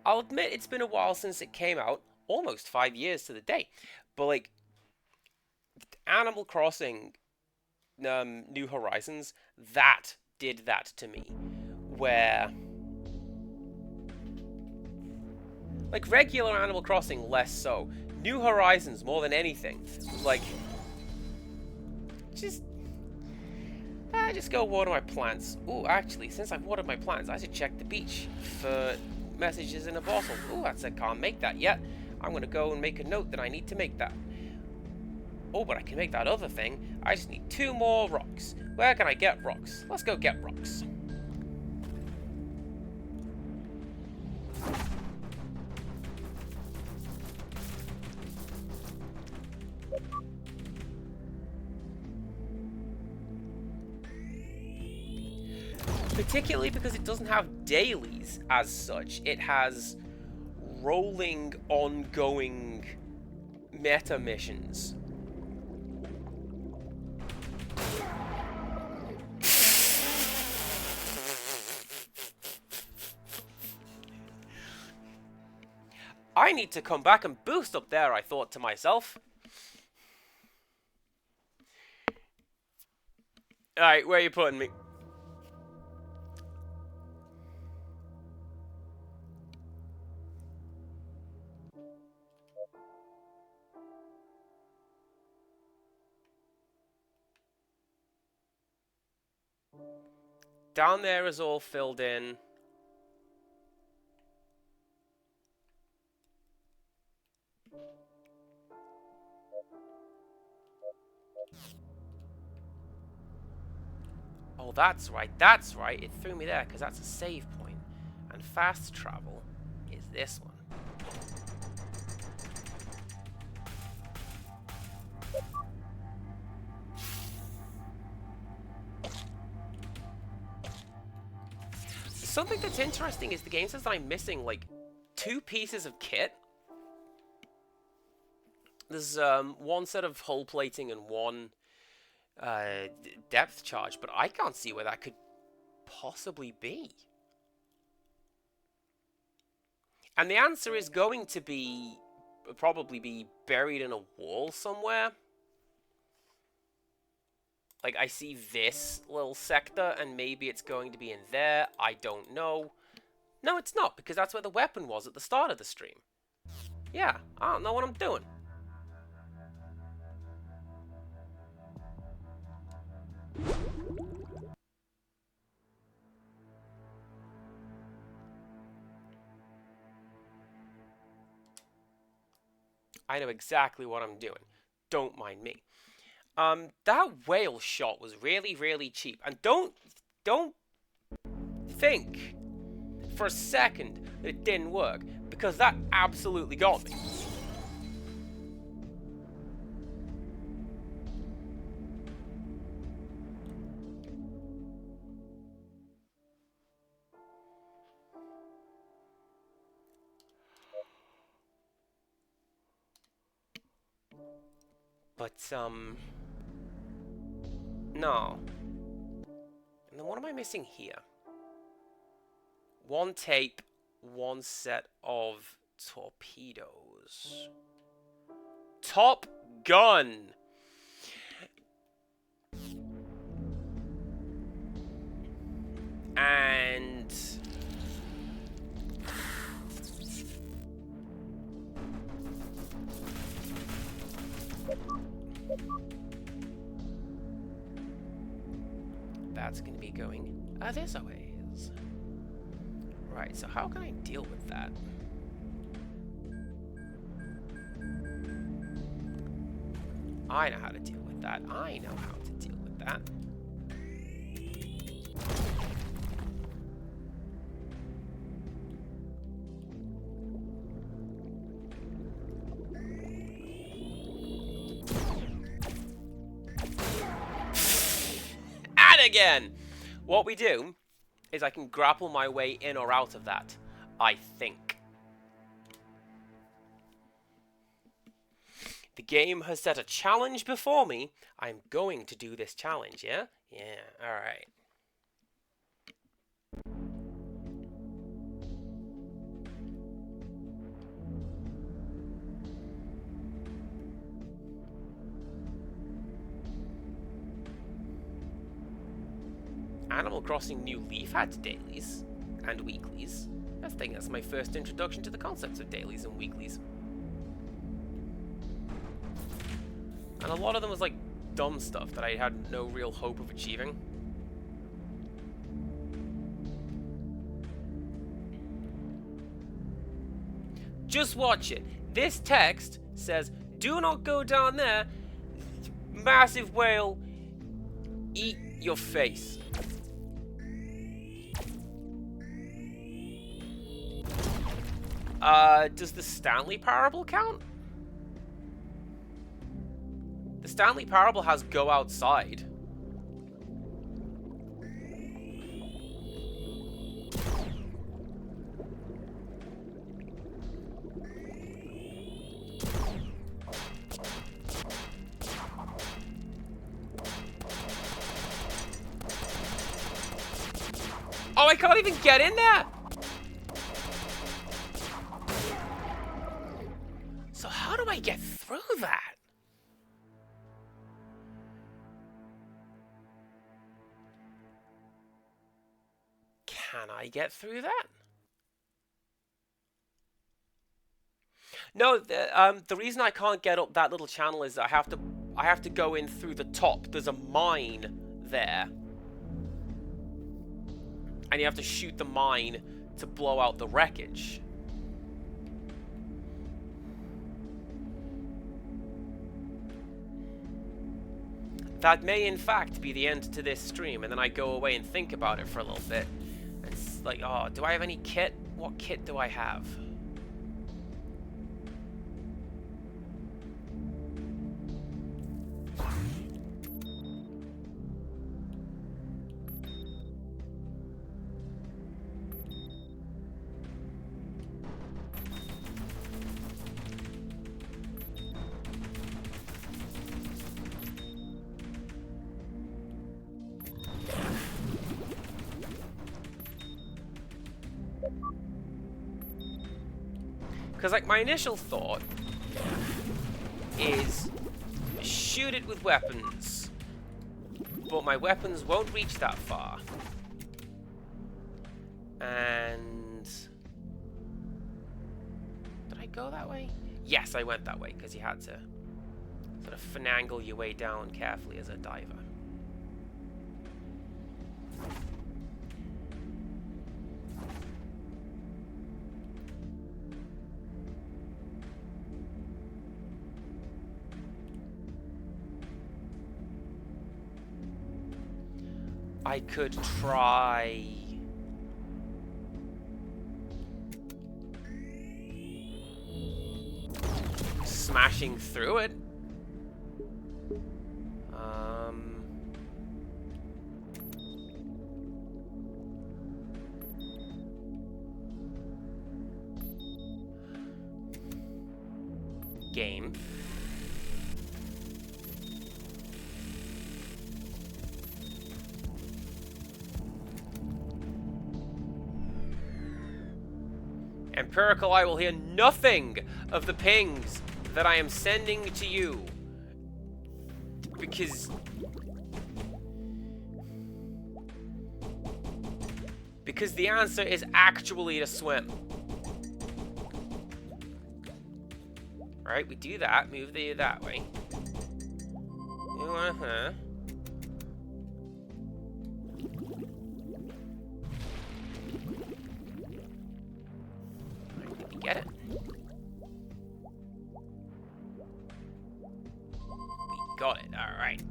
I'll admit it's been a while since it came out, almost 5 years to the day. But like Animal Crossing New Horizons, that did that to me. Where like regular Animal Crossing less so. New Horizons more than anything. Like just go water my plants. Ooh, actually, since I've watered my plants, I should check the beach for messages in a bottle. Ooh, that said can't make that yet. I'm gonna go and make a note that I need to make that. Oh, but I can make that other thing. I just need 2 more rocks. Where can I get rocks? Let's go get rocks. Particularly because it doesn't have dailies as such. It has rolling, ongoing meta missions. I need to come back and boost up there, I thought to myself. Alright, where are you putting me? Down there is all filled in. Oh, that's right, that's right. It threw me there because that's a save point. And fast travel is this one. Something that's interesting is the game says that I'm missing, like, 2 pieces of kit. There's 1 set of hull plating and 1 depth charge, but I can't see where that could possibly be. And the answer is going to be probably be buried in a wall somewhere. Like, I see this little sector, and maybe it's going to be in there. I don't know. No, it's not, because that's where the weapon was at the start of the stream. Yeah, I don't know what I'm doing. I know exactly what I'm doing. Don't mind me. That whale shot was really, really cheap. And don't think for a second that it didn't work, because that absolutely got me. But, no. And then what am I missing here? 1 tape, 1 set of torpedoes. Top Gun! And... that's going to be going this ways. Right, so how can I deal with that? I know how to deal with that. I know how to deal with that. dead again! What we do is I can grapple my way in or out of that, I think. The game has set a challenge before me. I'm going to do this challenge, yeah? Yeah, alright. Animal Crossing New Leaf had dailies and weeklies. I think that's my first introduction to the concepts of dailies and weeklies. And a lot of them was like dumb stuff that I had no real hope of achieving. Just watch it. This text says, "Do not go down there. Massive whale. Eat your face." Does the Stanley Parable count? The Stanley Parable has go outside. Oh, I can't even get in there! So how do I get through that? Can I get through that? No, the reason I can't get up that little channel is I have to go in through the top. There's a mine there. And you have to shoot the mine to blow out the wreckage. That may in fact be the end to this stream, and then I go away and think about it for a little bit. And it's like, oh, do I have any kit? What kit do I have? Because, like, my initial thought is shoot it with weapons, but my weapons won't reach that far. And did I go that way? Yes, I went that way, because you had to sort of finagle your way down carefully as a diver. I could try smashing through it. Game. Empirical, I will hear nothing of the pings that I am sending to you. Because the answer is actually to swim. Alright, we do that. Move that way. Uh-huh. Get it. We got it. All right.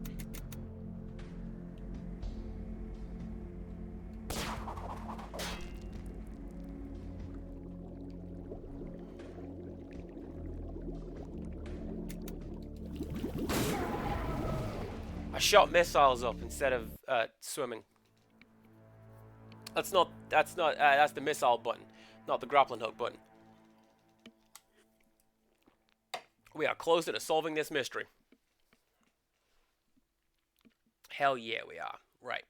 A shot missiles up instead of swimming. That's the missile button, not the grappling hook button. We are closer to solving this mystery. Hell yeah, we are. Right.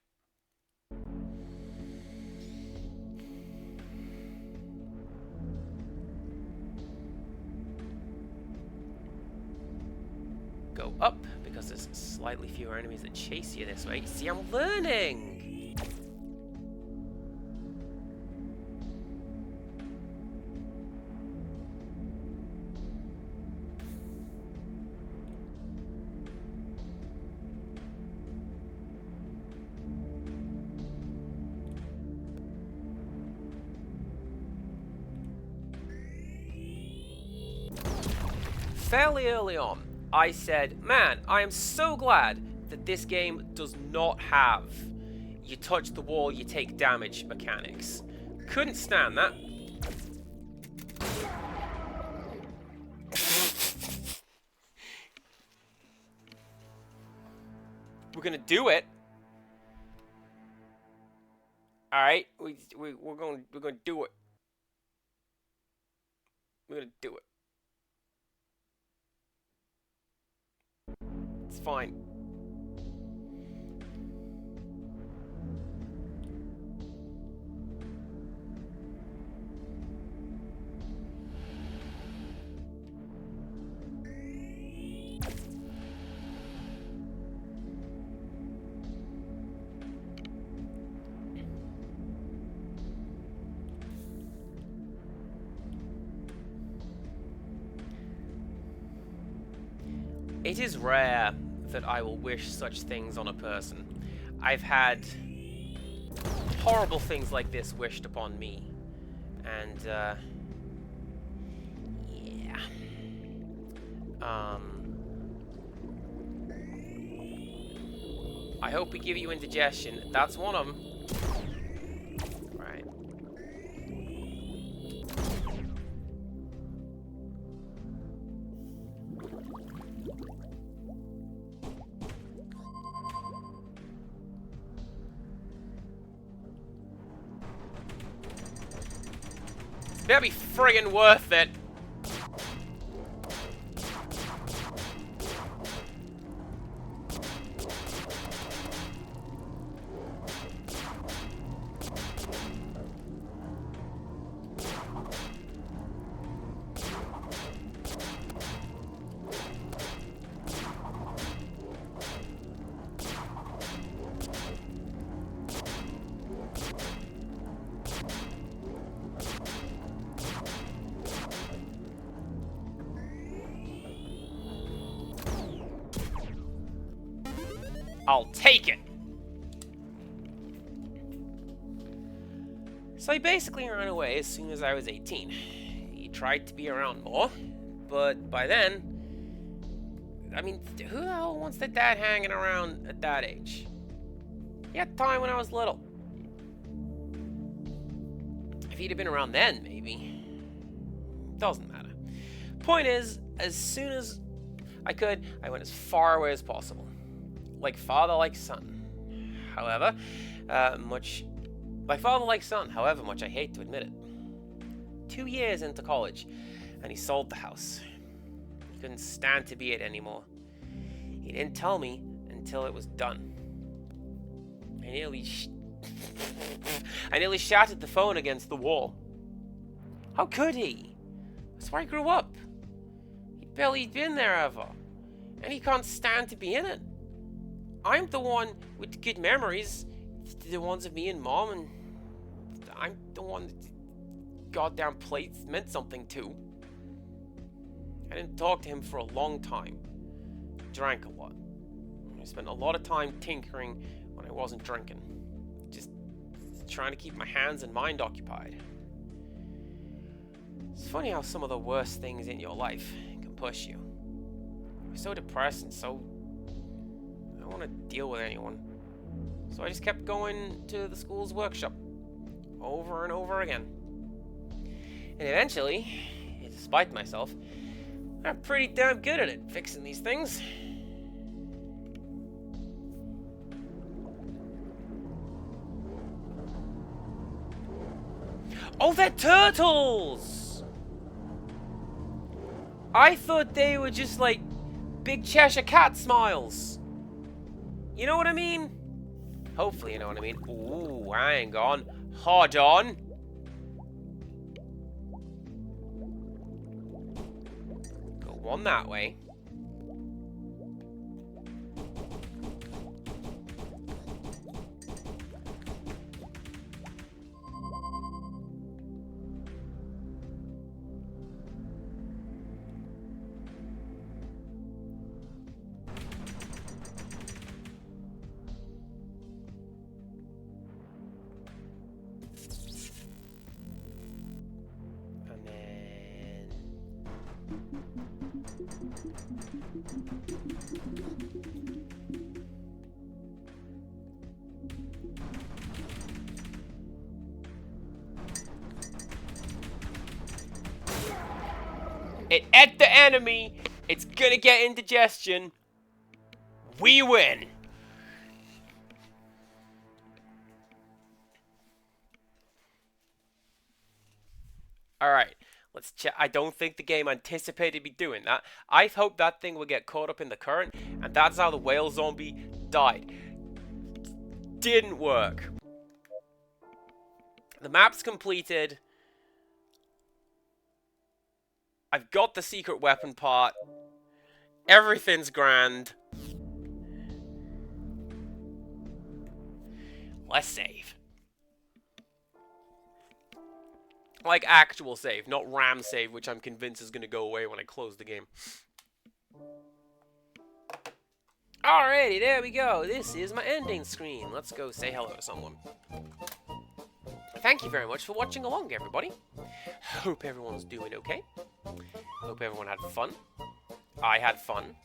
Go up, because there's slightly fewer enemies that chase you this way. See, I'm learning! Fairly early on, I said, man, I am so glad that this game does not have you touch the wall, you take damage mechanics. Couldn't stand that. We're gonna do it. All right, we're gonna do it. We're gonna do it. It's fine. It is rare that I will wish such things on a person. I've had horrible things like this wished upon me. And, yeah. I hope we give you indigestion. That's one of them. Right. That'd be friggin' worth it. I'll take it. So he basically ran away as soon as I was 18. He tried to be around more, but by then, I mean, who the hell wants their dad hanging around at that age? He had time when I was little. If he'd have been around then, maybe. Doesn't matter. Point is, as soon as I could, I went as far away as possible. Like father, like son. However, like father, like son. However much I hate to admit it. 2 years into college, and he sold the house. He couldn't stand to be it anymore. He didn't tell me until it was done. I nearly shattered the phone against the wall. How could he? That's where I grew up. He'd barely been there ever, and he can't stand to be in it. I'm the one with the good memories, the ones of me and Mom, and I'm the one that the goddamn place meant something to. I didn't talk to him for a long time. Drank a lot. I spent a lot of time tinkering when I wasn't drinking. Just trying to keep my hands and mind occupied. It's funny how some of the worst things in your life can push you. You're so depressed and so... I don't want to deal with anyone. So I just kept going to the school's workshop over and over again. And eventually, despite myself, I'm pretty damn good at it, fixing these things. Oh, they're turtles! I thought they were just like big Cheshire Cat smiles. You know what I mean? Hopefully you know what I mean. Ooh, hang on. Hold on. Go one that way. It ate the enemy. It's gonna get indigestion. We win. Alright, let's check. I don't think the game anticipated me doing that. I hoped that thing would get caught up in the current, and that's how the whale zombie died. Didn't work. The map's completed. I've got the secret weapon part. Everything's grand. Let's save. Like actual save, not RAM save, which I'm convinced is going to go away when I close the game. Alrighty, there we go. This is my ending screen. Let's go say hello to someone. Thank you very much for watching along, everybody. Hope everyone's doing okay. Hope everyone had fun. I had fun.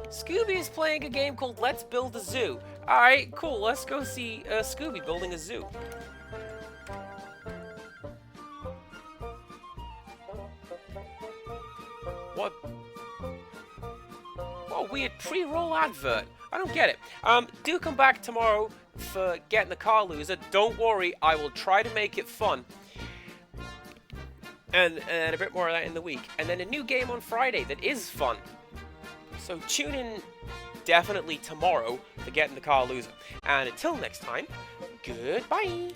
Scooby is playing a game called Let's Build a Zoo. Alright, cool. Let's go see Scooby building a zoo. What? Oh, weird pre-roll advert. I don't get it. Do come back tomorrow for Getting the Car Loser. Don't worry, I will try to make it fun. And a bit more of that in the week. And then a new game on Friday that is fun. So tune in definitely tomorrow for Getting the Car Loser. And until next time, goodbye!